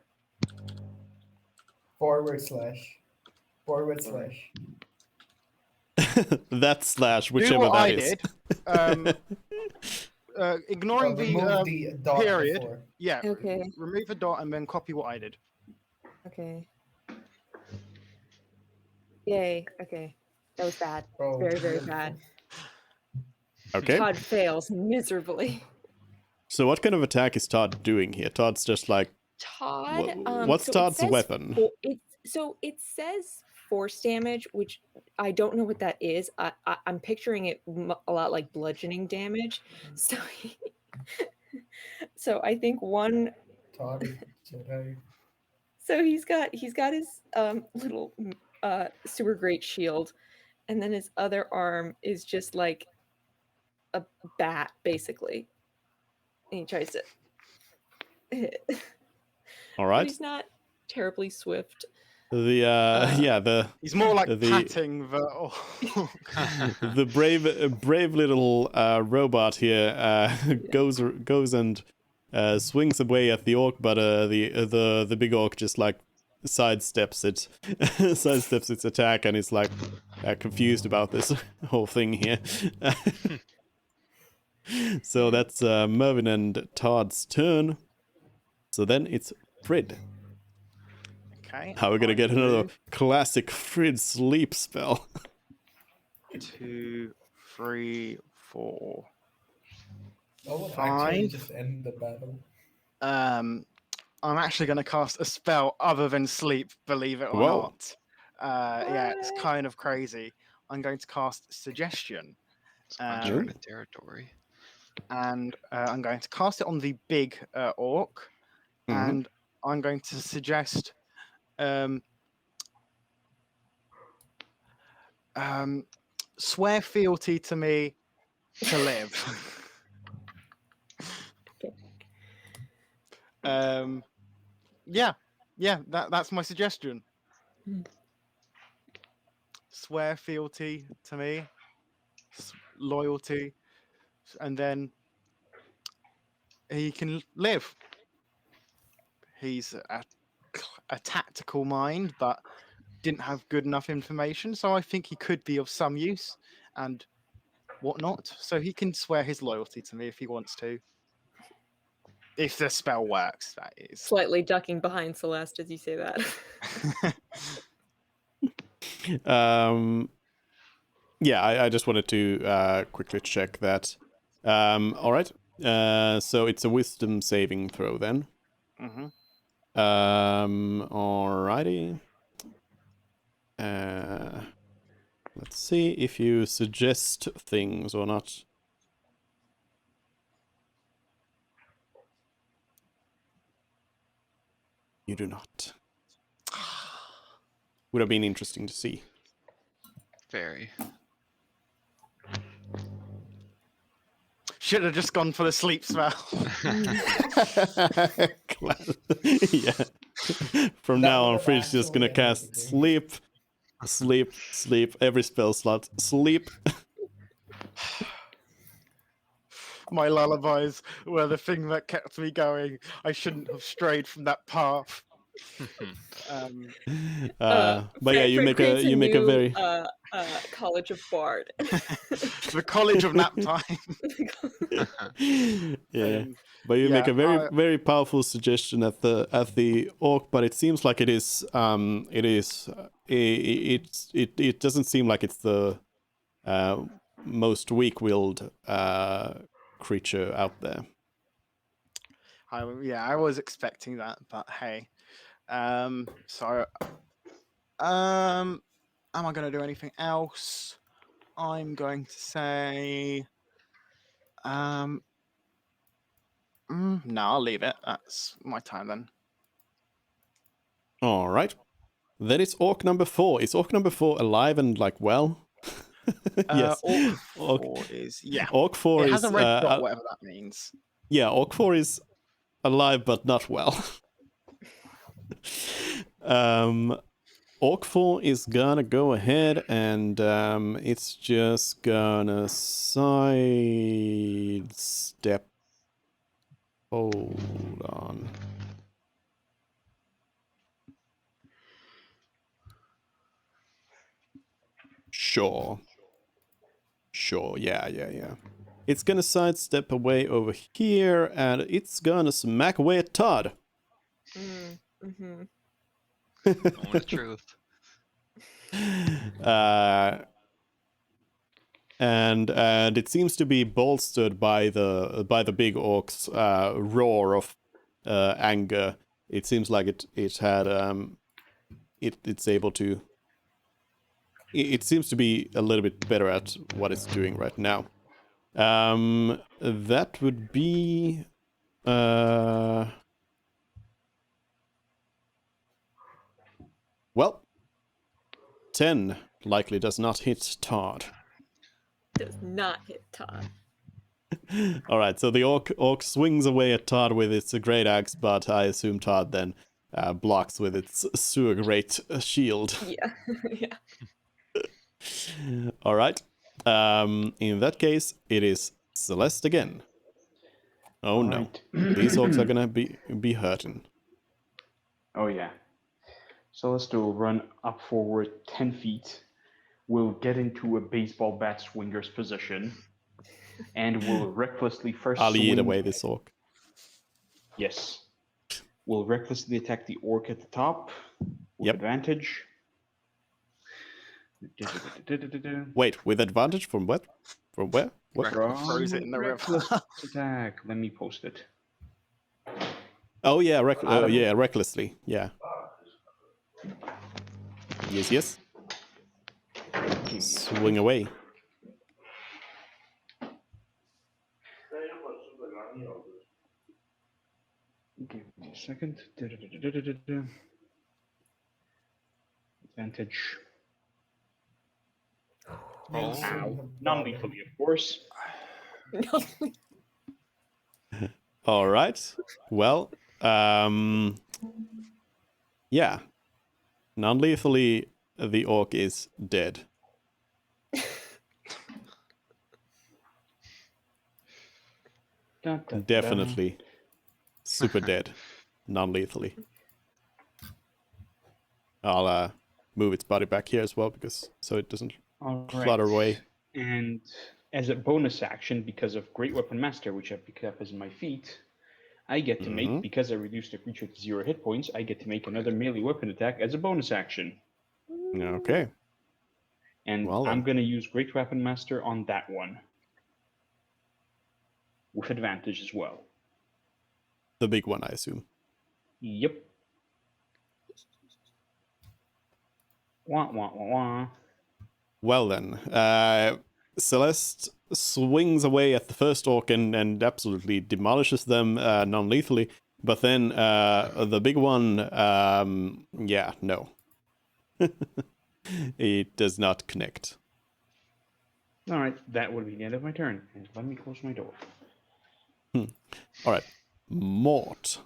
// That slash, Do whichever what that I is. did. Ignoring remove the dot period. before. Yeah. Okay. Remove the dot and then copy what I did. Okay. Yay. Okay. That was bad. Oh, Very, very beautiful. bad. Okay. Todd fails miserably. So what kind of attack is Todd doing here? Todd's just like, Todd. what's so it Todd's says weapon? it says force damage, which I don't know what that is. I'm picturing it a lot like bludgeoning damage. So, so I think one. Todd is Jedi. So he's got his little super great shield, and then his other arm is just like a bat, basically. And he tries to hit. All But right. he's not terribly swift. The He's more like the- patting the. the brave little robot here goes and swings away at the orc, but the big orc just like sidesteps its attack, and is like confused about this whole thing here. So that's Mervin and Todd's turn. So then it's Frid. Okay. How are we gonna get I'm another move classic Frid sleep spell? 2, 3, 4. Oh, well, actually Fine. just end the battle. I'm actually going to cast a spell other than sleep, believe it or Whoa. not. Yeah, it's kind of crazy. I'm going to cast Suggestion, It's uncharted territory. and I'm going to cast it on the big orc, Mhm. and I'm going to suggest swear fealty to me to live. Yeah, that's my suggestion. Swear fealty to me, loyalty, and then he can live. He's a tactical mind, but didn't have good enough information, so I think he could be of some use and whatnot. So he can swear his loyalty to me if he wants to. If the spell works, that is. Slightly ducking behind Celeste as you say that. Yeah, I just wanted to quickly check that. All right. So it's a wisdom saving throw then. Mm-hmm. Alrighty. Let's see if you suggest things or not. You do not. Would have been interesting to see. Very. Should have just gone for the sleep spell. Yeah. From That now on, would've Fridge just gonna actually ended cast the game. sleep, sleep, sleep. Every spell slot, sleep. My lullabies were the thing that kept me going. I shouldn't have strayed from that path. But yeah, you make a very College of Bard. The College of Nap Time. yeah. But you make a very powerful suggestion at the orc, but it seems like it doesn't seem like it's the most weak-willed creature out there. I was expecting that, but hey. Am I going to do anything else? I'm going to say, no, I'll leave it. That's my time then. All right. Then it's orc number 4. Is orc number 4 alive and like well? Yes. Orc 4 is Orc 4 it is has a red dot, whatever that means. Yeah, orc 4 is alive but not well. Orc 4 is gonna go ahead and it's just gonna sidestep. Hold on. Sure, yeah. It's gonna sidestep away over here, and it's gonna smack away at Todd. Mm-hmm. Moment of truth. And it seems to be bolstered by the big orc's roar of anger. It seems like it's able to it seems to be a little bit better at what it's doing right now. That would be well, 10 likely does not hit Todd. Does not hit Todd. All right, so the orc swings away at Todd with its great axe, but I assume Todd then blocks with its sewer grate shield. Yeah. Yeah. All right. In that case, it is Celeste again. Oh no, Alright. these orcs are gonna be hurting. Oh yeah. Celeste will run up forward 10 feet, will get into a baseball bat swinger's position, and will recklessly first I'll eat swing. away this orc. Yes. Will recklessly attack the orc at the top with Yep. advantage. Wait, with advantage from what? From where? What? Throws it in the river. reckless attack. Let me post it. Oh yeah, recklessly. Yeah. Yes. Swing away. Give me a second. Advantage. Oh. Ow. Non-lethally, of course. All right. Well, yeah. Non-lethally, the orc is dead. Definitely. Super dead. Non-lethally. I'll move its body back here as well, because so it doesn't flutter away. And as a bonus action, because of Great Weapon Master, which I've picked up as my feat, I get to make, because I reduced the creature to 0 hit points, I get to make another melee weapon attack as a bonus action. Okay. And Well, I'm going to use Great Weapon Master on that one. With advantage as well. The big one, I assume. Yep. Wah, wah, wah, wah. Well then, Celeste swings away at the first orc and absolutely demolishes them non-lethally. But then the big one, yeah, no. It does not connect. All right, that would be the end of my turn. And let me close my door. All right, Mort.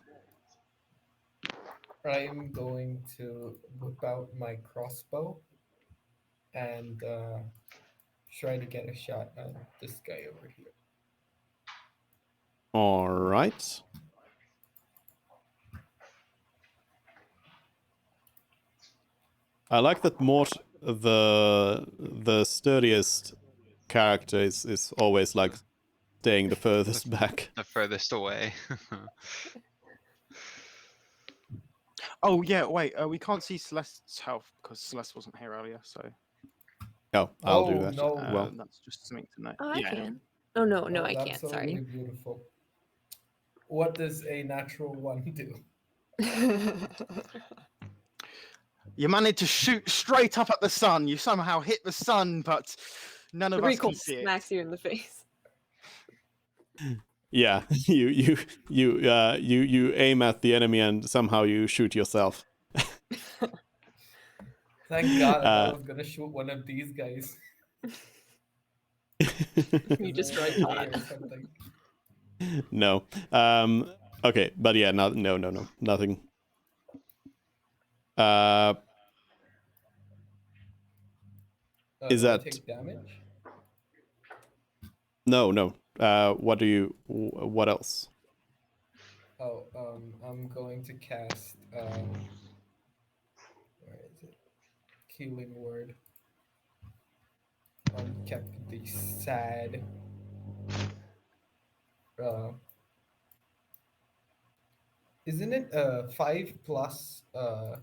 I'm going to whip out my crossbow and try to get a shot on this guy over here. All right. I like that Mort, the sturdiest character, is always like staying the furthest back. The furthest away. Oh yeah, wait. We can't see Celeste's health because Celeste wasn't here earlier, so Oh, I'll do Oh, that. no. Well, that's just something to know. Oh, I yeah. can. Oh no, Oh, I that's can't. so Sorry. really beautiful. What does a natural one do? You managed to shoot straight up at the sun. You somehow hit the sun, but none The of us recoil can see it. smacks you in the face. yeah, you aim at the enemy and somehow you shoot yourself. Thank God I was gonna shoot one of these guys. You destroyed or Todd. something. No. Okay, but yeah, no, nothing. Is Do I that take damage? no? What else? Oh, I'm going to cast where is it? Healing word. Kept the sad. Isn't it 5 plus a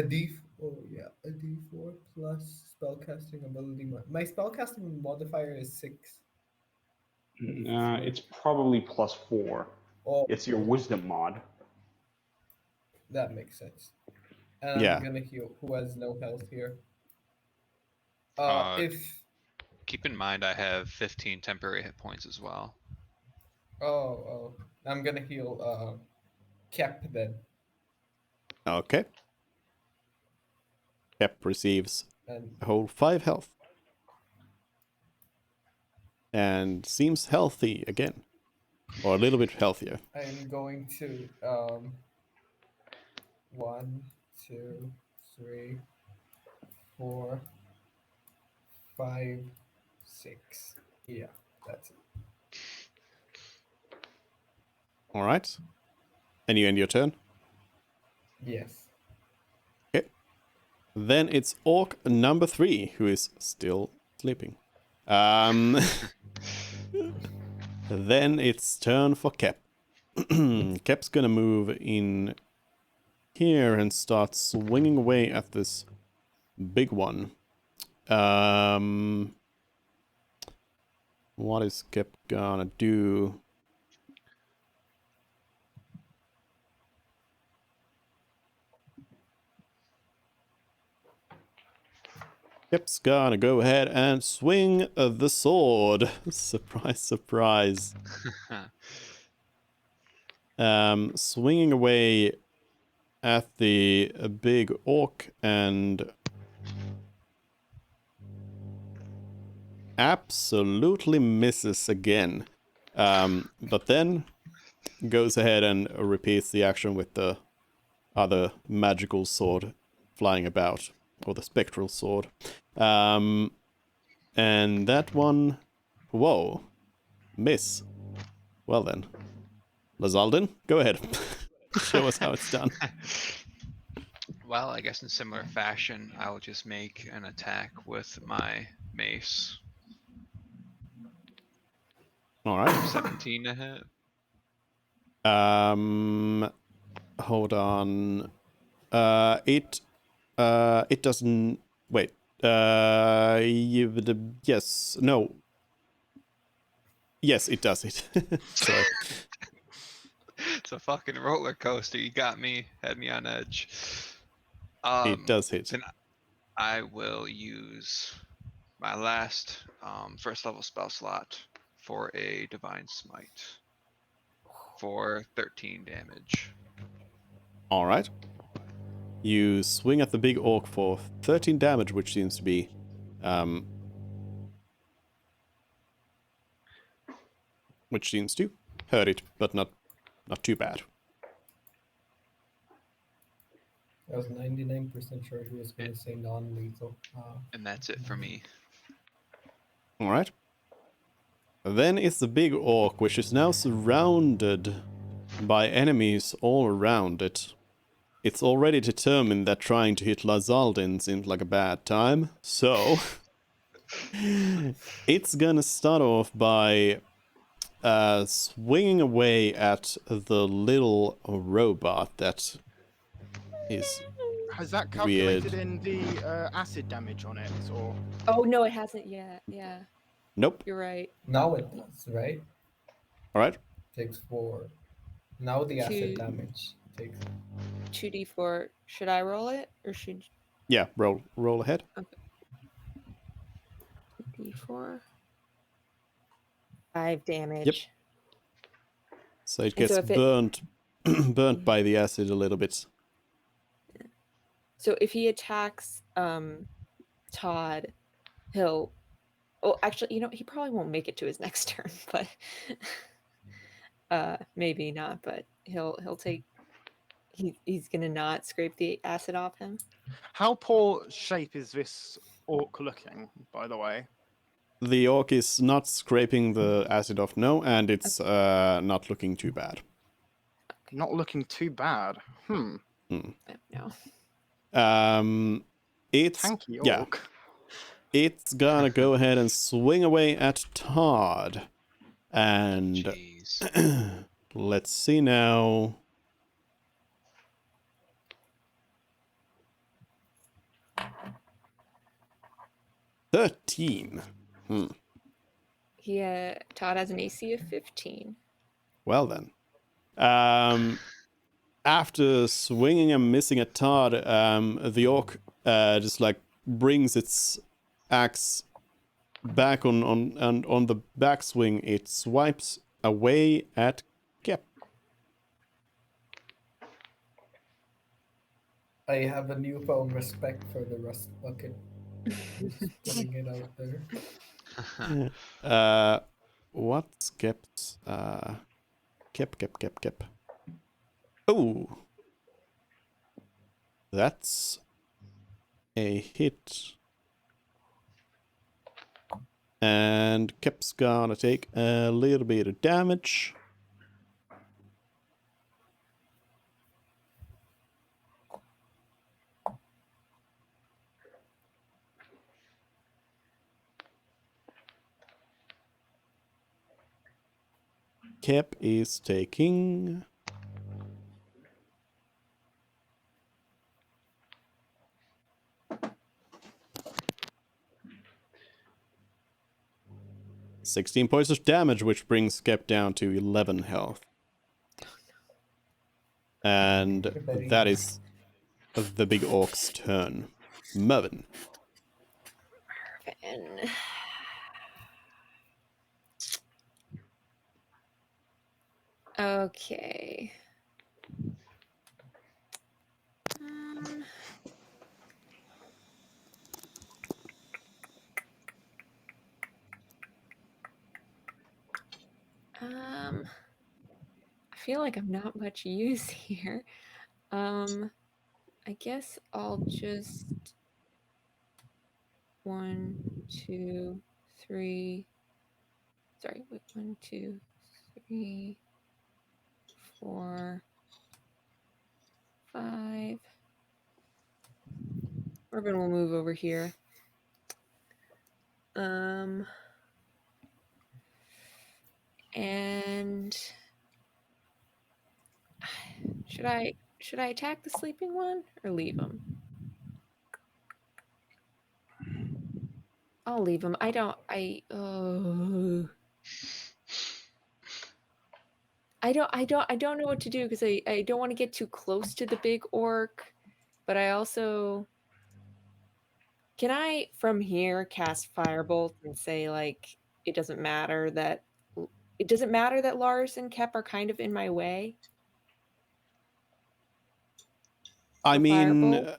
D? Oh yeah, a D4 plus spellcasting ability. My spellcasting modifier is 6. It's probably +4. Oh, It's your wisdom mod. that makes sense. And Yeah. I'm gonna heal who has no health here. Uh, If Keep in mind I have 15 temporary hit points as well. I'm gonna heal Kep then. Okay. Pep receives And a whole 5 health. And seems healthy again. Or a little bit healthier. I'm going to 1, 2, 3, 4, 5, 6. Yeah, that's it. Alright. And you end your turn. Yes. Then it's orc number 3, who is still sleeping. Then it's turn for Kep. Kep's gonna move in here and start swinging away at this big one. What is Kep gonna do? Kep's gonna go ahead and swing the sword. Surprise, surprise. Swinging away at the big orc and absolutely misses again. But then goes ahead and repeats the action with the other magical sword flying about, or the spectral sword. And that one, whoa, miss. Well then, Lazaldin, go ahead. Show us how it's done. Well, I guess in similar fashion, I'll just make an attack with my mace. All right. 17 to hit. Hold on. It doesn't. Wait. Yes. No. Yes, it does it. Sorry. It's a fucking roller coaster. You got me, had me on edge. It does hit. Then I will use my last first level spell slot for a divine smite for 13 damage. All right. You swing at the big orc for 13 damage, which seems to be, which seems to hurt it, but not too bad. I was 99% sure he was going to say non-lethal. And that's it for me. All right. Then it's the big orc, which is now surrounded by enemies all around it. It's already determined that trying to hit Lazaldin seems like a bad time, so it's gonna start off by swinging away at the little robot that is Has that calculated weird. in the acid damage on it, or? Oh no, it hasn't yet. Yeah, Nope. you're right. Now it does, right? All right. Takes 4. Now the acid 2. damage takes. 2d4. Should I roll it or should Yeah. Roll ahead. 2d4? 5 damage. Yep. So it And gets so if it- burnt by the acid a little bit. So if he attacks Todd, he'll. Oh, actually, he probably won't make it to his next turn, but maybe not. But he'll take. He's gonna not scrape the acid off him. How poor shape is this orc looking, by the way? The orc is not scraping the acid off, no, and it's not looking too bad. Not looking too bad. No. It's Tanky orc. yeah. It's gonna go ahead and swing away at Todd, and Jeez. let's see now. $13. Todd has an AC of 15. Well then. after swinging and missing at Todd, the orc just like brings its axe back on the backswing. It swipes away at Kep. I have a newfound respect for the rust bucket. Just putting it out there. What's Kep's Kep. Oh, that's a hit. And Kep's gonna take a little bit of damage. Kep is taking 16 points of damage, which brings Kep down to 11 health. And that is the big orc's turn. Mervin. And okay. I feel like I'm not much use here. I guess I'll just 1, 2, 3. Sorry, wait, 1, 2, 3, 4, 5. Urban will move over here. And should I attack the sleeping one or leave him? I'll leave him. I don't know what to do because I don't want to get too close to the big orc, but I also can I from here cast Firebolt and say like it doesn't matter that Lars and Kep are kind of in my way. I mean, Firebolt?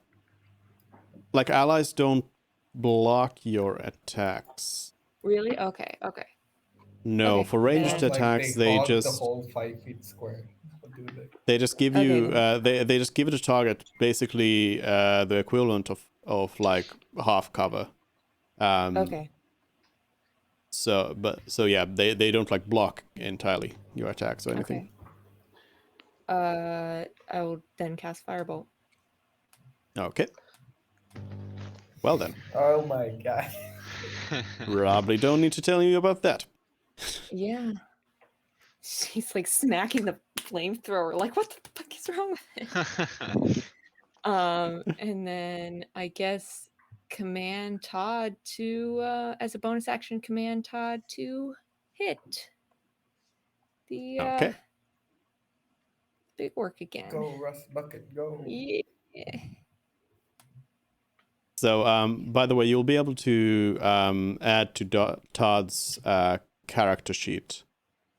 like allies don't block your attacks. Really? Okay. No, Okay, for ranged then- attacks, they they hog the just whole 5 feet square. What do they? they just give Okay, you they just give it a target, basically the equivalent of like half cover. Okay. So yeah, they don't like block entirely your attacks or anything. Okay. I will then cast Firebolt. Okay. Well then, Oh my god. probably don't need to tell you about that. Yeah. She's like smacking the flamethrower. Like, what the fuck is wrong with it? And then I guess command Todd to as a bonus action, command Todd to hit the Okay. big orc again. Go, rust bucket, go. Yeah. So, by the way, you'll be able to add to Todd's character sheet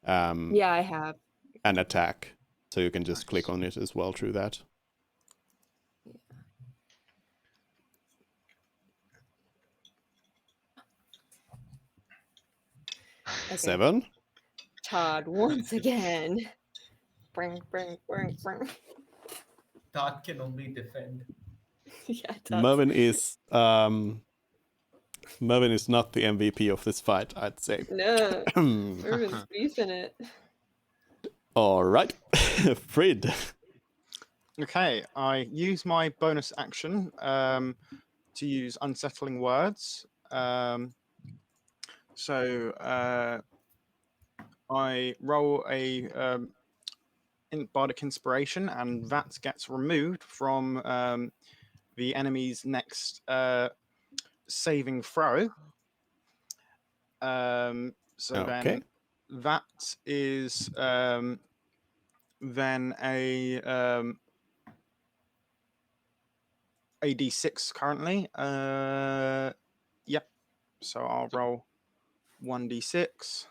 Yeah, I have. an attack. So you can just click on it as well through that. Okay. 7. Todd once again. Bring. Todd can only defend. Yeah, Todd. Mervin is not the MVP of this fight, I'd say. No. Mervin's beefing it. All right, Frid. Okay, I use my bonus action to use unsettling words. So I roll a bardic inspiration, and that gets removed from the enemy's next saving throw. So Okay. then that is then a d6 currently. Yep. So I'll roll 1d6.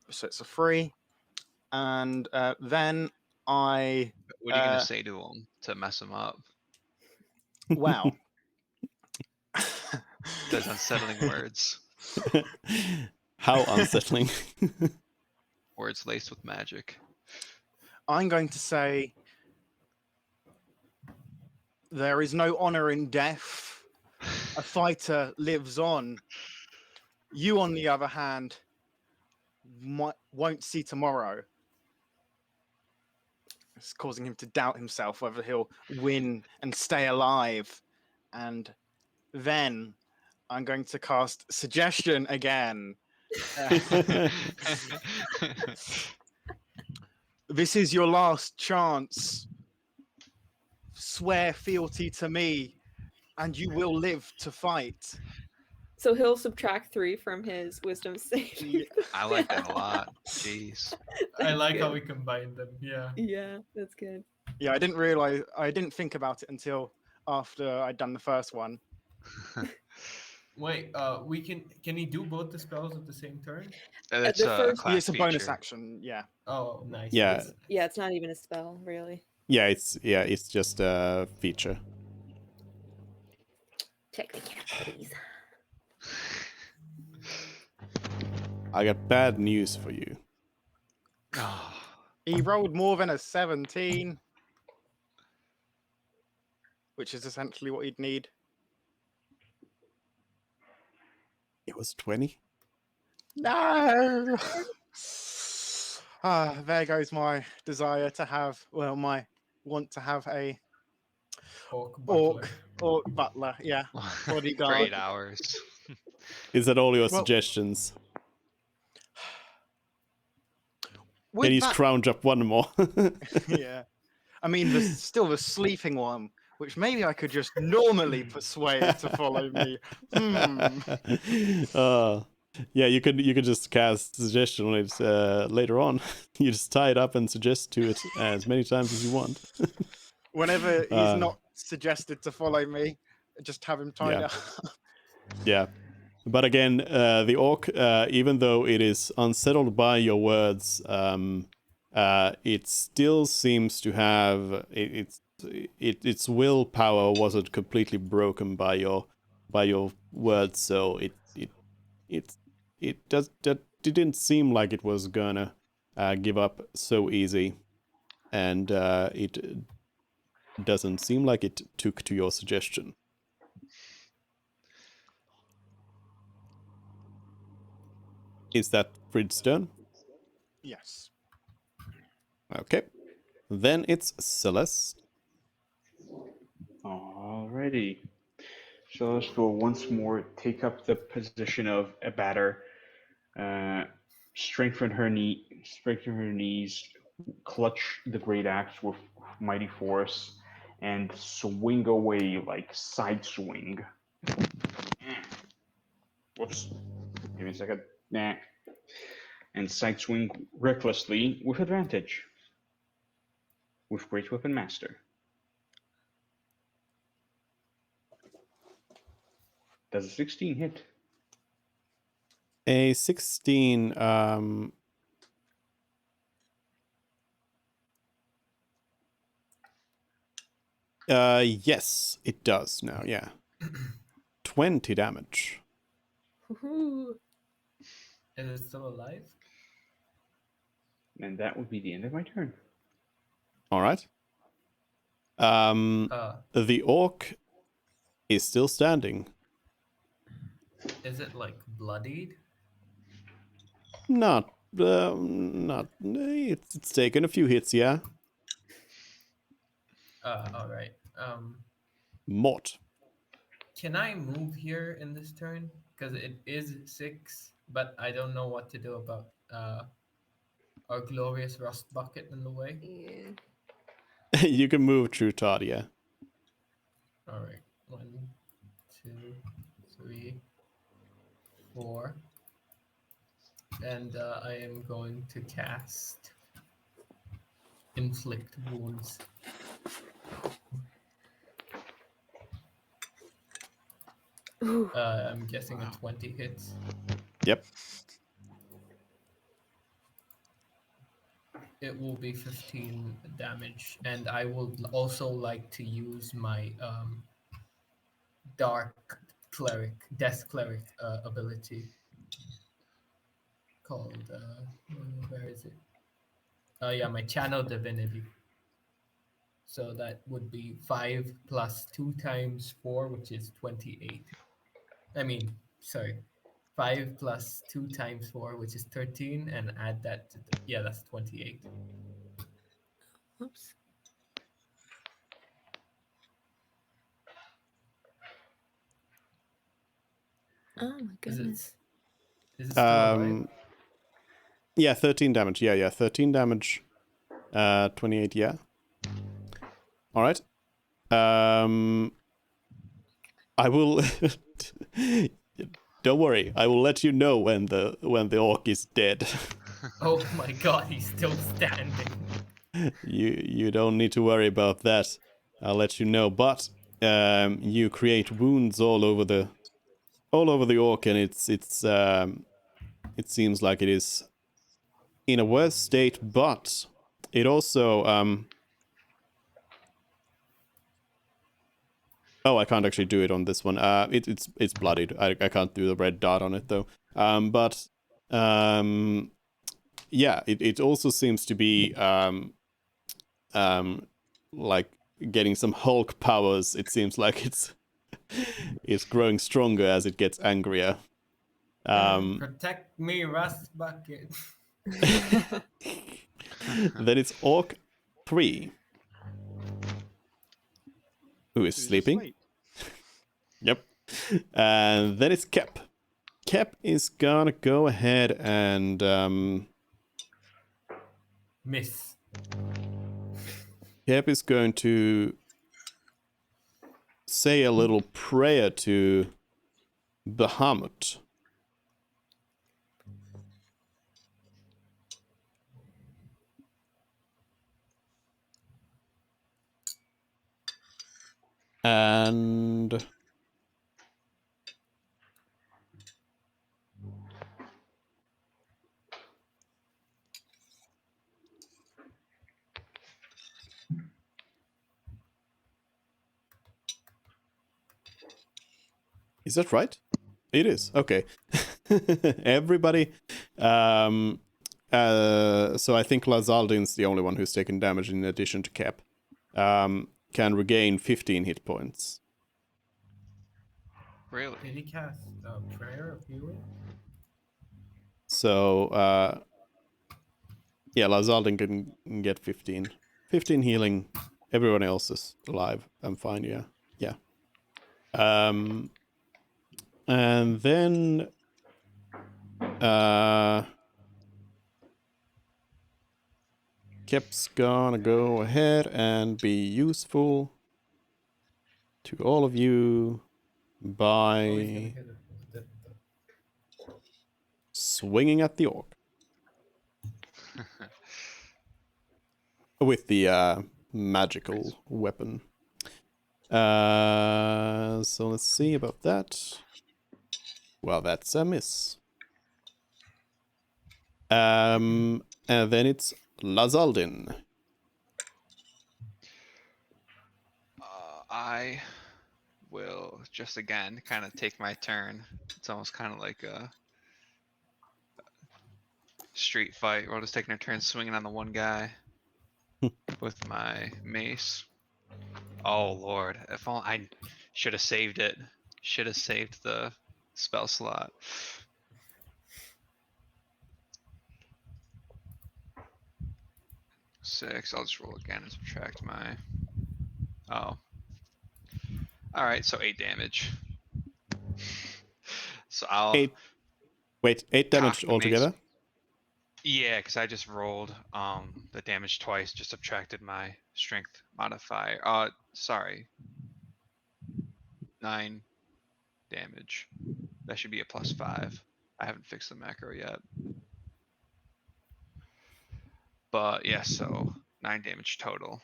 So it's a 3. And then I... What are you gonna say to him to mess him up? Well... Those unsettling words. How unsettling. Words laced with magic. I'm going to say there is no honor in death. A fighter lives on. You, on the other hand, won't see tomorrow. It's causing him to doubt himself whether he'll win and stay alive. And then I'm going to cast Suggestion again. This is your last chance. Swear fealty to me, and you will live to fight. So he'll subtract 3 from his wisdom save. I like that a lot. Jeez. I That's like how good. we combined them. Yeah. Yeah, that's good. Yeah, I didn't think about it until after I'd done the first one. Wait, can he do both the spells at the same turn? That's the a first- class It's a bonus feature. action, yeah. Oh, nice. Yeah. nice. Yeah, it's not even a spell, really. It's just a feature. Technicalities. I got bad news for you. Oh, He rolled more than a 17, which is essentially what he'd need. It was 20. No! There goes my desire to have, my want to have a orc butler, yeah. for Bodyguard. 8 hours. Is that all your Well- suggestions? With Can you that- scrounge up one more? yeah. I mean, there's still the sleeping one, which maybe I could just normally persuade to follow me. Yeah, you could just cast suggestion on it later on. You just tie it up and suggest to it as many times as you want. Whenever he's not suggested to follow me, just have him tied Yeah. up. Yeah. But again, the orc, even though it is unsettled by your words, it still seems to have its willpower wasn't completely broken by your words, so it didn't seem like it was gonna give up so easy, and it doesn't seem like it took to your suggestion. Is that Frid's turn? Yes. Okay. Then it's Celeste. Alrighty. Celeste will once more take up the position of a batter, strengthen her knees, clutch the great axe with mighty force, and swing away like side swing. Whoops. Give me a second. Nah. And side swing recklessly with advantage. With Great Weapon Master. Does a 16 hit? A 16. Yes, it does now. Yeah. 20 damage. Woohoo. Is it still alive? And that would be the end of my turn. All right. The orc is still standing. Is it like bloodied? Not. It's taken a few hits. Yeah. All right. Mort. Can I move here in this turn? Because it is 6, but I don't know what to do about our glorious rust bucket in the way. Yeah. You can move through Todd. Yeah. All right. 1, 2, 3, 4. And I am going to cast inflict wounds. Ooh. I'm guessing a 20 hits. Yep. It will be 15 damage, and I would also like to use my dark cleric, death cleric ability called where is it? Oh yeah, my channel divinity. So that would be 5 plus 2 times 4, which is 28. I mean, sorry, 5 plus 2 times 4, which is 13, and add that to yeah, that's 28. Oops. Oh my Is goodness. it still alive? Yeah, 13 damage. Yeah, 13 damage. 28, yeah. All right. I will. Don't worry. I will let you know when the orc is dead. Oh my god, he's still standing. You don't need to worry about that. I'll let you know. But you create wounds all over the orc, and it seems like it is in a worse state. But it also oh, I can't actually do it on this one. It's bloodied. I can't do the red dot on it though. But yeah, it also seems to be like getting some Hulk powers. It seems like it's growing stronger as it gets angrier. Protect me, Rust Bucket. Then it's Orc 3, who is Who's sleeping. asleep? Yep. And then it's Kep. Kep is gonna go ahead and Miss. Kep is going to say a little prayer to Bahamut. And is that right? It is. Okay. Everybody. So I think Lazaldin's the only one who's taken damage in addition to Kep. Can regain 15 hit points. Really? Did he cast Prayer of Healing? So yeah, Lazaldin can get 15. 15 healing. Everyone else is alive. I'm fine, yeah. Yeah. And then Kep's gonna go ahead and be useful to all of you Oh, he's gonna by hit it. swinging at the orc with the magical weapon. So let's see about that. Well, that's a miss. And then it's Lazaldin. I will just again kind of take my turn. It's almost kind of like a street fight. We're all just taking our turn swinging on the one guy with my mace. Oh lord, if only I should have saved it. Should have saved the spell slot. Six. I'll just roll again and subtract my. Oh. All right, so 8 damage. So I'll 8 damage cock the mace. altogether. Yeah, because I just rolled the damage twice, just subtracted my strength modifier. Sorry. 9 damage. That should be a +5. I haven't fixed the macro yet. But yeah, so 9 damage total.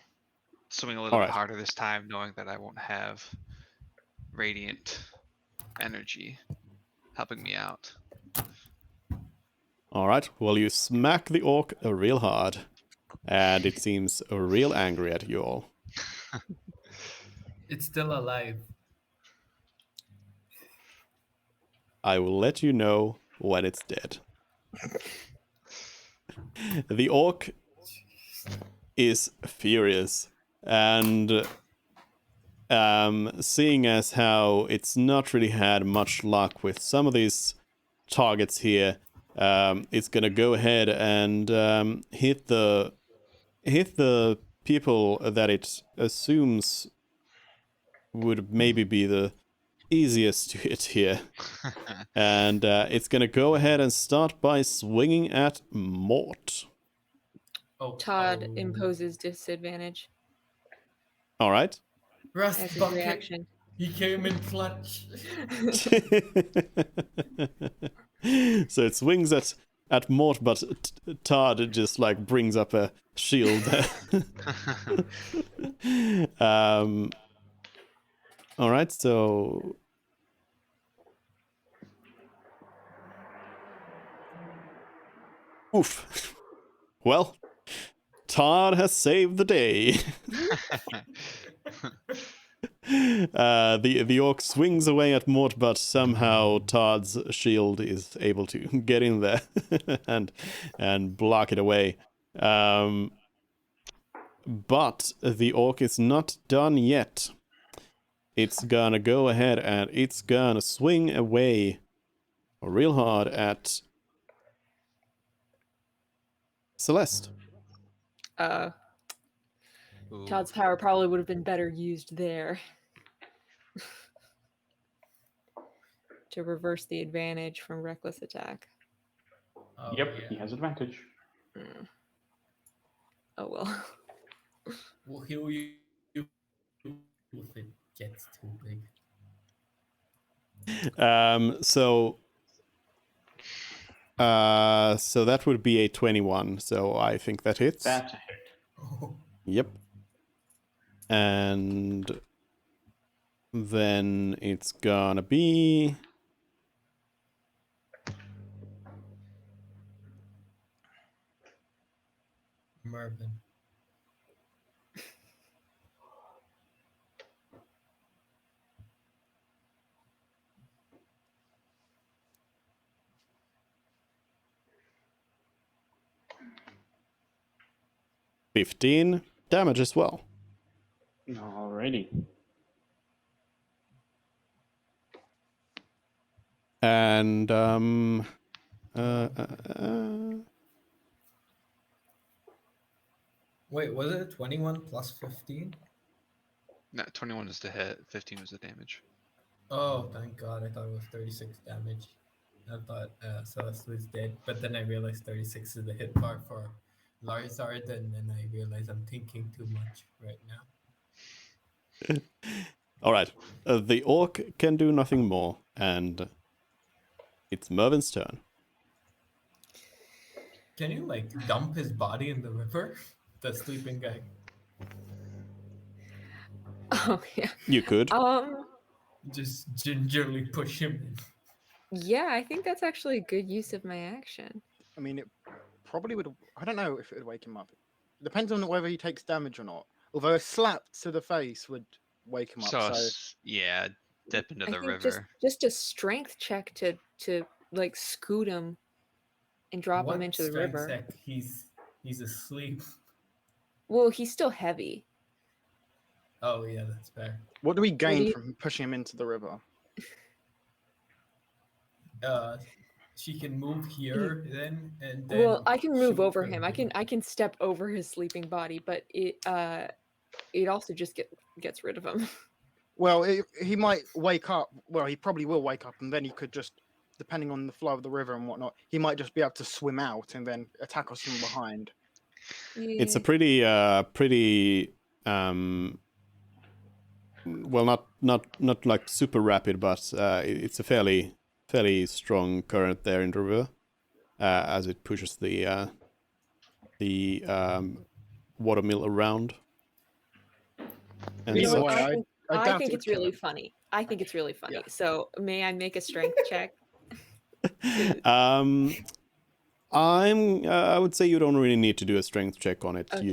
Swing a little Alright. bit harder this time, knowing that I won't have radiant energy helping me out. Alright, well, you smack the orc real hard, and it seems real angry at you all. It's still alive. I will let you know when it's dead. The orc is furious, and seeing as how it's not really had much luck with some of these targets here, it's gonna go ahead and hit the people that it assumes would maybe be the easiest to hit here. And it's gonna go ahead and start by swinging at Mort. Oh, Todd imposes disadvantage All right. as Rust his bucket. reaction. He came in clutch. So it swings at Mort, but Todd just like brings up a shield. All right, so oof. Well, Todd has saved the day. The orc swings away at Mort, but somehow Todd's shield is able to get in there and block it away. But the orc is not done yet. It's gonna go ahead and it's gonna swing away real hard at Celeste. Ooh. Todd's power probably would have been better used there to reverse the advantage from reckless attack. Oh, Yep, yeah. he has advantage. Oh well. We'll heal you if it gets too big. So that would be a 21. So I think that hits. That's a hit. Oh, Yep. And then it's gonna be Mervin. $15 damage as well. Alrighty. And Wait, was it 21 plus 15? No, 21 is the hit, 15 was the damage. Oh, thank God. I thought it was 36 damage. I thought Celeste was dead, but then I realized 36 is the hit bar for Larzard, and then I realized I'm thinking too much right now. all right. The orc can do nothing more, and it's Mervin's turn. Can you, like, dump his body in the river? The sleeping guy. Oh yeah. You could. Just gingerly push him in. Yeah, I think that's actually a good use of my action. I mean, it probably would. I don't know if it would wake him up. It depends on whether he takes damage or not. Although a slap to the face would wake him up. So, So yeah, dip into I the think river. just a strength check to like scoot him and drop him What into the strength river. check? He's asleep. Well, he's still heavy. Oh yeah, that's fair. what do we gain you- from pushing him into the river? She can move here then, and then. Well, I can move shoot over from him. here. I can step over his sleeping body, but it also just gets rid of him. Well, he might wake up. Well, he probably will wake up, and then he could just, depending on the flow of the river and whatnot, he might just be able to swim out and then attack us from behind. It's a pretty well, not like super rapid, but it's a fairly strong current there in the river as it pushes the watermill around. And Either such. way, I doubt think it it's would kill really him. funny. I think it's really funny. Yeah. So may I make a strength check? I would say you don't really need to do a strength check on it. Okay.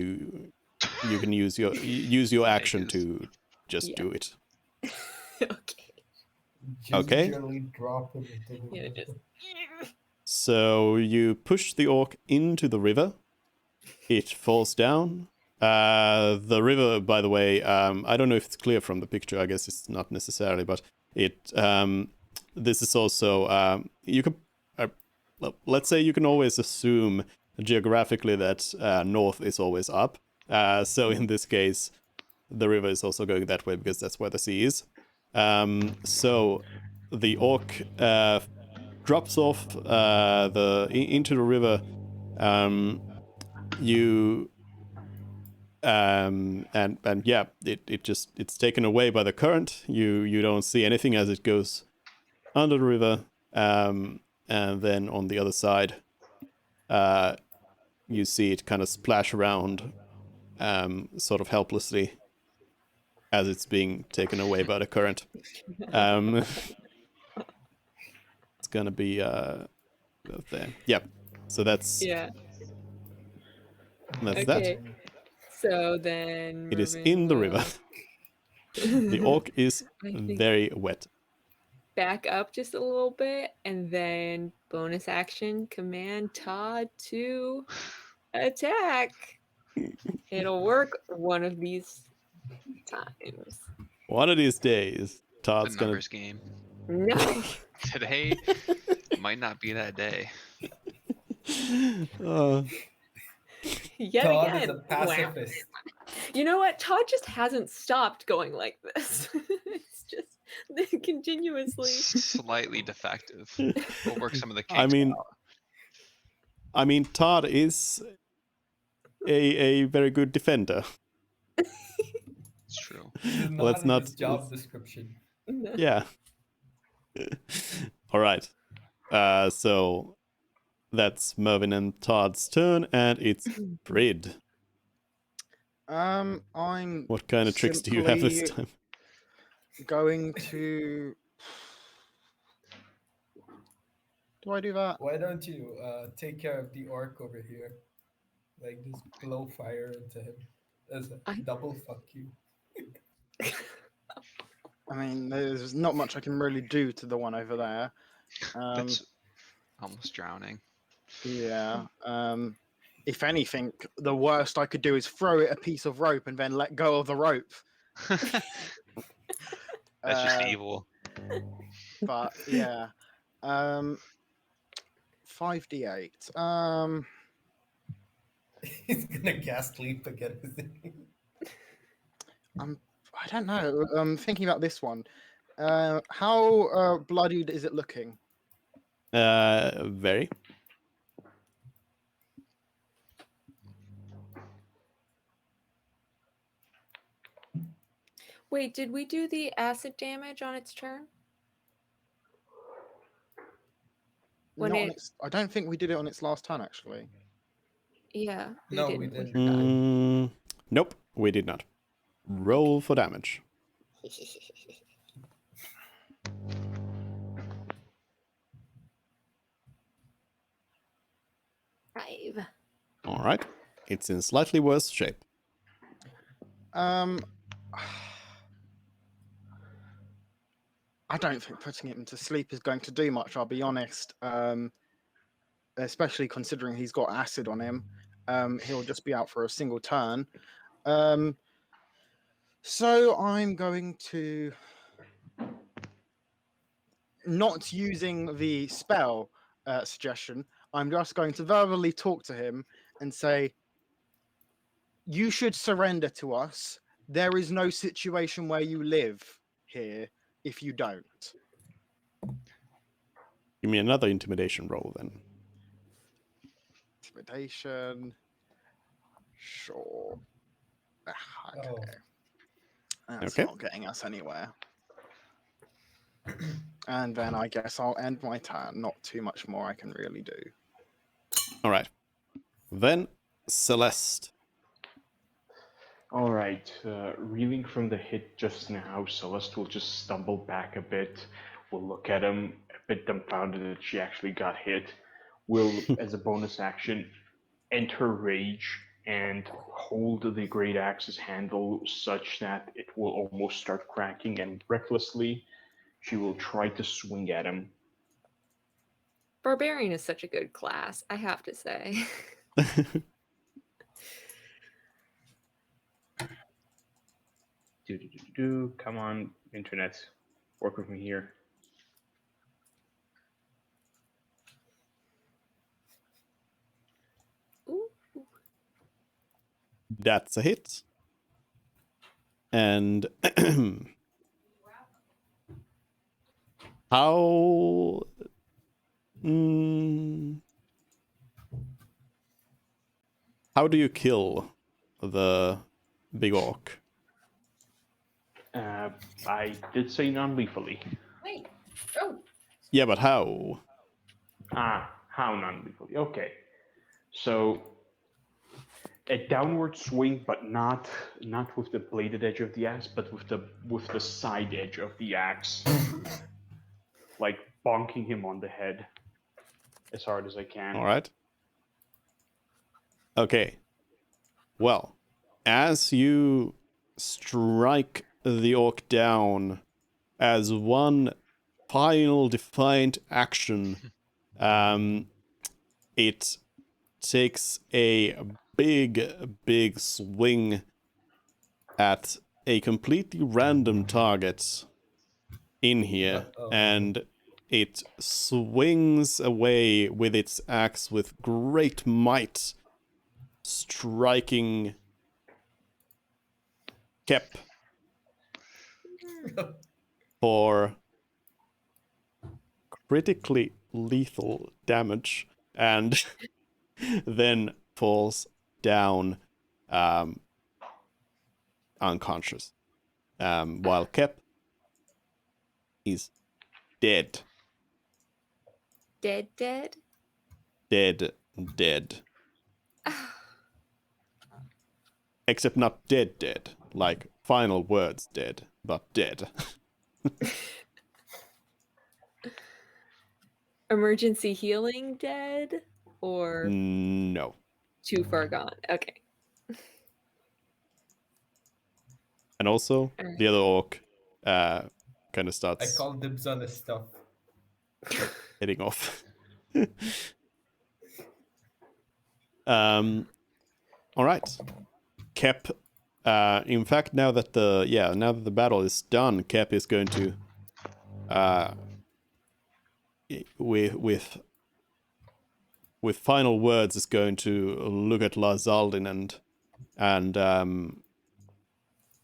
You can use your action Mages. to just Yeah. do it. Okay. Okay. Gingerly drop him into the Yeah, river. just- So you push the orc into the river. It falls down. The river, by the way, I don't know if it's clear from the picture. I guess it's not necessarily, but it. This is also you can. Let's say you can always assume geographically that north is always up. So in this case, the river is also going that way because that's where the sea is. So the orc drops off into the river. And yeah, it's taken away by the current. You don't see anything as it goes under the river. And then on the other side, you see it kind of splash around, sort of helplessly, as it's being taken away by the current. It's gonna be there. Yeah. So that's Yeah. that. Okay. So then It is Mervin in the will river. The orc is I think- very wet. back up just a little bit and then bonus action command Todd to attack. It'll work one of these times. One of these days, It's Todd's a gonna. numbers game. No. Today might not be that day. Yet Todd is again. a pacifist. You know what? Todd just hasn't stopped going like this. It's just continuously. Slightly defective. We'll work some of the kinks I mean, Todd is a very good defender. It's true. This is not Let's in not- his job description. Yeah. All right. So that's Mervin and Todd's turn, and it's Brid. I'm What kind of tricks do you have this simply time? going to. Do I do that? Why don't you take care of the orc over here? Like, just blow fire into him as a I- double fuck you. I mean, there's not much I can really do to the one over there. That's almost drowning. Yeah. If anything, the worst I could do is throw it a piece of rope and then let go of the rope. That's just Uh, evil. But yeah. 5d8. He's gonna cast leap again. I don't know. I'm thinking about this one. How bloodied is it looking? Very. Wait, did we do the acid damage on its turn? When Not on it- its, I don't think we did it on its last turn, actually. Yeah. No, we didn't. Mm, nope, we did not. Roll for damage. Five. All right. It's in slightly worse shape. I don't think putting him to sleep is going to do much, I'll be honest. Especially considering he's got acid on him. He'll just be out for a single turn. So I'm going to, not using the spell suggestion, I'm just going to verbally talk to him and say, you should surrender to us. There is no situation where you live here if you don't. Give me another intimidation roll then. Intimidation. Sure. Okay. Oh. That's Okay. not getting us anywhere. And then I guess I'll end my turn. Not too much more I can really do. All right. Then Celeste. All right, reeling from the hit just now, Celeste will just stumble back a bit. We'll look at him, a bit dumbfounded that she actually got hit. Will, as a bonus action, enter rage and hold the great axe's handle such that it will almost start cracking, and recklessly, she will try to swing at him. Barbarian is such a good class, I have to say. Come on, internet, work with me here. Ooh. That's a hit. And how how do you kill the big orc? I did say non-lethally. Wait. Oh. Yeah, but how? How non-lethally? Okay. So a downward swing, but not with the bladed edge of the axe, but with the side edge of the axe, like bonking him on the head as hard as I can. All right. Okay. Well, as you strike the orc down as one final defiant action, it takes a big swing at a completely random target in here, and it swings away with its axe with great might, striking Kep for critically lethal damage, and then falls down unconscious, while Kep is dead. Dead? Dead. Except not dead, like final words dead, but dead. Emergency healing dead? Or No. too far gone? Okay. And also, the other orc kind of I starts call dibs on this stuff. heading off. All right. Kep, in fact, now that the battle is done, Kep is going to, with final words, is going to look at Lazaldin and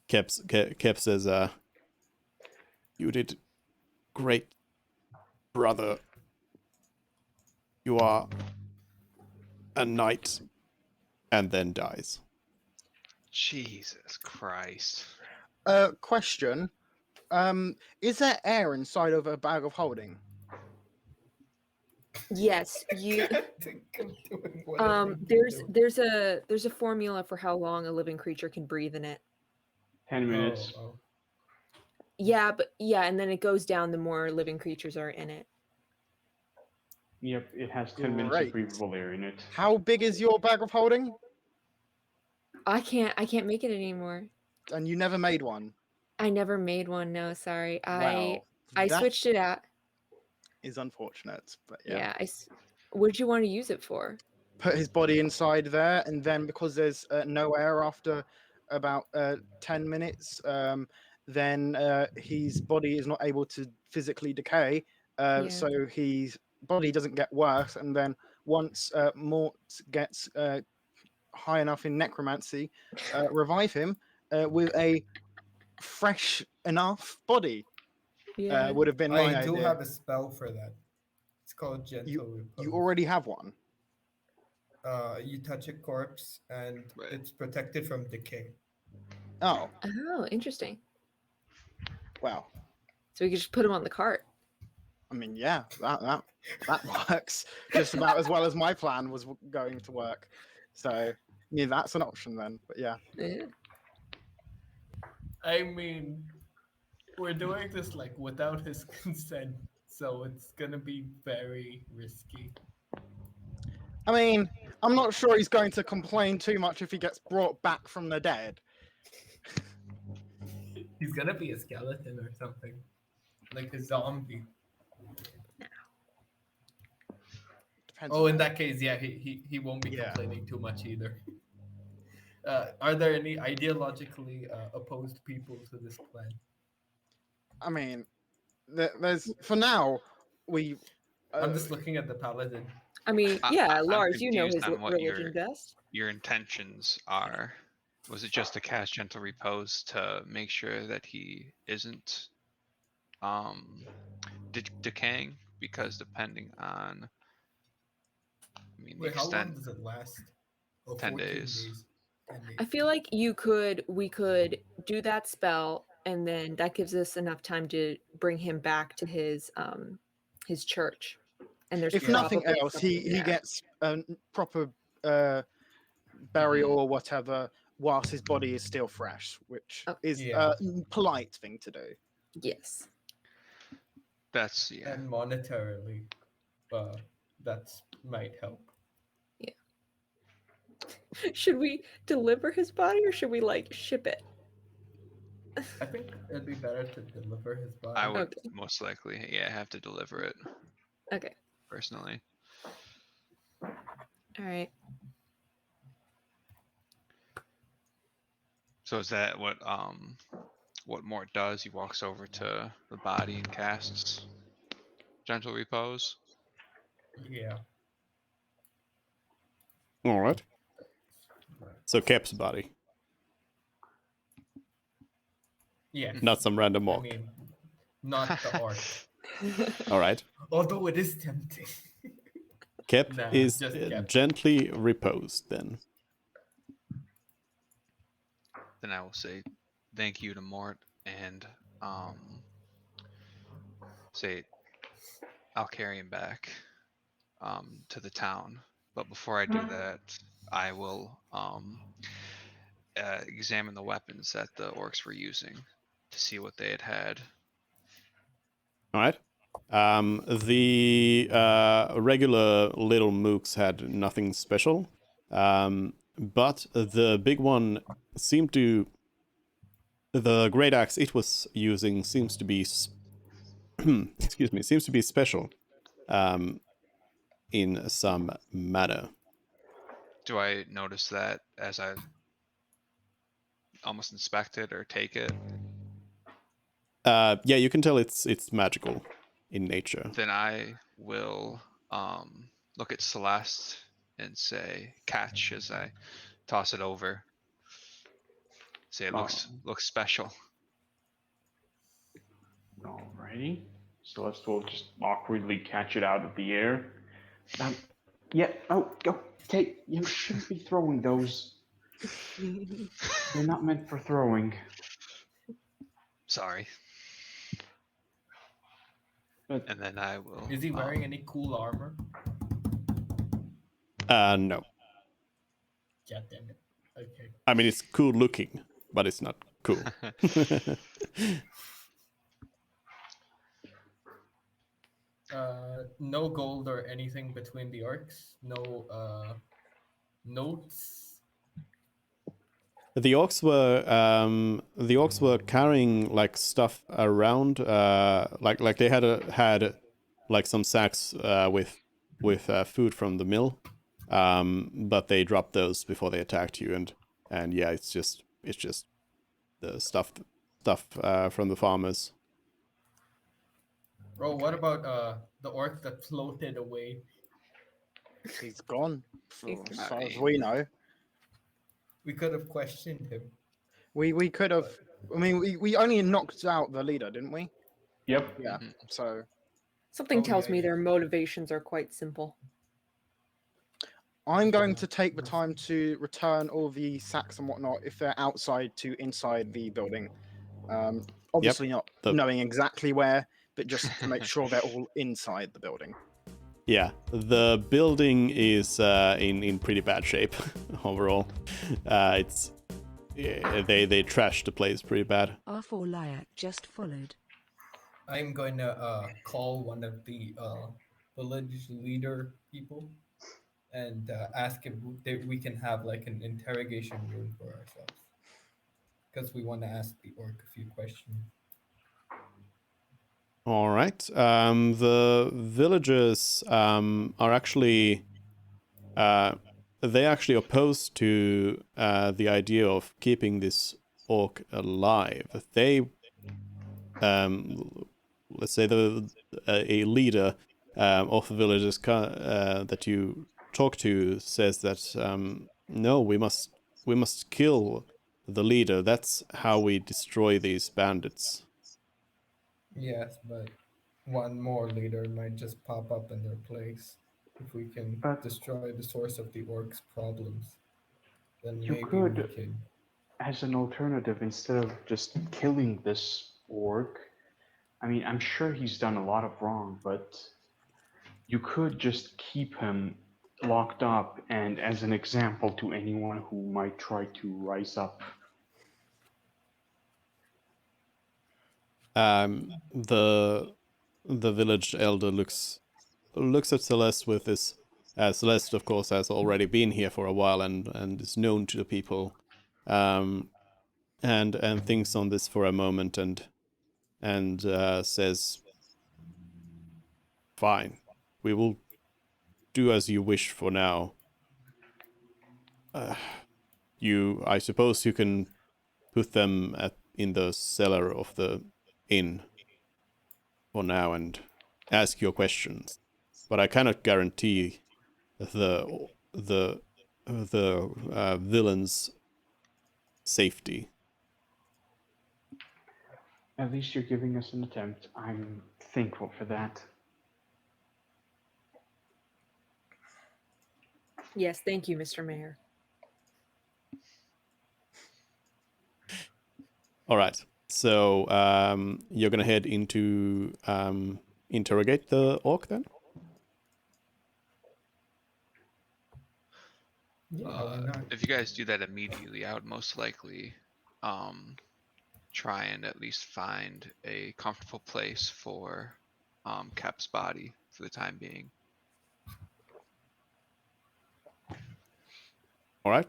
Kep says, "You did great, brother. You are a knight," and then dies. Jesus Christ. Question. Is there air inside of a bag of holding? Yes, you. I think I'm doing what I think I'm There's a formula for how long a living creature can breathe in it. 10 doing. minutes. Oh. Yeah, and then it goes down the more living creatures are in it. Yep, it has 10 minutes of breathable air in it. How big is your bag of holding? I can't make it anymore. And you never made one. I never made one. No, sorry. I That switched it out. is unfortunate, but yeah. Yeah. What did you want to use it for? Put his body inside there, and then because there's no air after about 10 minutes, then his body is not able to physically decay. Yeah. So his body doesn't get worse, and then once Mort gets high enough in necromancy, revive him with a fresh enough body. Yeah. Would have been my I do idea. have a spell for that. It's called Gentle Repose. You already have one. You touch a corpse and Right. it's protected from decay. Oh, Oh, interesting. well. So we could just put him on the cart. I mean, yeah, that works just about as well as my plan was going to work. So, yeah, that's an option then. But yeah. Yeah. I mean, we're doing this like without his consent, so it's gonna be very risky. I mean, I'm not sure he's going to complain too much if he gets brought back from the dead. He's gonna be a skeleton or something, like a zombie. Depends Oh, on in that case, yeah, he won't be Yeah. complaining too much either. Are there any ideologically opposed people to this plan? I mean, there's for now we. I'm just looking at the paladin. I mean, I- yeah, I'm Lars, you know confused his on what religion best. your intentions are. Was it just to cast gentle repose to make sure that he isn't decaying? Because depending on, I mean, the Wait, how long extent, does it last? Oh, 10 14 days. 10 days. I feel like we could do that spell, and then that gives us enough time to bring him back to his church. And there's If nothing probably else, something he there. gets a proper burial or whatever whilst his body is still fresh, which Oh. is Yeah. a polite thing to do. Yes. That's yeah. And monetarily, that might help. Should we deliver his body or should we like ship it? I think it'd be better to deliver his body. I would Okay. most likely, have to deliver it Okay. personally. All right. So is that what Mort does? He walks over to the body and casts gentle repose. Yeah. All right. So Kep's body, Yeah. not some random I orc. mean, not the orc. All right. Although it is tempting. Kep Nah, is just Kep. gently reposed then. Then I will say thank you to Mort and say I'll carry him back to the town. But before I do that, I will examine the weapons that the orcs were using to see what they had. All right. The regular little mooks had nothing special, but the big one seemed to. The great axe it was using seems to be, excuse me, seems to be special, in some manner. Do I notice that as I almost inspect it or take it? Yeah, you can tell it's magical in nature. Then I will look at Celeste and say catch as I toss it over. Say it looks special. Alrighty. Celeste will just awkwardly catch it out of the air. Yeah. Oh, go. Take. You shouldn't be throwing those. They're not meant for throwing. Sorry. But And then I will. Is he wearing any cool armor? No. God damn it. Okay. I mean, it's cool looking, but it's not cool. No gold or anything between the orcs. No notes. The orcs were carrying like stuff around, like they had like some sacks with food from the mill, but they dropped those before they attacked you, and yeah, it's just the stuff from the farmers. Oh, what about the orc that floated away? He's gone, He's as gone. far as we know. We could have questioned him. We could have. I mean, we only knocked out the leader, didn't we? yep. Yeah. So Something Oh, tells yeah, me yeah. their motivations are quite simple. I'm going to take the time to return all the sacks and whatnot if they're outside to inside the building. Obviously not knowing exactly where, but just to make sure they're all inside the building. Yeah, the building is in pretty bad shape overall. It's they trashed the place pretty bad. R4 Lyak just followed. I'm going to call one of the village leader people and ask if we can have like an interrogation room for ourselves, because we want to ask the orc a few questions. All right. The villagers are actually they actually opposed to the idea of keeping this orc alive. They let's say a leader of the villagers that you talk to says that no, we must kill the leader. That's how we destroy these bandits. Yes, but one more leader might just pop up in their place. If we can But destroy the source of the orc's problems, then you maybe we could, can. as an alternative, instead of just killing this orc, I mean, I'm sure he's done a lot of wrong, but you could just keep him locked up and as an example to anyone who might try to rise up. The village elder looks at Celeste with this. Celeste, of course, has already been here for a while and is known to the people, and thinks on this for a moment and says, "Fine, we will do as you wish for now. I suppose you can put them in the cellar of the inn for now and ask your questions, but I cannot guarantee the villain's safety." At least you're giving us an attempt. I'm thankful for that. Yes, thank you, Mr. Mayor. All right. So you're gonna head into interrogate the orc then. Yeah, why not? If you guys do that immediately, I would most likely try and at least find a comfortable place for Kep's body for the time being. All right.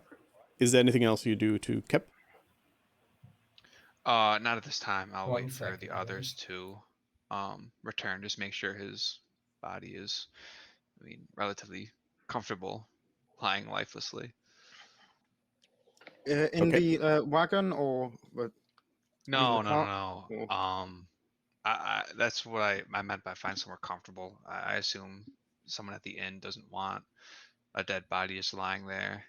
Is there anything else you do to Kep? Not at this time. I'll One wait for second, the others to return. Just make sure his body is, I mean, relatively comfortable lying lifelessly. In Okay. the wagon or No, the no, cart? no, no. Or- That's what I meant by find somewhere comfortable. I assume someone at the inn doesn't want a dead body just lying there,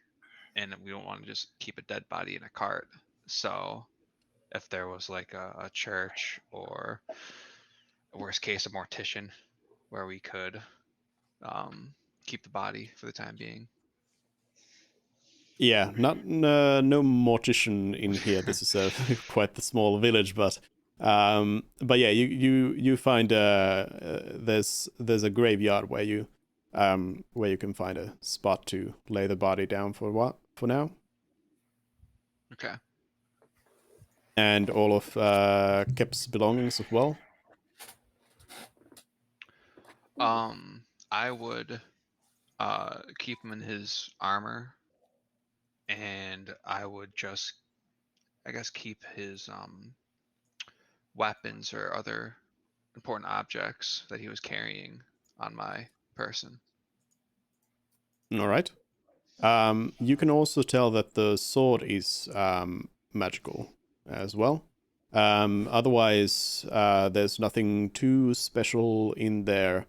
and we don't want to just keep a dead body in a cart. So if there was like a church or worst case a mortician where we could keep the body for the time being. Yeah, not no mortician in here. This is quite the small village, but yeah, you find there's a graveyard where you can find a spot to lay the body down for now, Okay. and all of Kep's belongings as well. I would keep him in his armor, and I would just, I guess, keep his weapons or other important objects that he was carrying on my person. All right. You can also tell that the sword is magical as well. Otherwise, there's nothing too special in there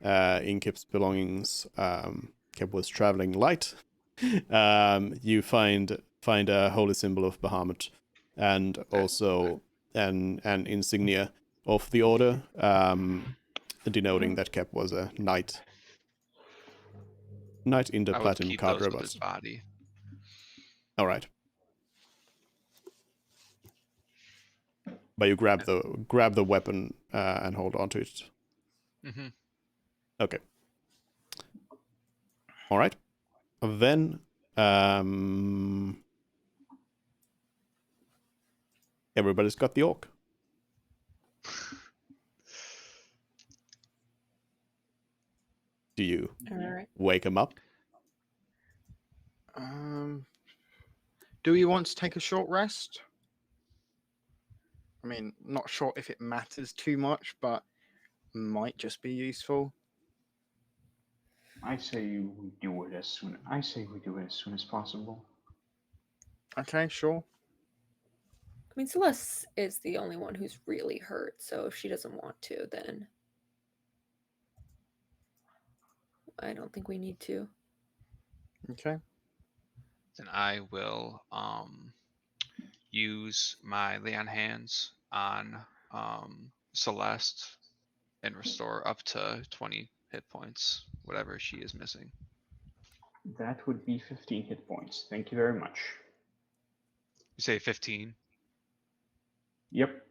in Kip's belongings. Kip was traveling light. You find a holy symbol of Bahamut, and also an insignia of the order, denoting that Kep was a knight. Knight in the I would Platinum keep those Cadre, with his body. all right. But you grab the weapon and hold on to it. Mm-hmm. Okay. All right. Then everybody's got the orc. Do you All right. wake him up? Do we want to take a short rest? I mean, not sure if it matters too much, but might just be useful. I say we do it as soon. I say we do it as soon as possible. Okay, sure. I mean, Celeste is the only one who's really hurt, so if she doesn't want to, then I don't think we need to. Okay. Then I will use my lay on hands on Celeste and restore up to 20 hit points, whatever she is missing. That would be 15 hit points. Thank you very much. You say 15? Yep.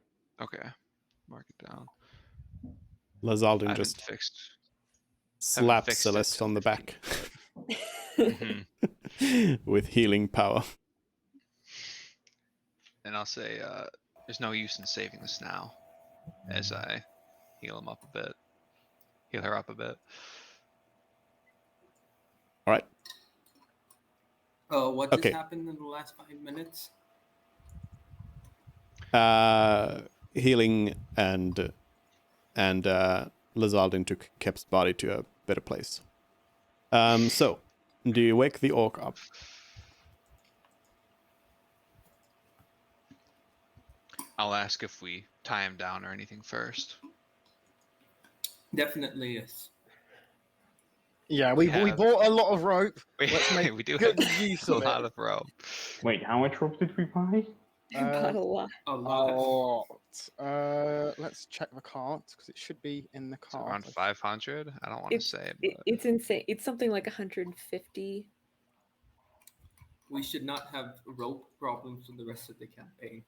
Okay. Mark it down. I Lazaldin haven't just fixed. slaps fixed it Celeste to on the 15, back Mhm. with healing power. And I'll say, there's no use in saving this now, as I heal him up a bit. Heal her up a bit. All right. What just Okay. happened in the last 5 minutes? Healing and Lazaldin took Kep's body to a better place. So, do you wake the orc up? I'll ask if we tie him down or anything first. Definitely yes. Yeah, we have- bought a lot of rope. Let's make we do good have use a of lot it. of rope. Wait, how much rope did we buy? Bought a lot. A A lot. lot. Let's check the cart because it should be in the It's cart. around 500. I don't want to say, but It's insane. It's something like 150. We should not have rope problems for the rest of the campaign.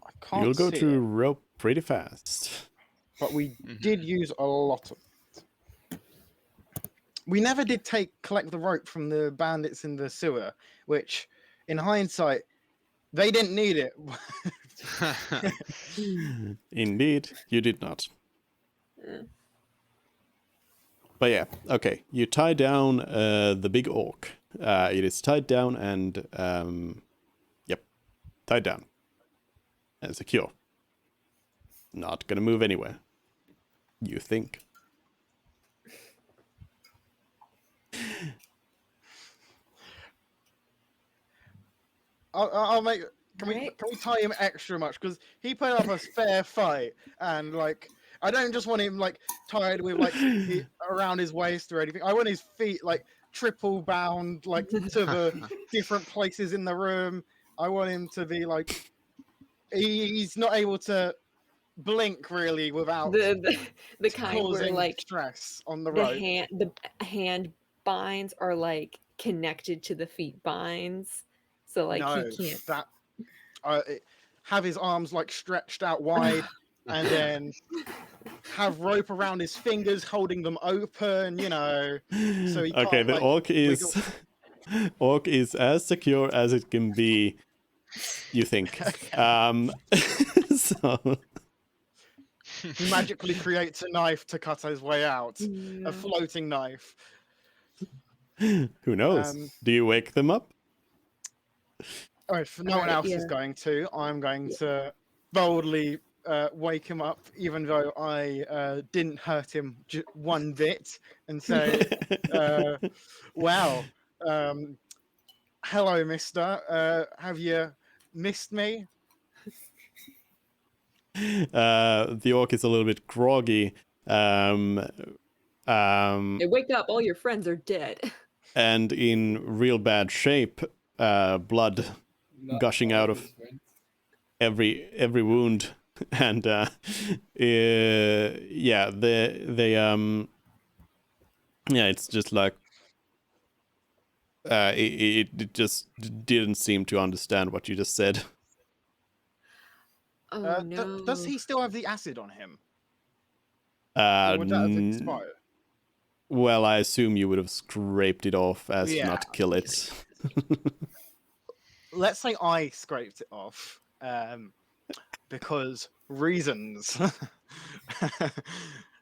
I can't You'll go see through it, rope pretty fast. but we Mhm. did use a lot of it. We never did collect the rope from the bandits in the sewer, which, in hindsight, they didn't need it. Indeed, you did not. Mm. But yeah, okay. You tie down the big orc. It is tied down and yep, tied down and secure. Not gonna move anywhere. You think? I'll make. Can Right. we tie him extra much? Because he put up a fair fight, and like I don't just want him like tied with like around his waist or anything. I want his feet like triple bound like to the different places in the room. I want him to be like he's not able to blink really without The kind where causing like stress on the the rope. hand binds are like connected to the feet binds, so like No, he can't. that have his arms like stretched out wide, and then have rope around his fingers, holding them open. You know, so he Okay, can't, the like, orc is orc is as secure as it can be. You think? So he magically creates a knife to cut his way out, Yeah. a floating knife. who knows? Um, Do you wake them up? Oh, if no one Alright, else is yeah. going to, I'm going Yeah. to boldly wake him up, even though I didn't hurt him one bit, and say, "Well, hello, Mister. Have you missed me?" The orc is a little bit groggy. Hey, wake up! All your friends are dead. And in real bad shape, blood Not gushing all out his of friends. every wound, and yeah, it's just like it just didn't seem to understand what you just said. Oh no! Does he still have the acid on him? Uh, Or would that have n- expired? well, I assume you would have scraped it off as Yeah, not kill it. let's say I scraped it off, because reasons.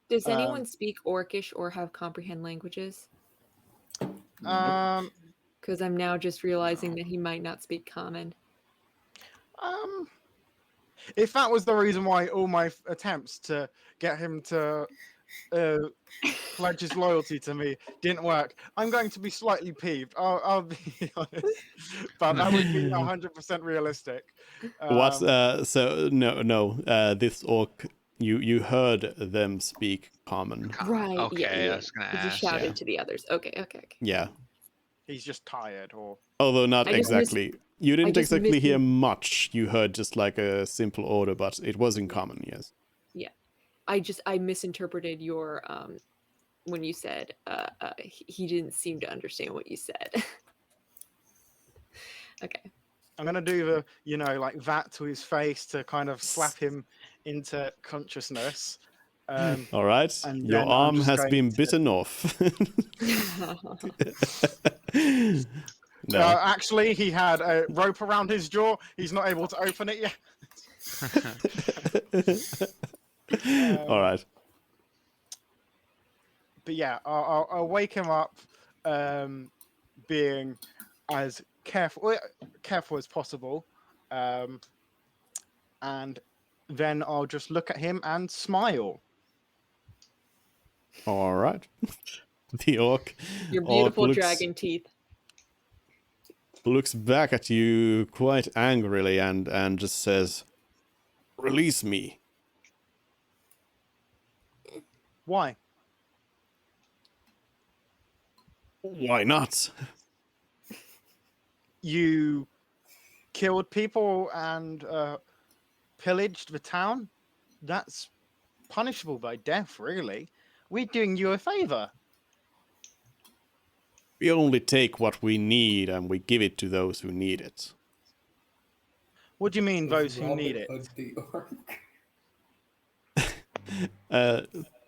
Does Um, anyone speak Orcish or have comprehend languages? um, Because I'm now just realizing that he might not speak Common. If that was the reason why all my attempts to get him to pledge his loyalty to me didn't work, I'm going to be slightly peeved. I'll be honest, but that would be 100% realistic. What? So no. This orc, you heard them speak common. Right. Okay, Yeah. I was gonna He just ask. shouted Yeah. to the others. Okay. Yeah. He's just tired, or Although not I just missed- exactly. You didn't just exactly hear missed- much. You heard just like a simple order, but it was in common. Yes. I misinterpreted your when you said he didn't seem to understand what you said. Okay. I'm gonna do the like that to his face to kind of slap him into consciousness. All right. And Your then I'm arm just has going been to- bitten off. No. Actually, he had a rope around his jaw. He's not able to open it yet. All right. But yeah, I'll wake him up, being as careful as possible, and then I'll just look at him and smile. All right. The orc. Your orc beautiful looks, dragon teeth. looks back at you quite angrily and just says, "Release me." Why? Why not? You killed people and pillaged the town? That's punishable by death, really. We're doing you a favor. We only take what we need and we give it to those who need it. What do you mean, those who Robin need it? Hood the orc.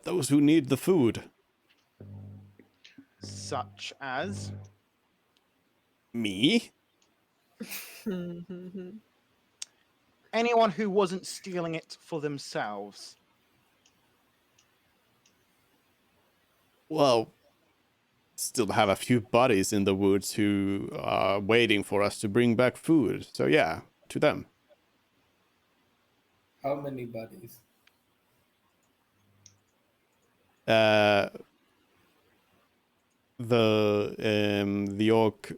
Those who need the food. Such as? Me? Anyone who wasn't stealing it for themselves. Well, still have a few buddies in the woods who are waiting for us to bring back food. So yeah, to them. How many buddies? The orc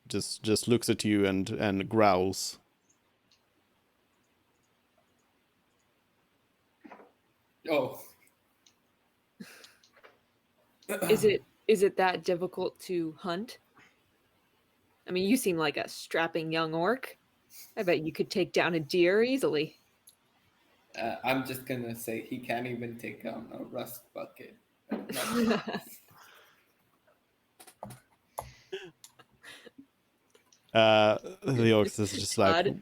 just looks at you and growls. Oh. Is it that difficult to hunt? I mean, you seem like a strapping young orc. I bet you could take down a deer easily. I'm just gonna say he can't even take down a rust bucket. The orc is just like, Todd?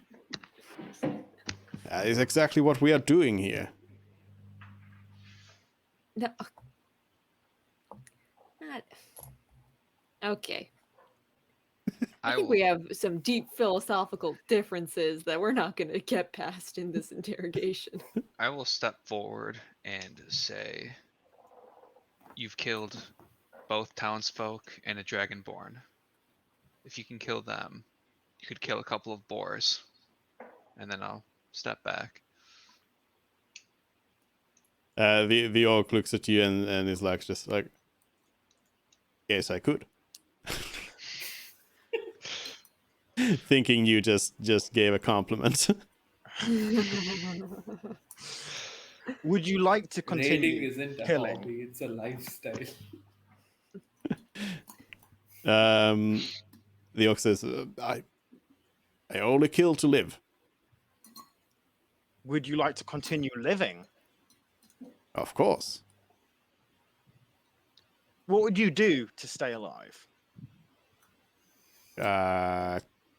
that is exactly what we are doing here. No. Not... Okay. I think we have some deep philosophical differences that we're not going to get past in this interrogation. I will step forward and say, you've killed both townsfolk and a dragonborn. If you can kill them, you could kill a couple of boars. And then I'll step back. The orc looks at you and is like, just like, yes, I could. Thinking you just gave a compliment. Would you like to Raiding continue isn't a killing? hobby, it's a lifestyle. The orc says, I only kill to live. Would you like to continue living? Of course. What would you do to stay alive?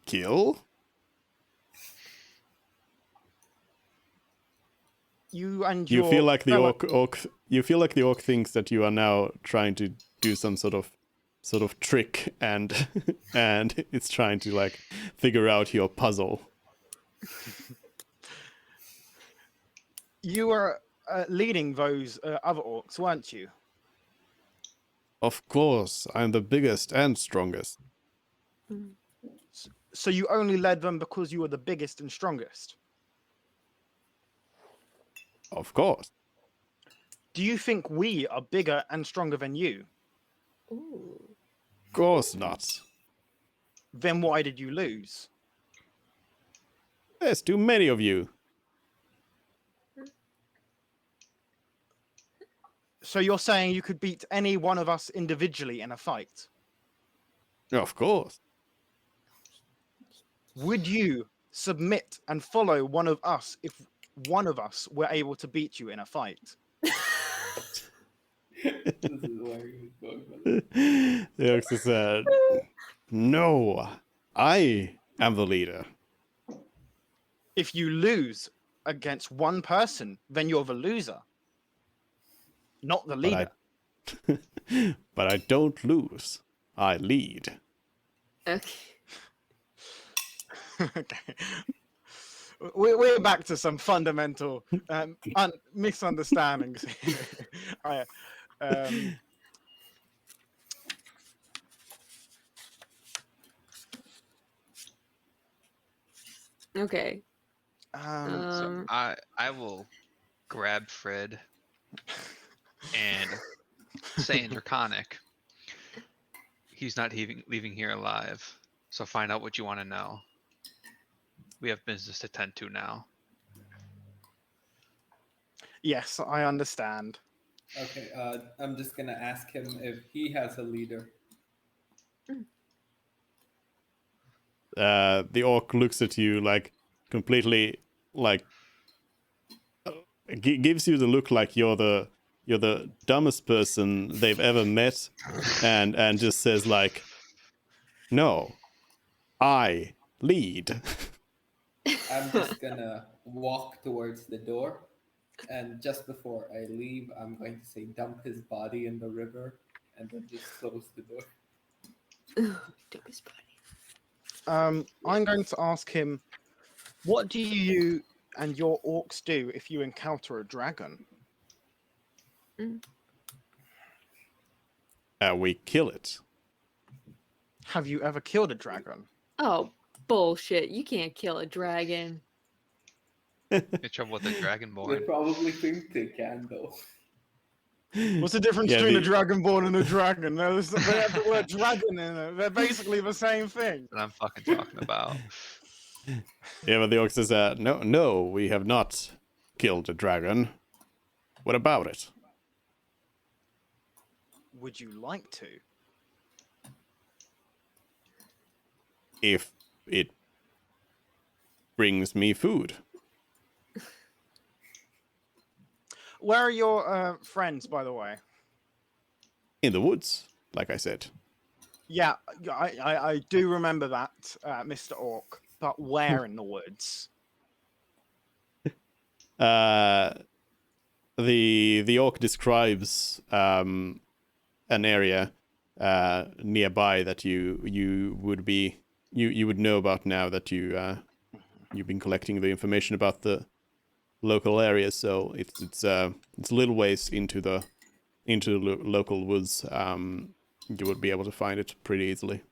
Kill? You and You your feel like the fellow- orc you feel like the orc thinks that you are now trying to do some sort of sort of trick, and and it's trying to like figure out your puzzle. You were leading those other orcs, weren't you? Of course, I'm the biggest and strongest. So you only led them because you were the biggest and strongest. Of course. Do you think we are bigger and stronger than you? Ooh. Of course not. Then why did you lose? There's too many of you. So you're saying you could beat any one of us individually in a fight? Of course. Would you submit and follow one of us if one of us were able to beat you in a fight? This is where he was going with it. The Oxy said, "No, I am the leader." If you lose against one person, then you're the loser, not the leader. But I don't lose. I lead. Okay. Okay. We're back to some fundamental misunderstandings. Okay. So I will grab Fred and say in Draconic, he's not leaving here alive. So find out what you want to know. We have business to tend to now. Yes, I understand. Okay, I'm just gonna ask him if he has a leader. The orc looks at you like completely, like gives you the look like you're the dumbest person they've ever met, and just says like, "No, I lead." I'm just gonna walk towards the door, and just before I leave, I'm going to say dump his body in the river, and then just close the door. Dump his body. I'm going to ask him, what do you and your orcs do if you encounter a dragon? We kill it. Have you ever killed a dragon? Oh, bullshit. You can't kill a dragon. Get trouble with the They Dragonborn. probably think they can, though. What's the difference Yeah, between a the- dragonborn and a dragon? They have the word dragon in it. They're basically the same thing. That I'm fucking talking about. Yeah, but the orc says, no, we have not killed a dragon. What about it? Would you like to? If it brings me food. Where are your friends, by the way? In the woods, like I said. Yeah, I do remember that, Mr. Orc. But where in the woods? The orc describes an area nearby that you would know about now that you've been collecting the information about the local area. So it's a little ways into the local woods. You would be able to find it pretty easily.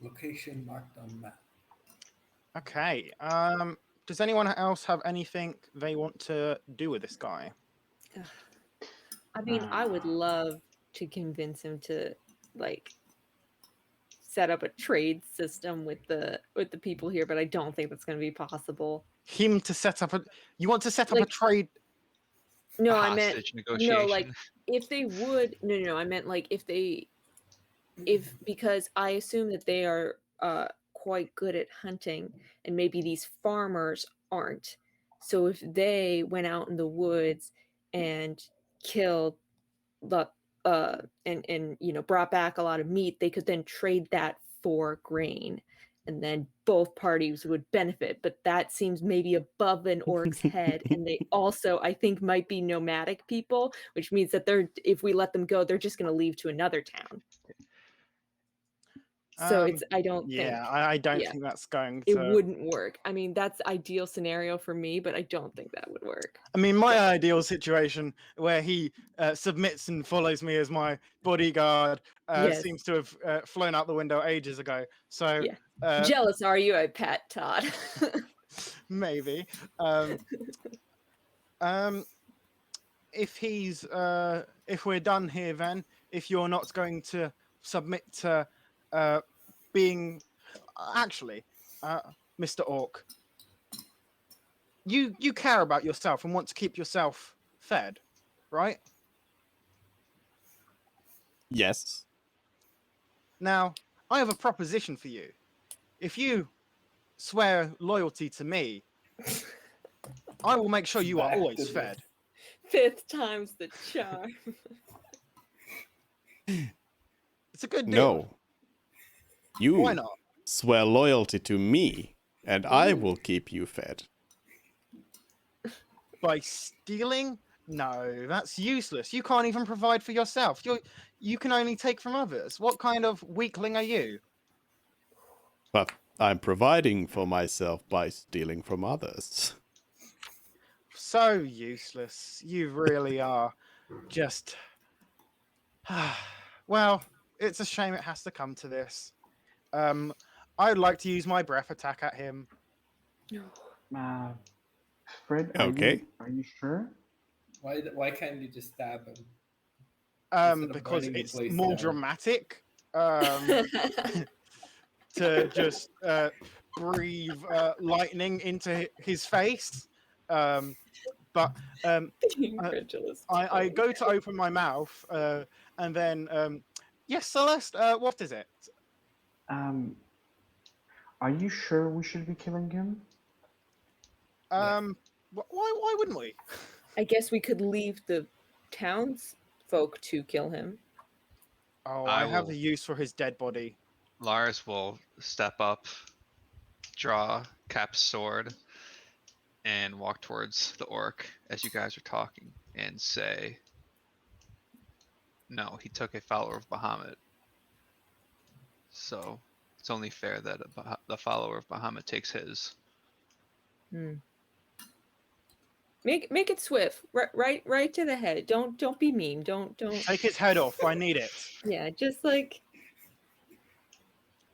Location marked on map. Okay. Does anyone else have anything they want to do with this guy? I mean, I would love to convince him to like set up a trade system with the people here, but I don't think that's going to be possible. Him to set up a... You want to set up a Like- trade... No, A I meant hostage negotiation. no, like if they would. No, I meant like because I assume that they are quite good at hunting, and maybe these farmers aren't. So if they went out in the woods and killed the and brought back a lot of meat, they could then trade that for grain, and then both parties would benefit. But that seems maybe above an orc's head, and they also, I think, might be nomadic people, which means that if we let them go, they're just going to leave to another town. So it's I don't Yeah, think I don't yeah. think that's going it to. wouldn't work. I mean, that's ideal scenario for me, but I don't think that would work. I mean, my ideal situation where he submits and follows me as my bodyguard Yes. seems to have flown out the window ages ago. So Yeah. Jealous are you, I pet Todd? maybe. If he's if we're done here, then if you're not going to submit to being actually, Mr. Orc, you care about yourself and want to keep yourself fed, right? Yes. Now, I have a proposition for you. If you swear loyalty to me, I will make sure you are Back to always this. fed. 5th time's the charm. It's a good deal. No. You Why not? swear loyalty to me, and I will keep you fed. By stealing? No, that's useless. You can't even provide for yourself. You can only take from others. What kind of weakling are you? But I'm providing for myself by stealing from others. So useless. You really are. Just. Well, it's a shame it has to come to this. I'd like to use my breath attack at him. Fred, Okay. Are you sure? Why can't you just stab him? Instead of Because burning the it's place more down. dramatic. To just breathe lightning into his face. But Incredulous. I go to open my mouth, and then yes, Celeste, what is it? Are you sure we should be killing him? Why wouldn't we? I guess we could leave the townsfolk to kill him. Oh, I I have will- a use for his dead body. Lars will step up, draw Cap's sword, and walk towards the orc as you guys are talking and say, no, he took a follower of Bahamut. So it's only fair that the follower of Bahamut takes his. Make it swift. Right to the head. Don't be mean. Don't. Take his head off. I need it. Yeah, just like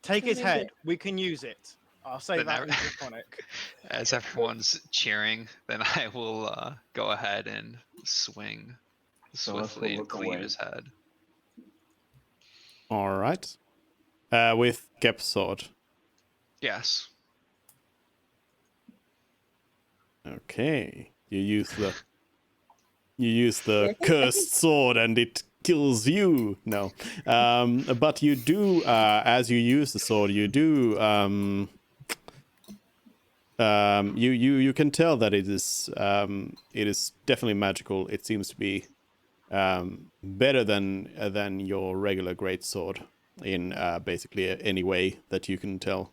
Take his make head. it- We can use it. I'll say Then that I- in Draconic. As everyone's cheering, then I will go ahead and swing So let's swiftly and look cleave away. his head. All right. With Kep's sword. Yes. Okay. You use the cursed sword and it kills you. No. But you do as you use the sword, you do you can tell that it is definitely magical. It seems to be better than your regular great sword in basically any way that you can tell.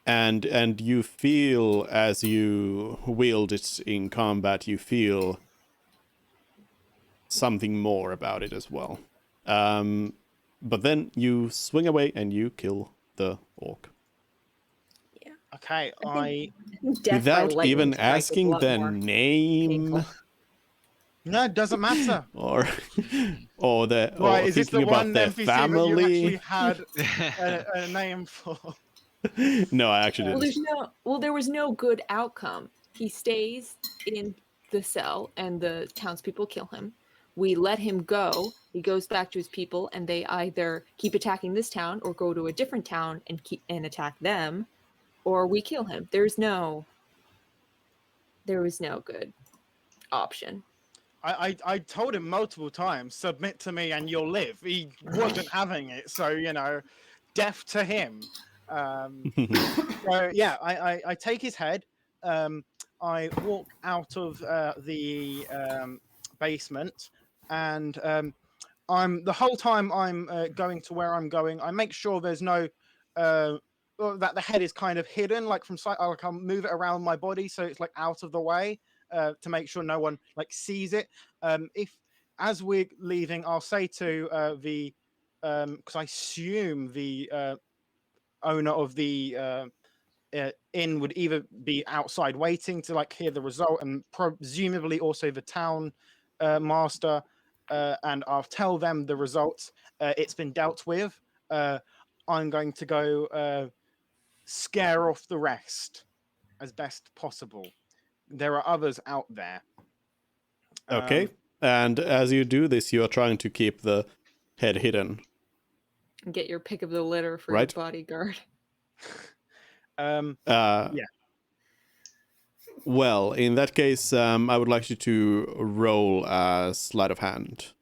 And you feel as you wield it in combat, you feel something more about it as well. But then you swing away and you kill the orc. Okay, death by Without lightning even strike is a asking lot their more name painful. No, it doesn't matter. or Right, is this the thinking about one their NPC that you actually family. had a name for? No, I actually didn't. There was no good outcome. He stays in the cell and the townspeople kill him. We let him go. He goes back to his people and they either keep attacking this town or go to a different town and attack them, or we kill him. There was no good option. I told him multiple times, submit to me and you'll live. He wasn't having it, so death to him. So yeah, I take his head. I walk out of the basement, and the whole time I'm going to where I'm going. I make sure there's no that the head is kind of hidden, like from sight. I'll move it around my body so it's like out of the way to make sure no one like sees it. If as we're leaving, I'll say to the because I assume the owner of the inn would either be outside waiting to like hear the result, and presumably also the town master, and I'll tell them the results. It's been dealt with. I'm going to go scare off the rest as best possible. There are others out there. Okay. And as you do this, you are trying to keep the head hidden. Get your pick of the litter for Right. your bodyguard. Yeah. Well, in that case, I would like you to roll a sleight of hand.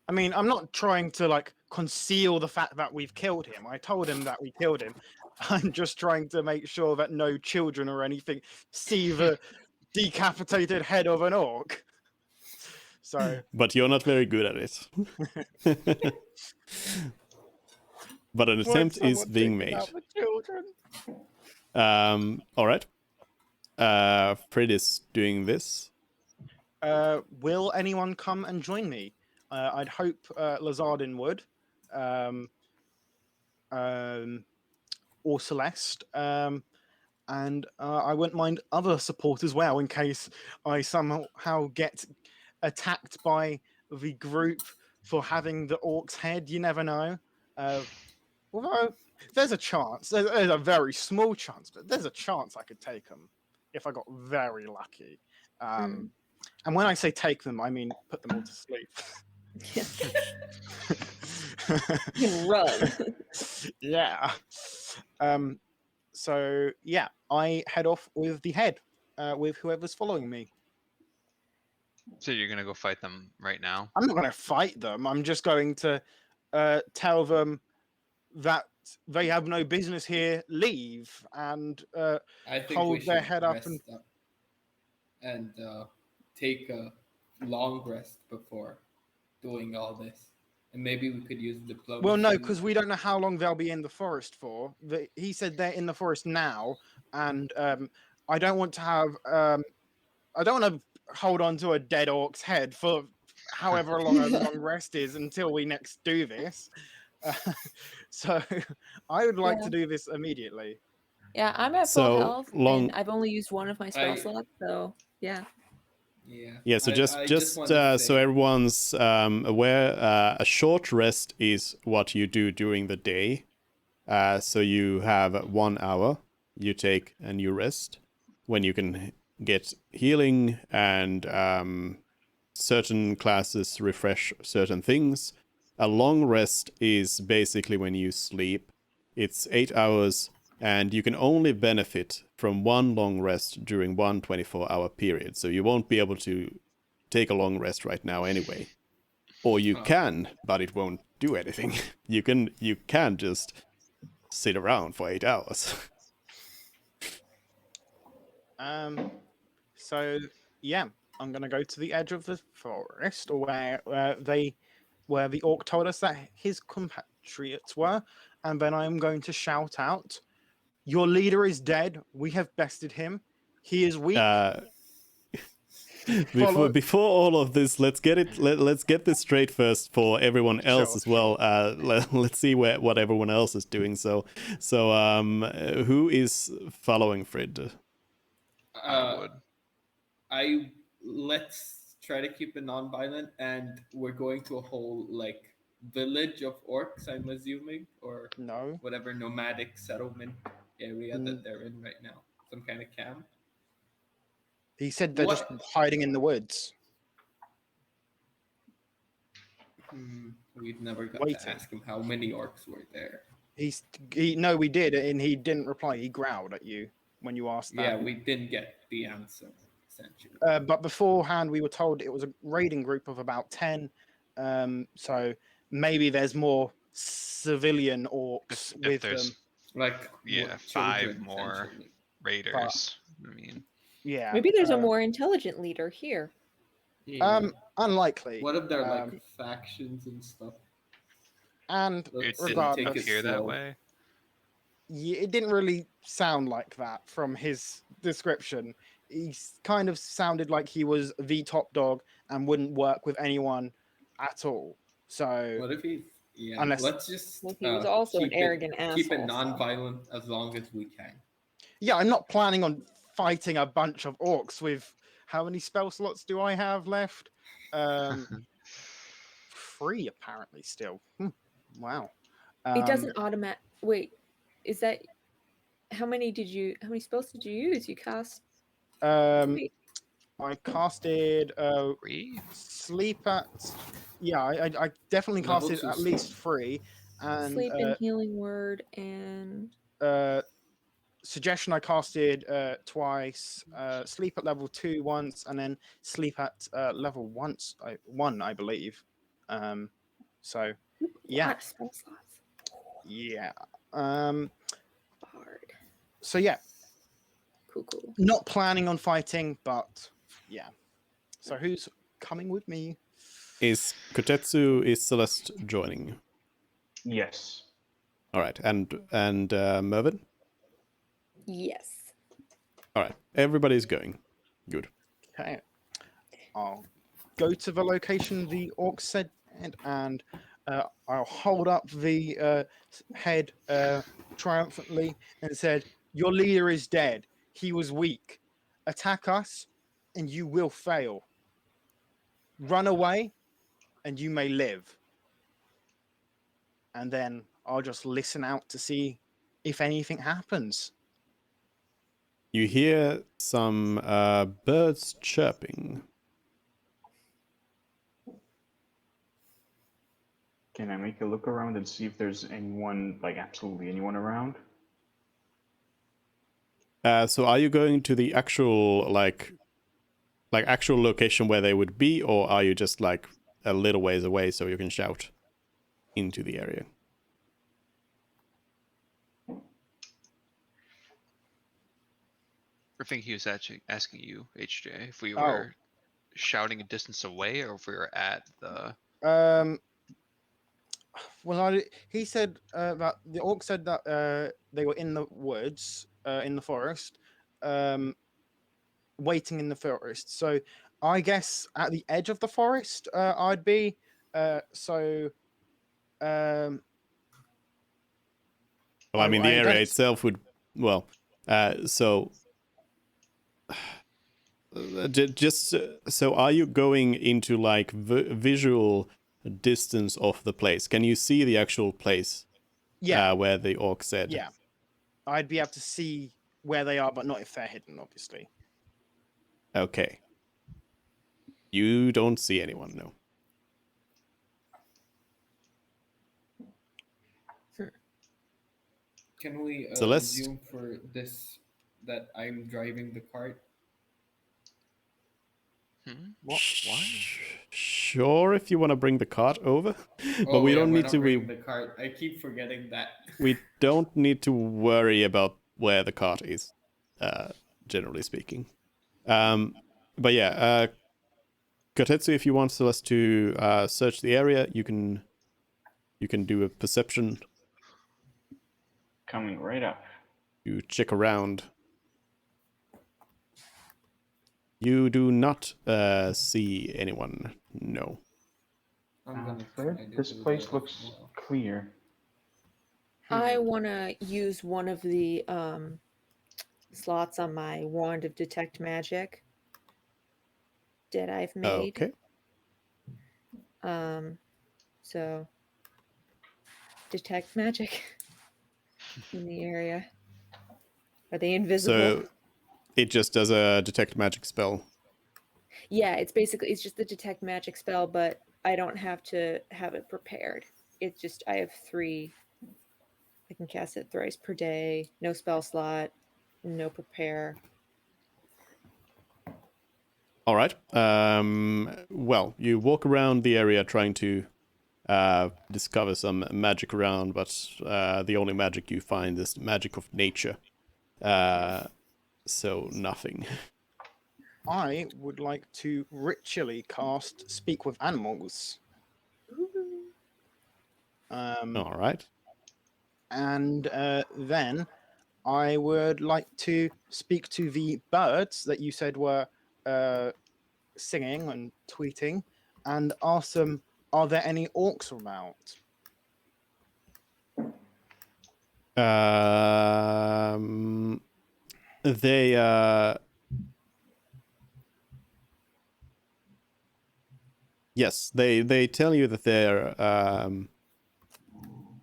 I mean, I'm not trying to like conceal the fact that we've killed him. I told him that we killed him. I'm just trying to make sure that no children or anything see the decapitated head of an orc. So, But you're not very good at it. But an attempt is being made. All right. Fred is doing this. will anyone come and join me? I'd hope Lazardin would, or Celeste, and I wouldn't mind other support as well in case I somehow get attacked by the group for having the orc's head. You never know. Although there's a chance, there's a very small chance, but there's a chance I could take them if I got very lucky. And when I say take them, I mean put them all to sleep. You can run. Yeah. So yeah, I head off with the head, with whoever's following me. So you're gonna go fight them right now? I'm not going to fight them. I'm just going to tell them that they have no business here, leave, and I think we hold their should head up rest and up and take a long rest before doing all this. And maybe we could use diplomacy. well, no, because we don't know how long they'll be in the forest for. He said they're in the forest now, and I don't want to have I don't want to hold on to a dead orc's head for however long a long rest is until we next do this. So I would like to do this immediately. Yeah, I'm at full So, health, long- and I've only used one of my spell I- slots, so yeah. Yeah. Yeah, so I just wanted to so say- everyone's aware, a short rest is what you do during the day. So you have 1 hour, you take a new rest, when you can get healing and certain classes refresh certain things. A long rest is basically when you sleep. It's 8 hours, and you can only benefit from one long rest during one 24-hour period. So you won't be able to take a long rest right now anyway. Or you can, but it won't do anything. You can just sit around for 8 hours. So yeah, I'm gonna go to the edge of the forest, or where the orc told us that his compatriots were, and then I'm going to shout out, "Your leader is dead. We have bested him. He is weak." Before all of this, let's get this straight first for everyone else Sure, as well. Let's see what everyone else is doing. So who is following Fred? I would. Let's try to keep it non-violent, and we're going to a whole like village of orcs, I'm assuming, or No. whatever nomadic settlement area that they're in right now. Some kind of camp. He said they're just What? hiding in the woods. We've never got Waiting. to ask him how many orcs were there. No, we did, and he didn't reply. He growled at you when you asked that. Yeah, we didn't get the answer, essentially. But beforehand, we were told it was a raiding group of about 10. So maybe there's more civilian orcs If with there's them. Like yeah, children, 5 more essentially. raiders. I mean, Yeah. Maybe there's a more intelligent leader here. Yeah. Unlikely. What if they're like factions and stuff? And it Let's didn't regardless, take it appear that slow. way. Yeah, it didn't really sound like that from his description. He kind of sounded like he was the top dog and wouldn't work with anyone at all. So What if he's? Yeah, unless let's just Well, he was also an keep arrogant keep it asshole, so- non-violent as long as we can. yeah, I'm not planning on fighting a bunch of orcs with how many spell slots do I have left? 3 apparently still. Wow. It doesn't automatic. Wait, is that how many spells did you use? You cast. I casted 3? sleep at. Yeah, I definitely Level casted 2 at sleep. least 3, and Sleep and healing word and suggestion I casted twice. Sleep at level 2 once, and then sleep at level 1, I believe. So a yeah, lot of spell slots. yeah. Bard. So yeah, Cool. not planning on fighting, but yeah. So who's coming with me? Is Celeste joining? Yes. All right, and Mervyn. Yes. All right, everybody's going. Good. Okay, I'll go to the location the orc said, and I'll hold up the head triumphantly and said, "Your leader is dead. He was weak. Attack us, and you will fail. Run away, and you may live." And then I'll just listen out to see if anything happens. You hear some birds chirping. Can I make a look around and see if there's anyone, like absolutely anyone around? So are you going to the actual like actual location where they would be, or are you just like a little ways away so you can shout into the area? I think he was actually asking you, HJ, if we were shouting a distance away or if we were at the. Well, he said that the orc said that they were in the woods, in the forest, waiting in the forest. So I guess at the edge of the forest, I'd be. So. Well, I mean, the area itself would. Well, so. Just so, are you going into like visual distance of the place? Can you see the actual place? Yeah. Where the orc said. Yeah, I'd be able to see where they are, but not if they're hidden, obviously. Okay. You don't see anyone, no. Can we Celeste? assume for this that I'm driving the cart? What? Sure, if you want to bring the cart over, but we don't need to. The cart. I keep forgetting that. We don't need to worry about where the cart is, generally speaking. But yeah, Kotetsu, if you want Celeste to search the area, you can do a perception. Coming right up. You check around. You do not see anyone. No. This place looks clear. I want to use one of the slots on my wand of detect magic that I've made. Okay. So detect magic in the area. Are they invisible? So it just does a detect magic spell. Yeah, it's just the detect magic spell, but I don't have to have it prepared. It's just I have 3. I can cast it thrice per day. No spell slot. No prepare. All right. Well, you walk around the area trying to discover some magic around, but the only magic you find is magic of nature. So nothing. I would like to ritually cast Speak with Animals. All right. And then I would like to speak to the birds that you said were singing and tweeting, and ask them, are there any orcs about? They yes, they tell you that there are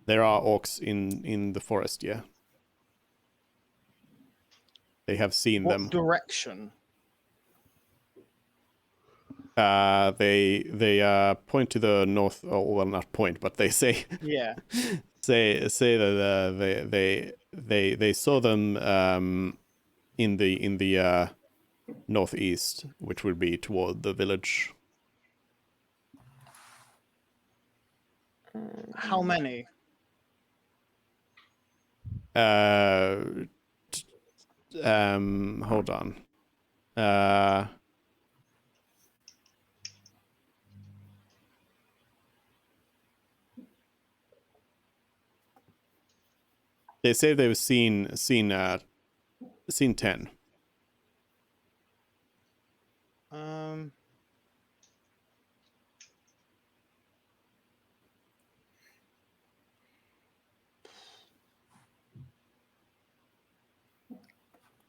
orcs in the forest. Yeah, they have seen What them. direction? They point to the north. Oh, well, not point, but they say Yeah. say that they saw them in the northeast, which would be toward the village. How many? Hold on. They say they've seen 10.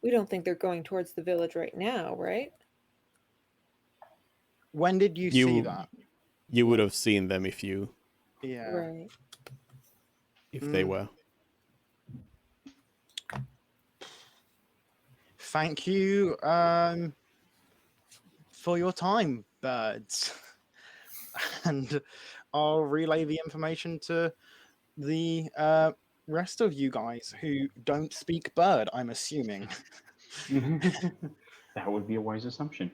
We don't think they're going towards the village right now, right? When did you see that? You would have seen them if you Yeah. Right. if they were. Thank you for your time, birds. And I'll relay the information to the rest of you guys who don't speak bird, I'm assuming. That would be a wise assumption.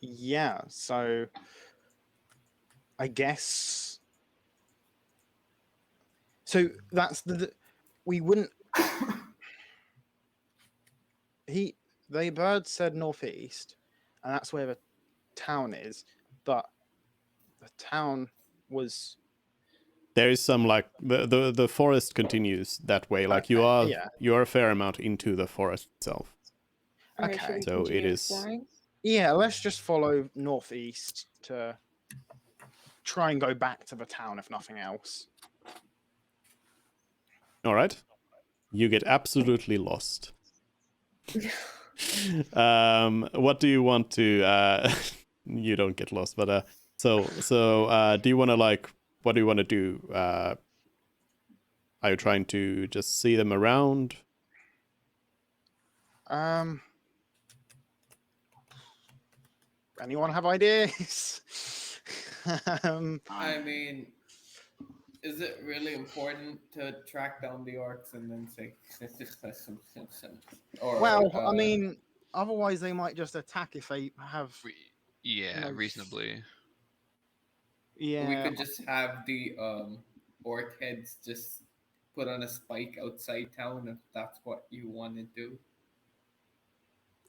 Yeah, so I guess so that's we wouldn't the bird said northeast, and that's where the town is, but the town was There is some like the forest continues that way. Like you Okay, are a fair amount into the forest itself. All right, should Okay. we So continue it is- exploring? Yeah, let's just follow northeast to try and go back to the town, if nothing else. All right. You get absolutely lost. What do you want to? You don't get lost, but so do you want to like? What do you want to do? Are you trying to just see them around? Anyone have ideas? I mean, is it really important to track down the orcs and then say, or Well, I mean, otherwise they might just attack if they have. Yeah, No. reasonably. Yeah. we could just have the orc heads just put on a spike outside town if that's what you want to do.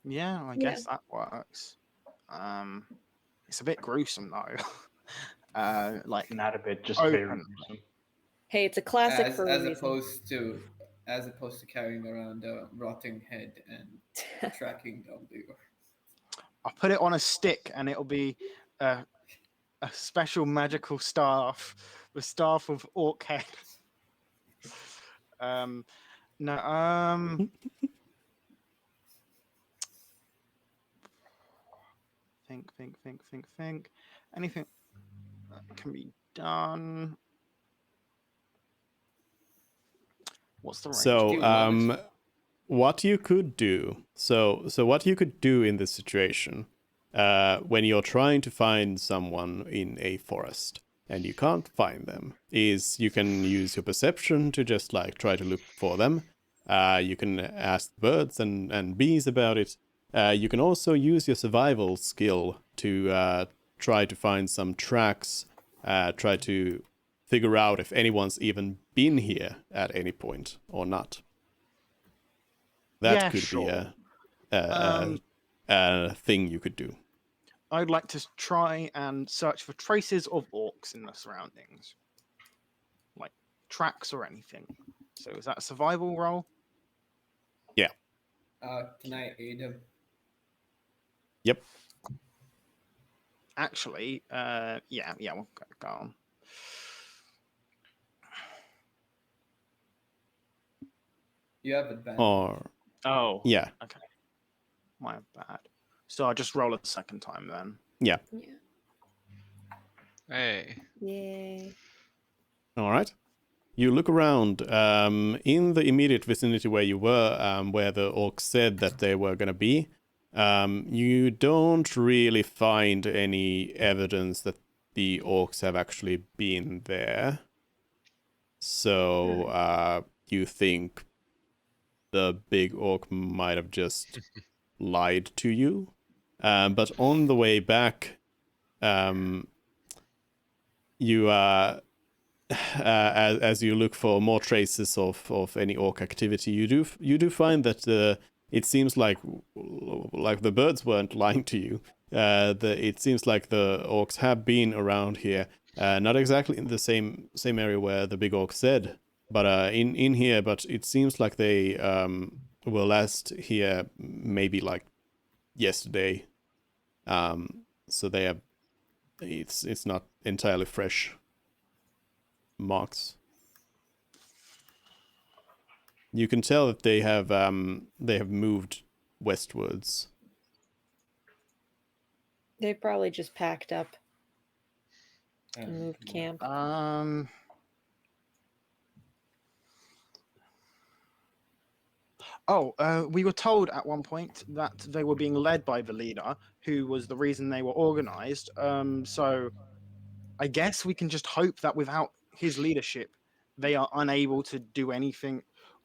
Yeah, I guess that works. It's a bit gruesome though. Like Not a bit, just Open. very gruesome. Hey, it's a classic As, for a as reason. opposed to carrying around a rotting head and tracking down the orcs. I'll put it on a stick and it'll be a special magical staff, the staff of orc head. Think. Anything that can be done. What's the range? So what you could do? So what you could do in this situation, when you're trying to find someone in a forest and you can't find them, is you can use your perception to just like try to look for them. You can ask birds and bees about it. You can also use your survival skill to try to find some tracks, try to figure out if anyone's even been here at any point or not. That could be a thing you could do. I'd like to try and search for traces of orcs in the surroundings. tracks or anything. So is that a survival roll? Can I aid him? Yep. Actually, yeah, we'll go on. You have advantage. Or Oh, yeah, okay. My bad. So I'll just roll it the second time then. yeah. Yeah. Hey. Yay. All right. You look around in the immediate vicinity where you were, where the orcs said that they were going to be. You don't really find any evidence that the orcs have actually been there. So you think the big orc might have just lied to you. But on the way back, you as you look for more traces of any orc activity, you do find that it seems like the birds weren't lying to you. It seems like the orcs have been around here, not exactly in the same area where the big orc said, but in here. But it seems like they were last here maybe like yesterday. So they have. It's not entirely fresh marks. You can tell that they have moved westwards. They probably just packed up and moved camp. We were told at one point that they were being led by the leader, who was the reason they were organized. So I guess we can just hope that without his leadership, they are unable to do anything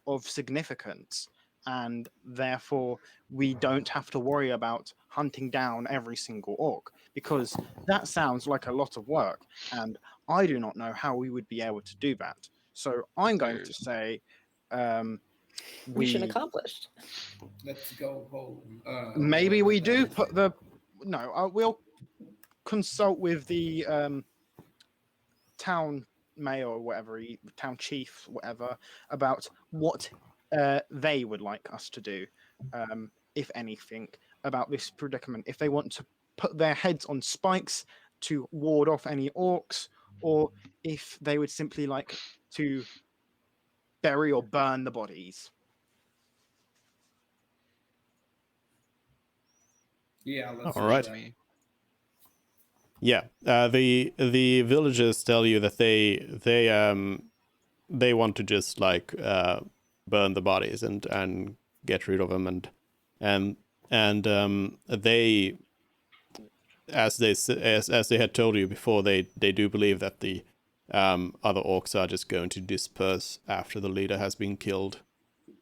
of significance, and therefore we don't have to worry about hunting down every single orc, because that sounds like a lot of work, and I do not know how we would be able to do that. So I'm going to say Mission accomplished. Let's go home. Maybe we do put the... No, we'll consult with the town mayor or whatever, town chief, whatever, about what they would like us to do, if anything, about this predicament. If they want to put their heads on spikes to ward off any orcs, or if they would simply like to bury or burn the bodies. Yeah, let's All right. do that. Yeah, the villagers tell you that they want to just like burn the bodies and get rid of them, and they, as they had told you before, they do believe that the other orcs are just going to disperse after the leader has been killed.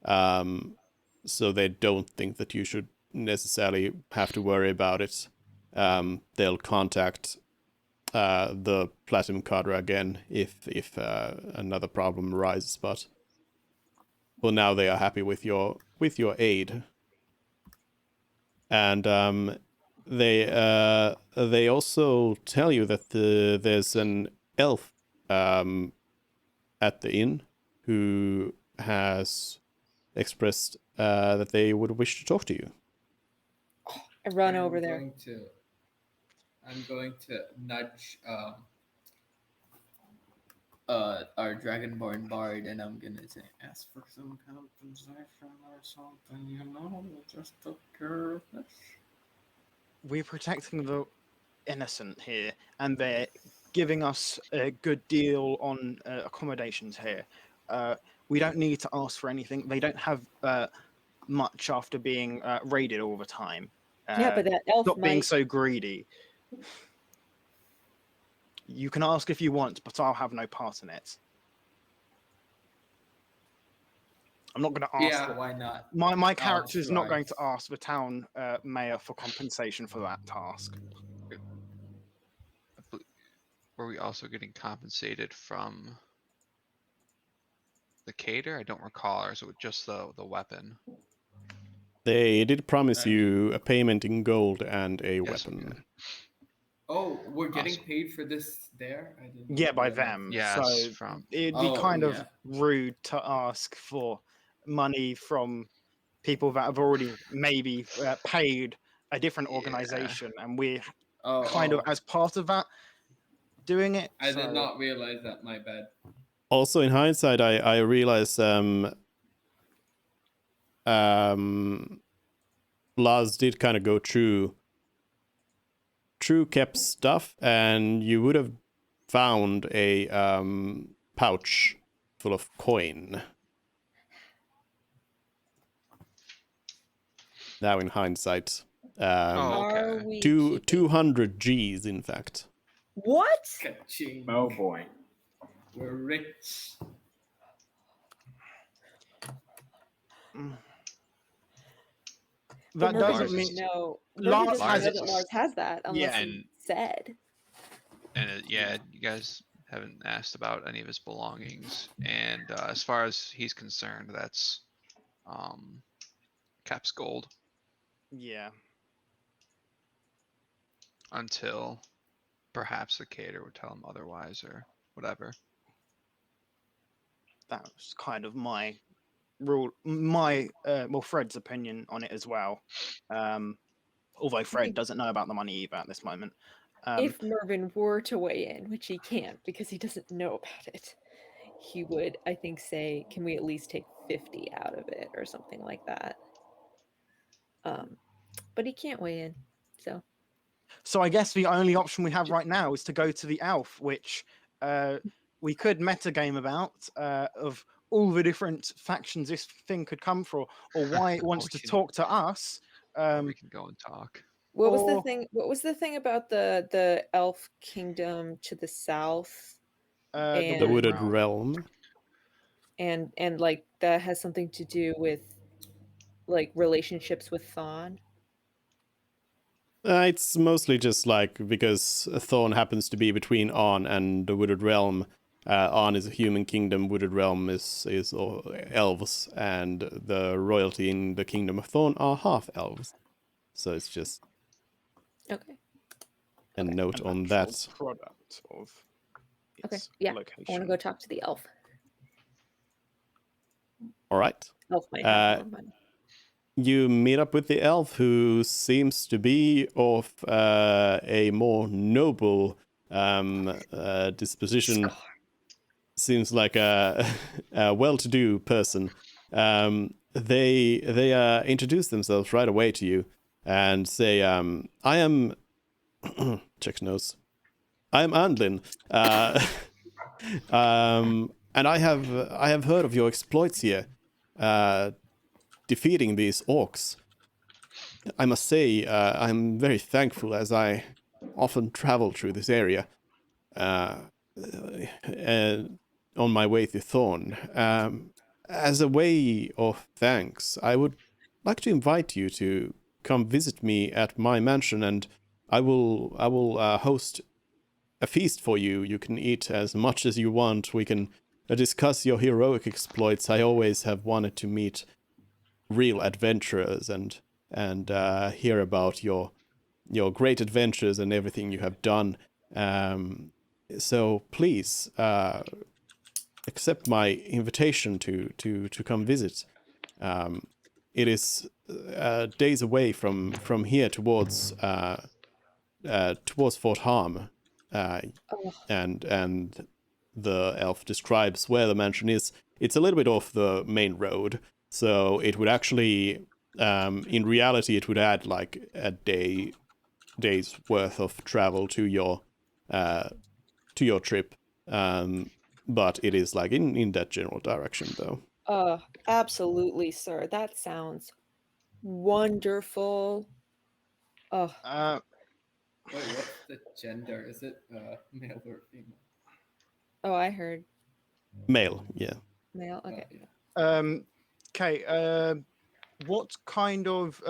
So they don't think that you should necessarily have to worry about it. They'll contact the Platinum Cadre again if another problem arises, but for now they are happy with your aid. And they also tell you that there's an elf at the inn who has expressed that they would wish to talk to you. I run over there. I'm going to nudge our Dragonborn bard, and I'm gonna say, ask for some compensation or something. Just took care of this. We're protecting the innocent here, and they're giving us a good deal on accommodations here. We don't need to ask for anything. They don't have much after being raided all the time. Yeah, but that elf Stop being might... so greedy. You can ask if you want, but I'll have no part in it. I'm not going to ask. Yeah, why not? My character is not going to ask the town mayor for compensation for that task. Were we also getting compensated from the Cadre? I don't recall, or is it just the weapon? They did promise you a payment in gold and a weapon. Okay. Oh, we're getting Awesome. paid for this there? I didn't Yeah, by realize them. that. Yes, So from it'd be Oh, kind of yeah. rude to ask for money from people that have already maybe paid a different Yeah. organization, and we're Oh, kind of oh. as part of that doing it. I so did not realize that. My bad. Also, in hindsight, I realized Lars did kind of go through Kep's stuff, and you would have found a pouch full of coin. Now, in hindsight, Oh, Are okay. we two keeping- 200 G's, in fact. What? Ka-ching. Oh boy. We're rich. mm. But that Mervin doesn't Lars mean is- know. Lars Mervin doesn't has know it. that Lars has that unless Yeah. he And- said. And yeah, you guys haven't asked about any of his belongings. And as far as he's concerned, that's Cap's gold Yeah. until perhaps the Cadre would tell him otherwise or whatever. That was kind of my rule, my Fred's opinion on it as well. Although Fred think- doesn't know about the money either at this moment. If Mervin were to weigh in, which he can't because he doesn't know about it, he would, I think, say, "Can we at least take 50 out of it or something like that?" But he can't weigh in, so So I guess the only option we have right now is to go to the elf, which we could metagame about of all the different factions this thing could come from, or why it wants Or to we can- talk to us. we can go and talk. What was the Or- thing? What was the thing about the elf kingdom to the south, The And- The Wooded Realm. Realm. and like that has something to do with like relationships with Thawne? It's mostly just like because Thorn happens to be between On and the Wooded Realm. On is a human kingdom, Wooded Realm is elves, and the royalty in the kingdom of Thorn are half elves. So it's just Okay. a Okay. note an on actual that. product of Okay. its Yeah. location. I want to go talk to the elf. All right. Elf might have more money. You meet up with the elf, who seems to be of a more noble disposition. Scar. Seems like a well-to-do person. They introduce themselves right away to you and say, "I am." Check nose. I am Andlin, and I have heard of your exploits here, defeating these orcs. I must say, I'm very thankful as I often travel through this area. On my way to Thorn. As a way of thanks, I would like to invite you to come visit me at my mansion, and I will host a feast for you. You can eat as much as you want. We can discuss your heroic exploits. I always have wanted to meet real adventurers and hear about your great adventures and everything you have done. So please accept my invitation to come visit. It is days away from here towards Fort Harm, and the elf describes where the mansion is. It's a little bit off the main road, so it would actually, in reality, it would add like a day's worth of travel to your trip. But it is like in that general direction, though. Absolutely, sir. That sounds wonderful. Oh, Wait, what's the gender? Is it male or female? I heard Male, yeah. male. Okay. Yeah. Okay. What kind of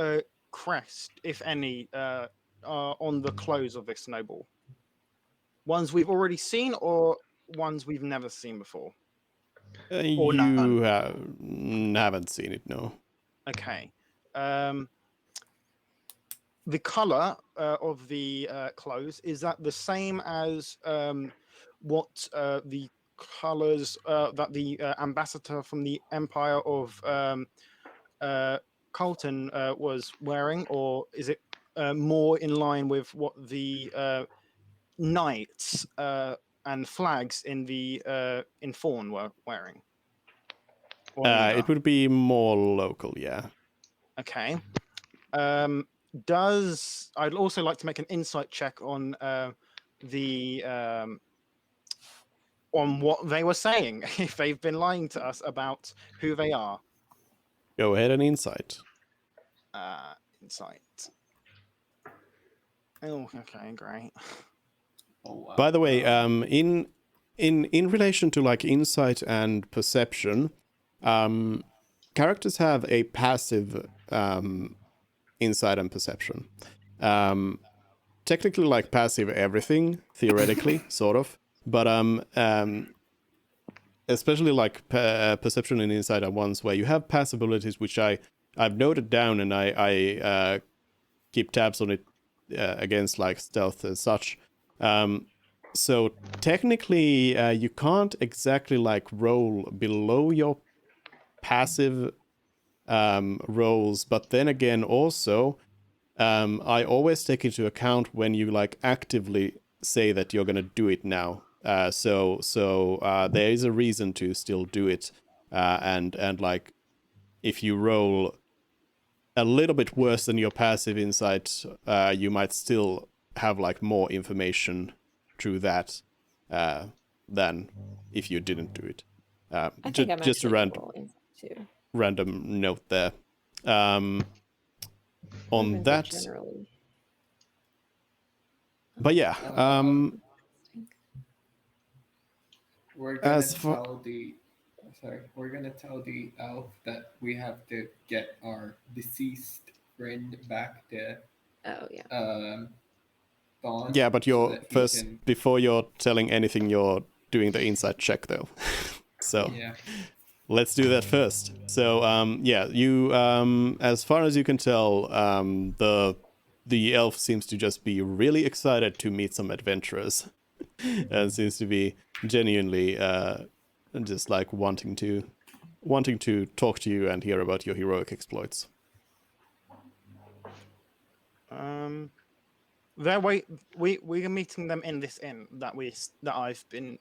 crest, if any, are on the clothes of this noble? Ones we've already seen, or ones we've never seen before? Or You none. haven't seen it, no. Okay. the color of the clothes, is that the same as what the colors that the ambassador from the Empire of Colton was wearing, or is it more in line with what the knights and flags in the in Fawn were wearing? Or neither? It would be more local, yeah. Okay. I'd also like to make an insight check on the on what they were saying, if they've been lying to us about who they are. Go ahead and insight. Insight. Oh, okay, great. Oh wow. By the way, in relation to like insight and perception, characters have a passive insight and perception. Technically, like passive everything, theoretically, sort of. But especially like perception and insight are ones where you have passive abilities, which I've noted down, and I keep tabs on it against like stealth and such. So technically, you can't exactly like roll below your passive rolls, but then again, also, I always take into account when you like actively say that you're gonna do it now. So there is a reason to still do it, and like if you roll a little bit worse than your passive insight, you might still have like more information through that than if you didn't do it. I think I'm Just a actually rolling too. random note there. On Movements are that, generally. but yeah. We're gonna As for- tell the we're gonna tell the elf that we have to get our deceased friend back to Oh yeah. Dawn. Yeah, but so you're that he first can- before you're telling anything, you're doing the insight check though. So Yeah. let's do that first. So yeah, you as far as you can tell, the elf seems to just be really excited to meet some adventurers, and seems to be genuinely just like wanting to talk to you and hear about your heroic exploits. We are meeting them in this inn that I've been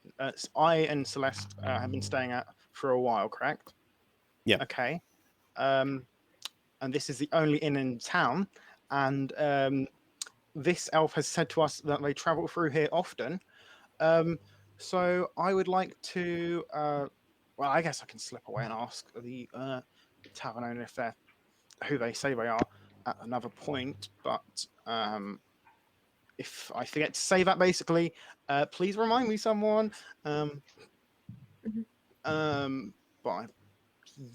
I and Celeste have been staying at for a while, correct? Yeah. Okay. And this is the only inn in town, and this elf has said to us that they travel through here often. So I would like to well, I guess I can slip away and ask the tavern owner if they're who they say they are at another point, but if I forget to say that, basically, please remind me, someone. But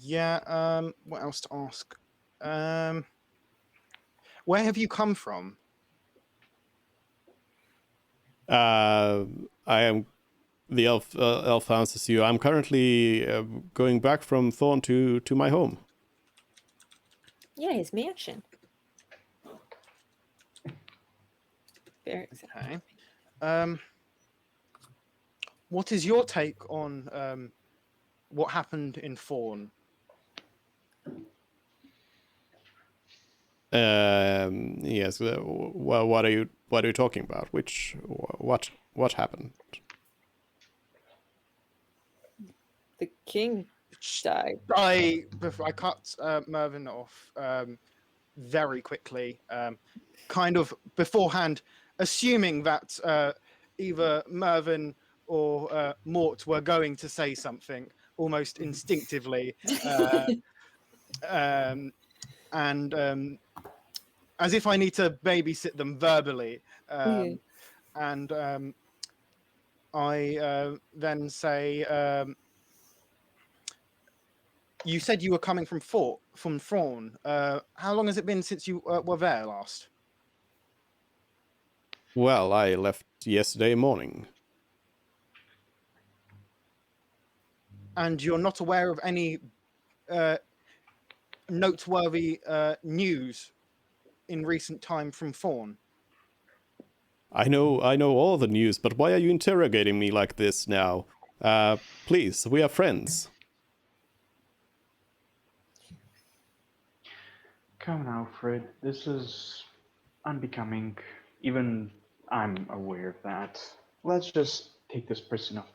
yeah, what else to ask? Where have you come from? I am the elf answers you. I'm currently going back from Thorn to my home. Yeah, his mansion. Very exciting. Okay. What is your take on what happened in Fawn? Yes. Well, what are you talking about? What happened? The king died. I cut Mervyn off very quickly, kind of beforehand, assuming that either Mervyn or Mort were going to say something almost instinctively, and as if I need to babysit them verbally. And I then say, you said you were coming from Thrawn. How long has it been since you were there last? Well, I left yesterday morning. And you're not aware of any noteworthy news in recent time from Fawn? I know all the news, but why are you interrogating me like this now? Please, we are friends. Come now, Fred. This is unbecoming. Even I'm aware of that. Let's just take this person up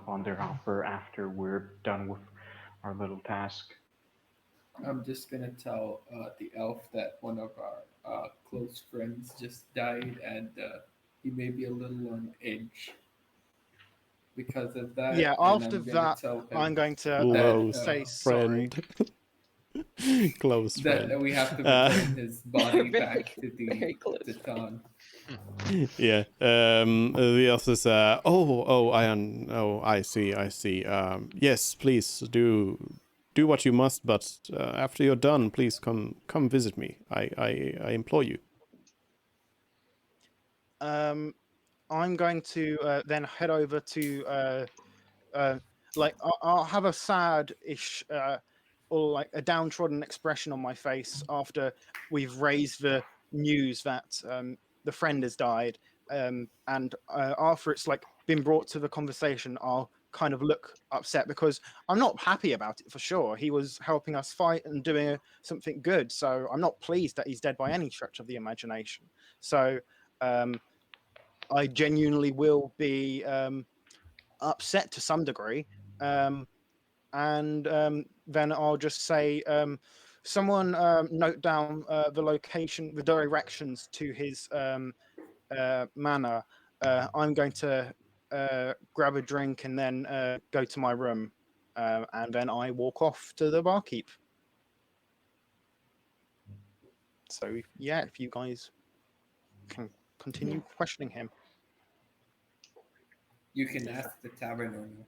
on their offer after we're done with our little task. I'm just gonna tell the elf that one of our close friends just died, and he may be a little on edge because of that. Yeah, and after I'm gonna that, tell him I'm going to Close say sorry. friend. Close that friend. we have to return his body back to very close the town. Yeah. The elf says, I see. Yes, please do what you must, but after you're done, please come visit me. I implore you. I'm going to then head over to I'll have a sad-ish or like a downtrodden expression on my face after we've raised the news that the friend has died, and after it's like been brought to the conversation, I'll kind of look upset because I'm not happy about it for sure. He was helping us fight and doing something good, so I'm not pleased that he's dead by any stretch of the imagination. So I genuinely will be upset to some degree, and then I'll just say, someone note down the location, the directions to his manor. I'm going to grab a drink and then go to my room, and then I walk off to the barkeep. So yeah, if you guys can continue questioning him. You can ask the tavern owner.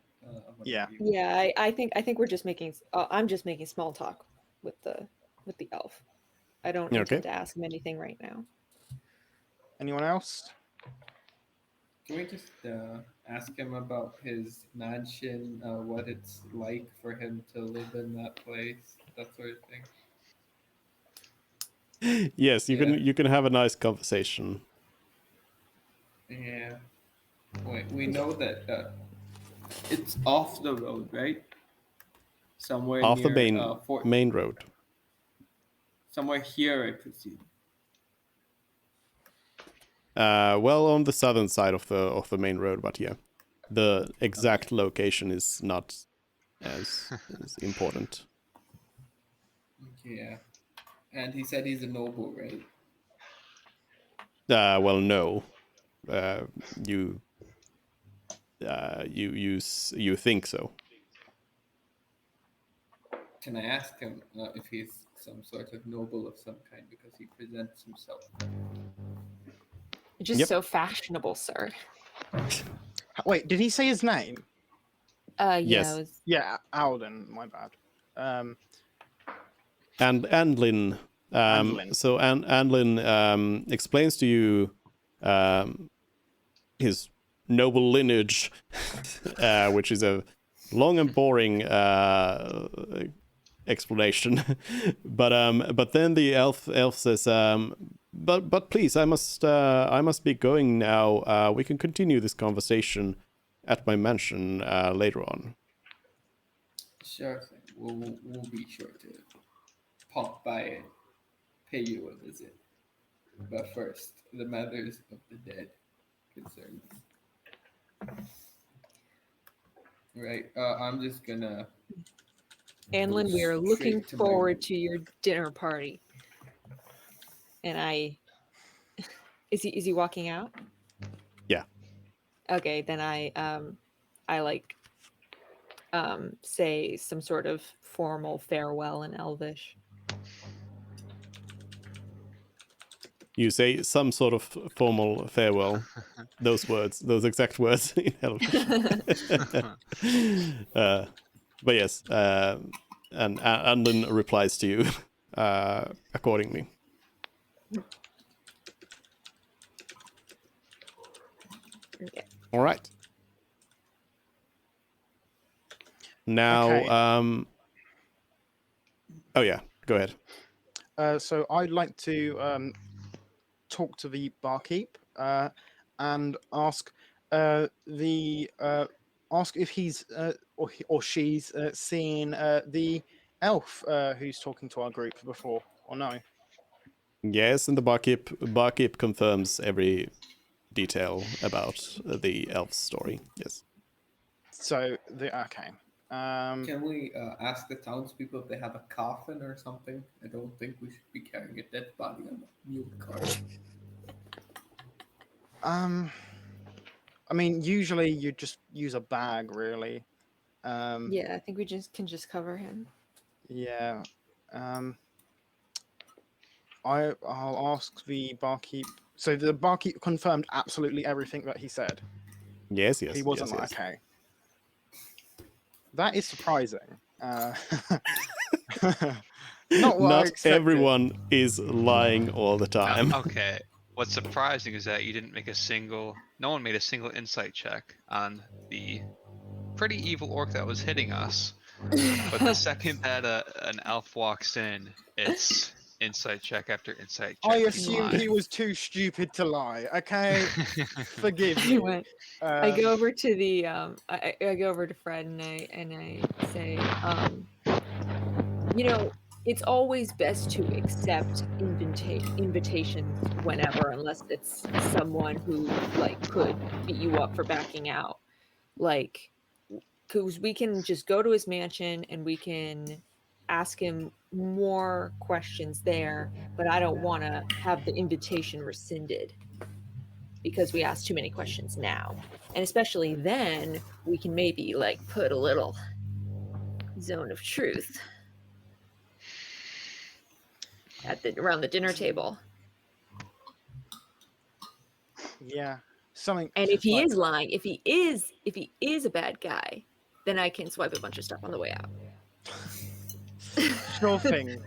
Yeah. Yeah, I think we're just making. I'm just making small talk with the elf. I don't Okay. intend to ask him anything right now. Anyone else? Can we just ask him about his mansion, what it's like for him to live in that place, that sort of thing? Yes, you Yeah. can have a nice conversation. Yeah. Wait, we know that it's off the road, right? Somewhere Off the near main road. Somewhere here, I presume. Well, on the southern side of the main road, but yeah, the exact location is not as important. Yeah. And he said he's a noble, right? Well, no. You think so? Can I ask him if he's some sort of noble of some kind because he presents himself? Just Yep. so fashionable, sir. Wait, did he say his name? Yeah. Yes. Yeah, Alden. My bad. And Andlin. Andlin. So Andlin explains to you his noble lineage, which is a long and boring explanation. But then the elf says, but please, I must be going now. We can continue this conversation at my mansion later on. Sure thing. We'll be sure to pop by and pay you a visit. But first, the matters of the dead concern me. Right. I'm just gonna. Anlin, we are Straight looking to my forward room. to your dinner party. And I is he walking out? Yeah. Okay, then I like say some sort of formal farewell in Elvish. You say some sort of formal farewell. Those exact words in Elvish. But yes, and Andlin replies to you accordingly. Okay. All right. Now, Okay. oh yeah, go ahead. So I'd like to talk to the barkeep and ask ask if he's or she's seen the elf who's talking to our group before, or no? Yes, and the barkeep confirms every detail about the elf's story. Yes. So okay. Can we ask the townspeople if they have a coffin or something? I don't think we should be carrying a dead body on a mule cart. I mean, usually you just use a bag, really. Yeah, I think we can just cover him. Yeah. I'll ask the barkeep. So the barkeep confirmed absolutely everything that he said. Yes. He wasn't yes. like, okay. That is surprising. Not what I Not expected. everyone is lying all the time. Okay. What's surprising is that you didn't make no one made a single insight check on the pretty evil orc that was hitting us. But the second that an elf walks in, it's insight check after insight check. I to assumed lie. he was too stupid to lie. Okay, forgive He me. went. I go over to the I go over to Fred and I say, it's always best to accept invitations whenever, unless it's someone who could beat you up for backing out. Because we can just go to his mansion and we can ask him more questions there, but I don't want to have the invitation rescinded because we asked too many questions now. And especially then, we can maybe put a little zone of truth around the dinner table. Yeah, something. And if he is lying, if he is a bad guy, then I can swipe a bunch of stuff on the way out. Sure thing.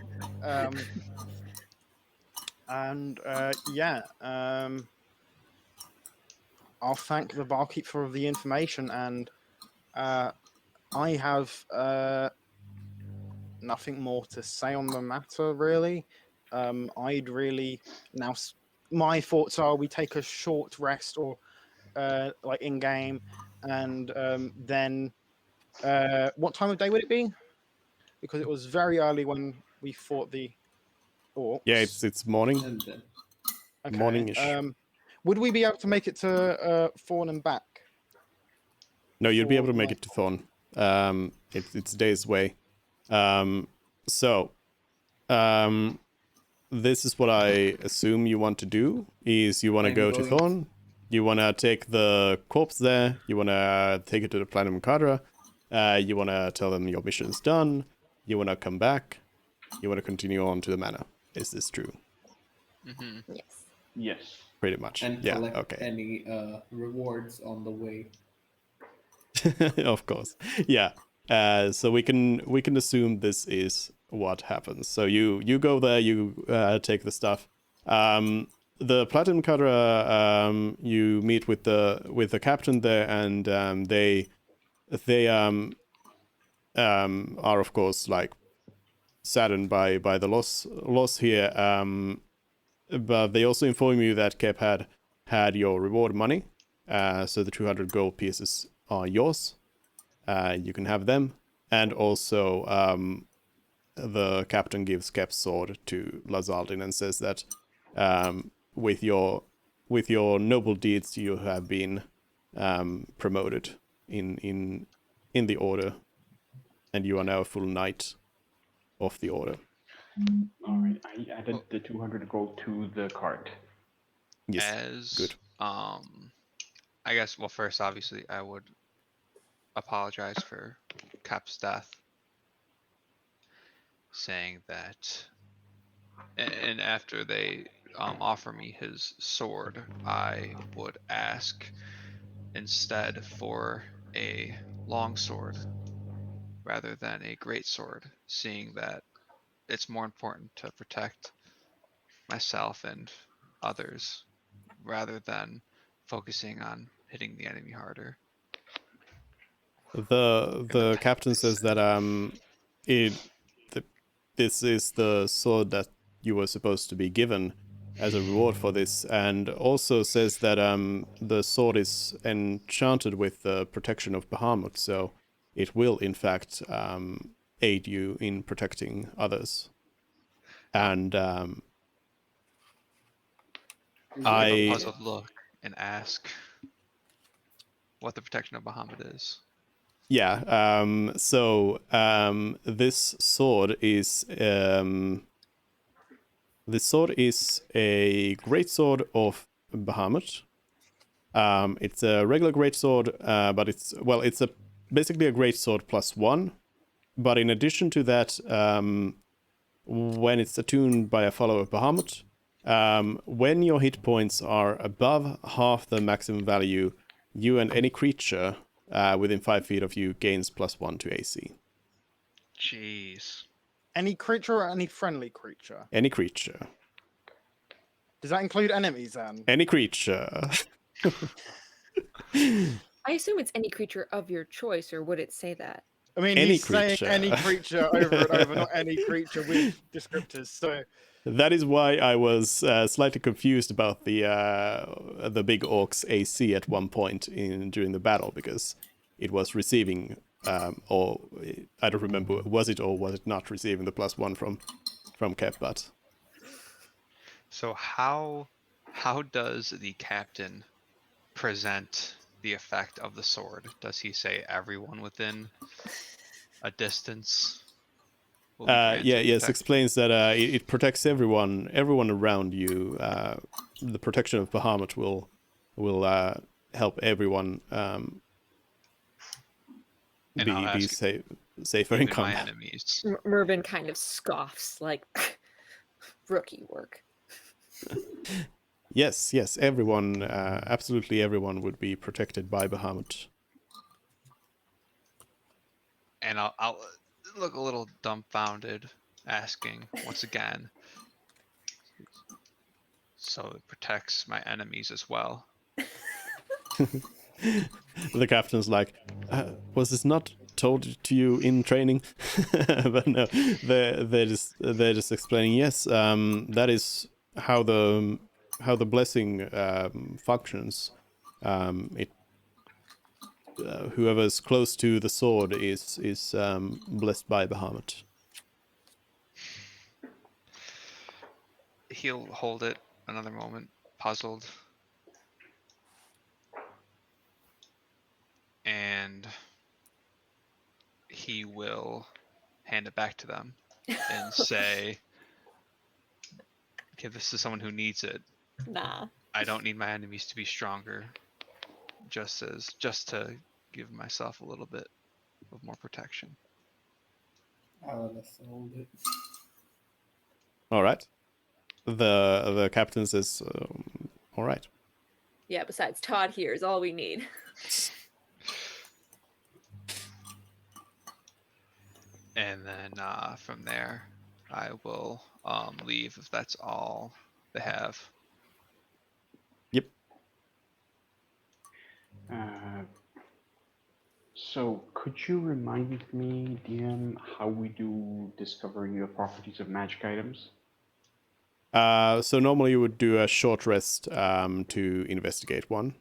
I'll thank the barkeep for the information, and I have nothing more to say on the matter, really. I'd really now. My thoughts are we take a short rest, or in game, and then what time of day would it be? Because it was very early when we fought the orcs. Yeah, it's morning. And then Okay. Morning-ish. Would we be able to make it to Thorn and back? No, you'd be able to make it to Thorn. It's a day's way. This is what I assume you want to do, is you want to go to Thorn, you want to take the corpse there, you want to take it to the Platinum Cadre, you want to tell them your mission's done, you want to come back, you want to continue on to the manor. Is this true? Mm-hmm. Yes. Yes. Pretty much. and Yeah, collect okay. any rewards on the way. Of course. Yeah. So we can assume this is what happens. So you go there, you take the stuff. The Platinum Cadre, you meet with the captain there, and they are of course saddened by the loss here. But they also inform you that Kep had your reward money. So the 200 gold pieces are yours. You can have them. And also, the captain gives Kep's sword to Lazaldin and says that with your noble deeds, you have been promoted in the order, and you are now a full knight of the order. All right. I added the 200 gold to the cart. Yes. Good. I guess, well, first, obviously, I would apologize for Cap's death, saying that, and after they offer me his sword, I would ask instead for a long sword rather than a great sword, seeing that it's more important to protect myself and others rather than focusing on hitting the enemy harder. The captain says that this is the sword that you were supposed to be given as a reward for this, and also says that the sword is enchanted with the protection of Bahamut, so it will in fact aid you in protecting others. And Is there- Give a I- puzzled look and ask what the protection of Bahamut is. Yeah, this sword is a great sword of Bahamut. It's a regular great sword, but it's basically a great sword +1. But in addition to that, when it's attuned by a follower of Bahamut, when your hit points are above half the maximum value, you and any creature within 5 feet of you gains +1 to AC. Jeez. Any creature or any friendly creature? Any creature. Does that include enemies then? Any creature. I assume it's any creature of your choice, or would it say that? I mean, Any he's saying any creature. creature over and over, not any creature with descriptors. So That is why I was slightly confused about the big orc's AC at one point during the battle, because it was receiving, or I don't remember, was it or was it not receiving the +1 from Kepbat? So how does the captain present the effect of the sword? Does he say everyone within a distance will be granted Yes, protection? explains that it protects everyone around you. The protection of Bahamut will help everyone And I'll be ask safer in even my combat. enemies. Mervin kind of scoffs, like, rookie work. Yes, everyone, absolutely everyone would be protected by Bahamut. And I'll look a little dumbfounded, asking once again. So it protects my enemies as well. The captain's like, was this not told to you in training? But no, they're just explaining. Yes, that is how the blessing functions. It whoever's close to the sword is blessed by Bahamut. He'll hold it another moment, puzzled. And he will hand it back to them and say, okay, this is someone who needs it. Nah. I don't need my enemies to be stronger, just to give myself a little bit of more protection. I'll let us hold it. All right. The captain says, all right. Yeah, besides Todd here is all we need. And then from there, I will leave if that's all they have. Yep. So could you remind me, DM, how we do discovering the properties of magic items? So normally you would do a short rest to investigate one.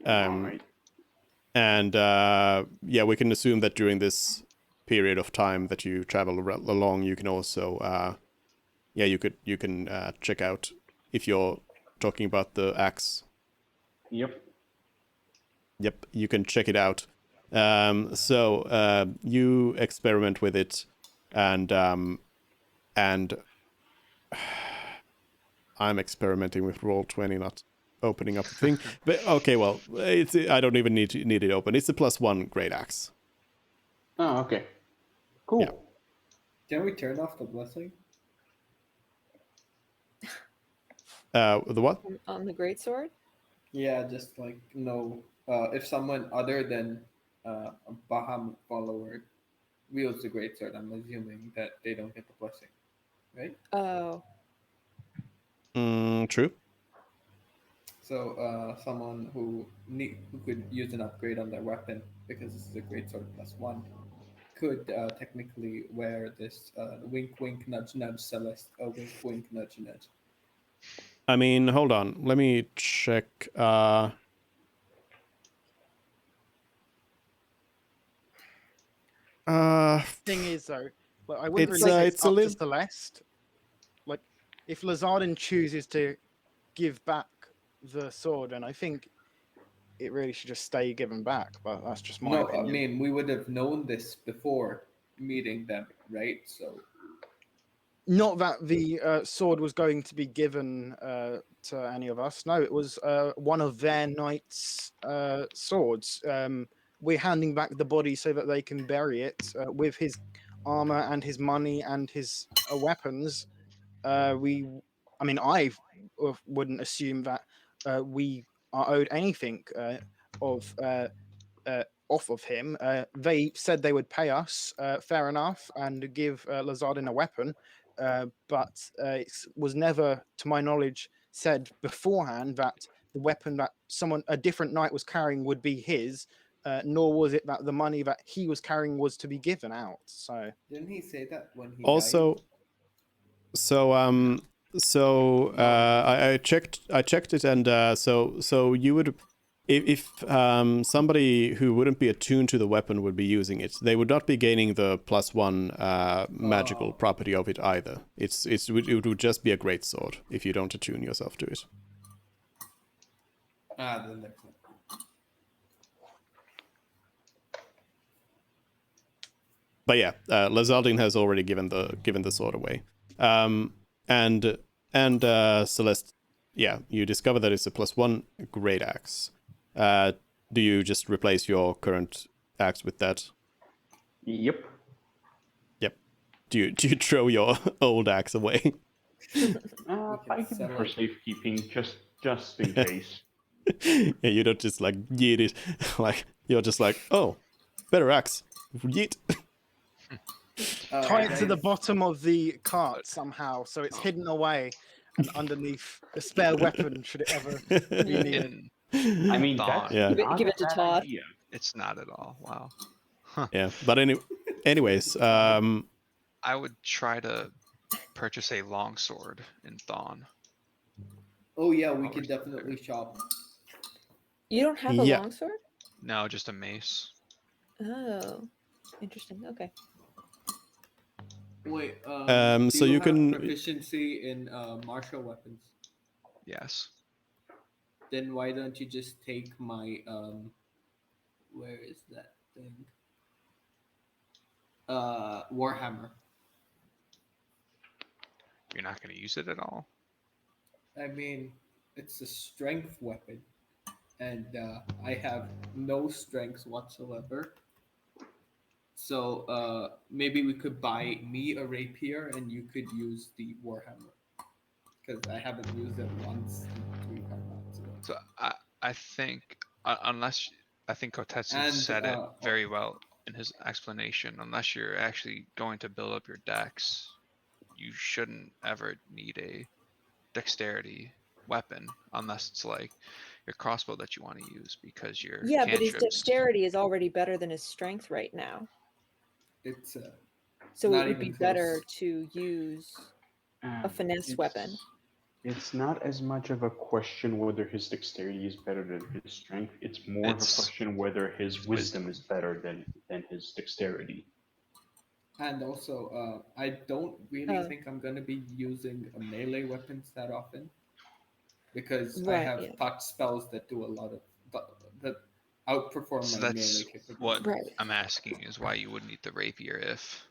Alright. And we can assume that during this period of time that you travel along, you can also you can check out if you're talking about the axe. Yep. Yep, you can check it out. So you experiment with it, and I'm experimenting with Roll20, not opening up the thing. But okay, well, I don't even need it open. It's a +1 great axe. Oh, okay. Cool. Yeah. Can we turn off the blessing? The what? On the greatsword? Yeah, just like no. If someone other than a Bahamut follower wields the greatsword, I'm assuming that they don't get the blessing, right? Oh. True. So someone who could use an upgrade on their weapon because this is a greatsword +1 could technically wear this wink, wink, nudge, nudge, Celeste. Wink, wink, nudge, nudge. I mean, hold on. Let me check. Thing is, though, like, I wouldn't It's, really say it's it's a up to lit- Celeste. Like, if Lazardin chooses to give back the sword, and I think it really should just stay given back. But that's just my No, opinion. I mean we would have known this before meeting them, right? So Not that the sword was going to be given to any of us. No, it was one of their knights' swords. We're handing back the body so that they can bury it with his armor and his money and his weapons. I wouldn't assume that we are owed anything of off of him. They said they would pay us, fair enough, and give Lazardin a weapon, but it was never, to my knowledge, said beforehand that the weapon that a different knight was carrying would be his, nor was it that the money that he was carrying was to be given out. So didn't he say that when he also, died? I checked it, and so you would, if somebody who wouldn't be attuned to the weapon would be using it, they would not be gaining the +1 magical property of it either. It would just be a great sword if you don't attune yourself to it. Then that's it. But yeah, Lazardin has already given the sword away. And Celeste, yeah, you discover that it's a +1 great axe. Do you just replace your current axe with that? Yep. Yep. Do you throw your old axe away? I give it for safekeeping, just in case. Yeah, you don't just like yeet it. Like you're just like, oh, better axe. Yeet. tie it to the bottom of the cart somehow, so it's hidden away and underneath a spare weapon should it ever be needed. I mean, Thought. that's Yeah. not Give a it to bad Todd. idea. It's not at all. Wow. Yeah, but anyways, I would try to purchase a longsword in Thawne. Oh yeah, we could definitely shop. You don't have a Yeah. longsword? No, just a mace. Oh, interesting. Okay. Wait, so do you you have can- proficiency in martial weapons? Yes. Then why don't you just take my where is that thing? Warhammer. You're not going to use it at all? I mean, it's a strength weapon, and I have no strength whatsoever. So maybe we could buy me a rapier, and you could use the Warhammer, because I haven't used it once in 3 combats. So I think, unless, I think Kotetsu And, said it very well in his explanation, unless you're actually going to build up your dex, you shouldn't ever need a dexterity weapon unless it's like your crossbow that you want to use, because your Yeah, but his cantrips. dexterity is already better than his strength right now. It's So not it would be even better close. to use a finesse It's- weapon. It's not as much of a question whether his dexterity is better than his strength. It's more of a It's question whether his wisdom is better than his dexterity. And also, I don't really Oh. think I'm going to be using melee weapons that often, because I Right, have yeah. touch spells that do a lot of that outperform So my that's melee capabilities. what Right. I'm asking, is why you would need the rapier if.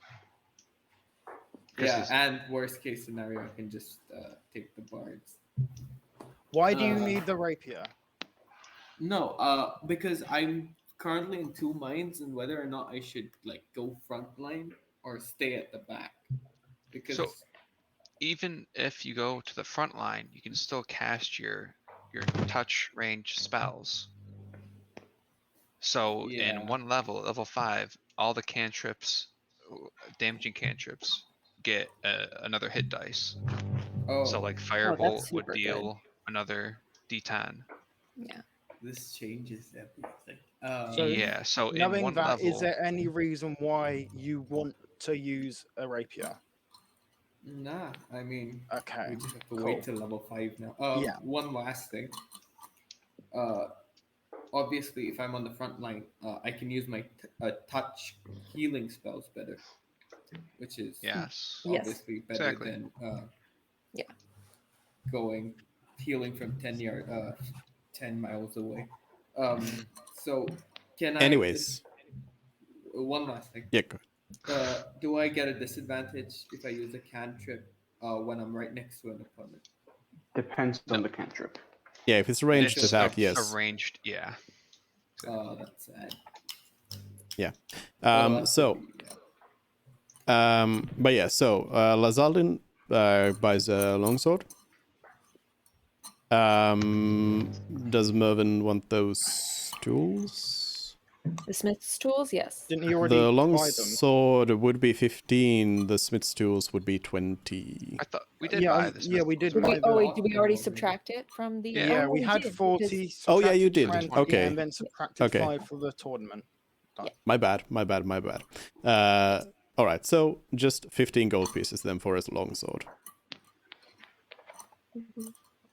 'Cause Yeah, his- and worst case scenario, I can just take the bards. Why do you Uh, need the rapier? No, because I'm currently in 2 minds and whether or not I should like go frontline or stay at the back. Because So even if you go to the front line, you can still cast your touch range spells. So Yeah. in one level 5, all the cantrips, damaging cantrips, get another hit dice. oh, So like that's Firebolt would super good. deal another D10. Yeah. this changes everything. So, yeah. So in Knowing one that, level, is there any reason why you want to use a rapier? Nah, I mean, Okay, we just have to cool. wait till level 5 now. Yeah. One last thing. Obviously, if I'm on the front line, I can use my touch healing spells better, which is yes. Yes. obviously better Exactly. than Yeah. going healing from 10 miles away. Mhm. So can I? Anyways, One last thing. yeah, go ahead. Do I get a disadvantage if I use a cantrip when I'm right next to an opponent? Depends No. on the cantrip. Yeah, if it's And ranged it's attack, a yes. ranged, yeah. That's sad. Yeah. Well, that's So, the- yeah. but yeah, so Lazaldin buys a longsword. Does Mervyn want those tools? The smith's tools, yes. Didn't he already The buy them? longsword would be 15. The smith's tools would be 20. I thought we did Yeah, buy this. yeah, we did Did buy we, the. did we already subtract it from the? Yeah. Yeah, oh, we had did, 40. because- Oh, yeah, you subtracted did. 20, Okay. And then subtracted Okay. 5 for the tournament. My bad. All right, so just 15 gold pieces then for his longsword.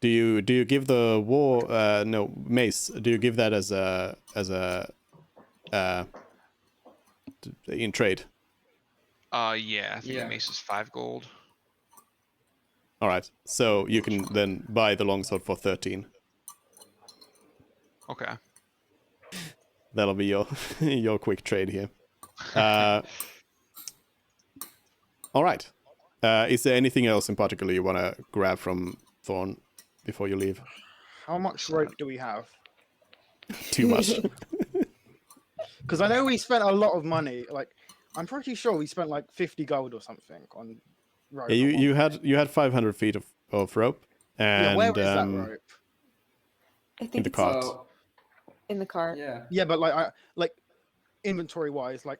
Do you give the mace? Do you give that as a in trade? Yeah, I think Yeah. the mace is 5 gold. All right, so you can then buy the longsword for 13. Okay. That'll be your your quick trade here. All right. Is there anything else in particular you want to grab from Thorn before you leave? How much rope do we have? Too much. Because I know we spent a lot of money. Like, I'm pretty sure we spent like 50 gold or something on rope. Yeah, at one you had 500 feet of rope, and Yeah, where is that rope? I in think the it's cart. in the cart. Yeah. Yeah, but like inventory wise, like,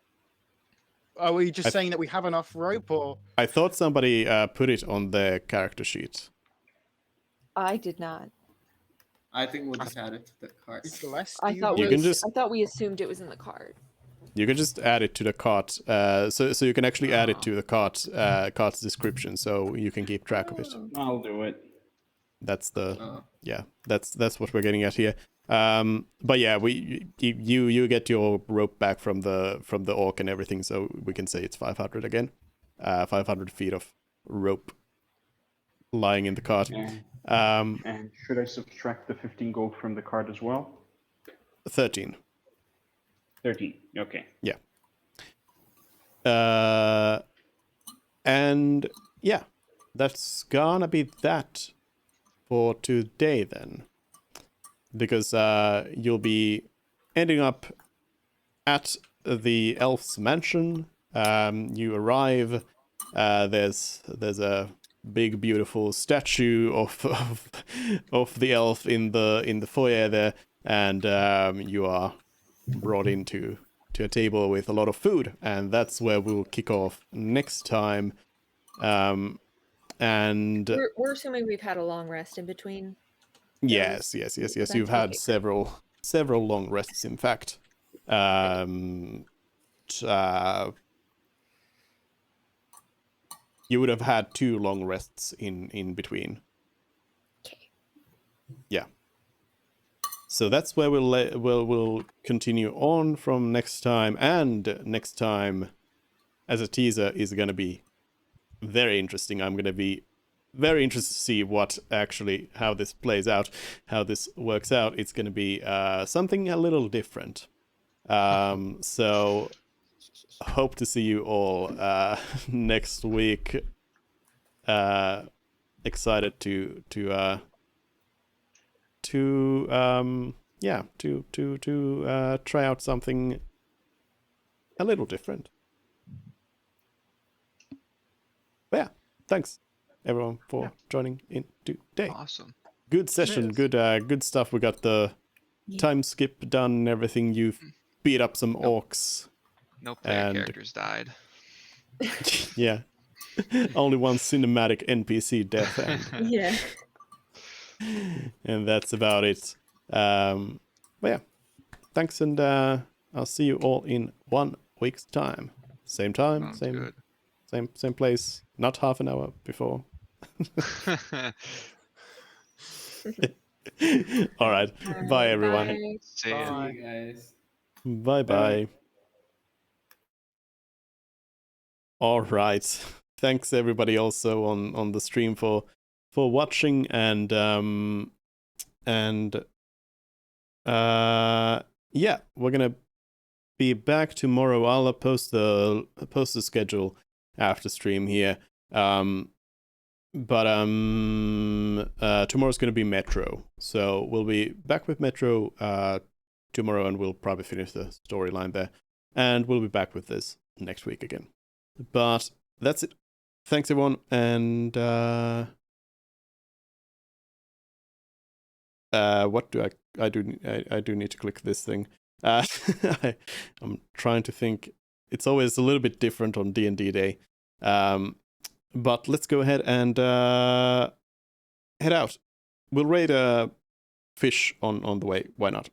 are we just saying that we have enough rope, or I thought somebody put it on the character sheet. I did not. I think we'll just add it to the cart. Celeste? I thought You can just- I thought we assumed it was in the cart. You can just add it to the cart, so you can actually add it to the cart's description, so you can keep track of it. I'll do it. That's the that's what we're getting at here. But yeah, you get your rope back from the orc and everything, so we can say it's 500 again. 500 feet of rope lying in the cart. And should I subtract the 15 gold from the cart as well? 13. 13. Okay. Yeah. And yeah, that's gonna be that for today then. Because you'll be ending up at the elf's mansion. You arrive. There's a big, beautiful statue of the elf in the foyer there, and you are brought into a table with a lot of food, and that's where we'll kick off next time. And We're assuming we've had a long rest in between. yes. You've had Okay. several long rests, in fact. You would have had 2 long rests in between. Okay. Yeah. So that's where we'll continue on from next time, and next time, as a teaser, is going to be very interesting. I'm going to be very interested to see how this plays out, how this works out. It's going to be something a little different. So hope to see you all next week. Excited to try out something a little different. But yeah, thanks everyone for joining in today. Awesome. Good session, Cheers. good stuff. We got the time skip done and everything. You've beat up some orcs. No player And- characters died. Yeah. Only one cinematic NPC death, and Yeah. that's about it. But yeah, thanks, and I'll see you all in 1 week's time. Same time, Sounds same place. Not half an hour before. good. All right. Bye, everyone. Bye. See ya. Bye. See you guys. Bye bye. All right. Thanks everybody also on the stream for watching and yeah, we're gonna be back tomorrow. I'll post the schedule after stream here. But tomorrow's gonna be Metro, so we'll be back with Metro tomorrow, and we'll probably finish the storyline there, and we'll be back with this next week again. But that's it. Thanks everyone, and what do I do? I do need to click this thing. I'm trying to think. It's always a little bit different on D&D Day. But let's go ahead and head out. We'll raid a fish on the way. Why not?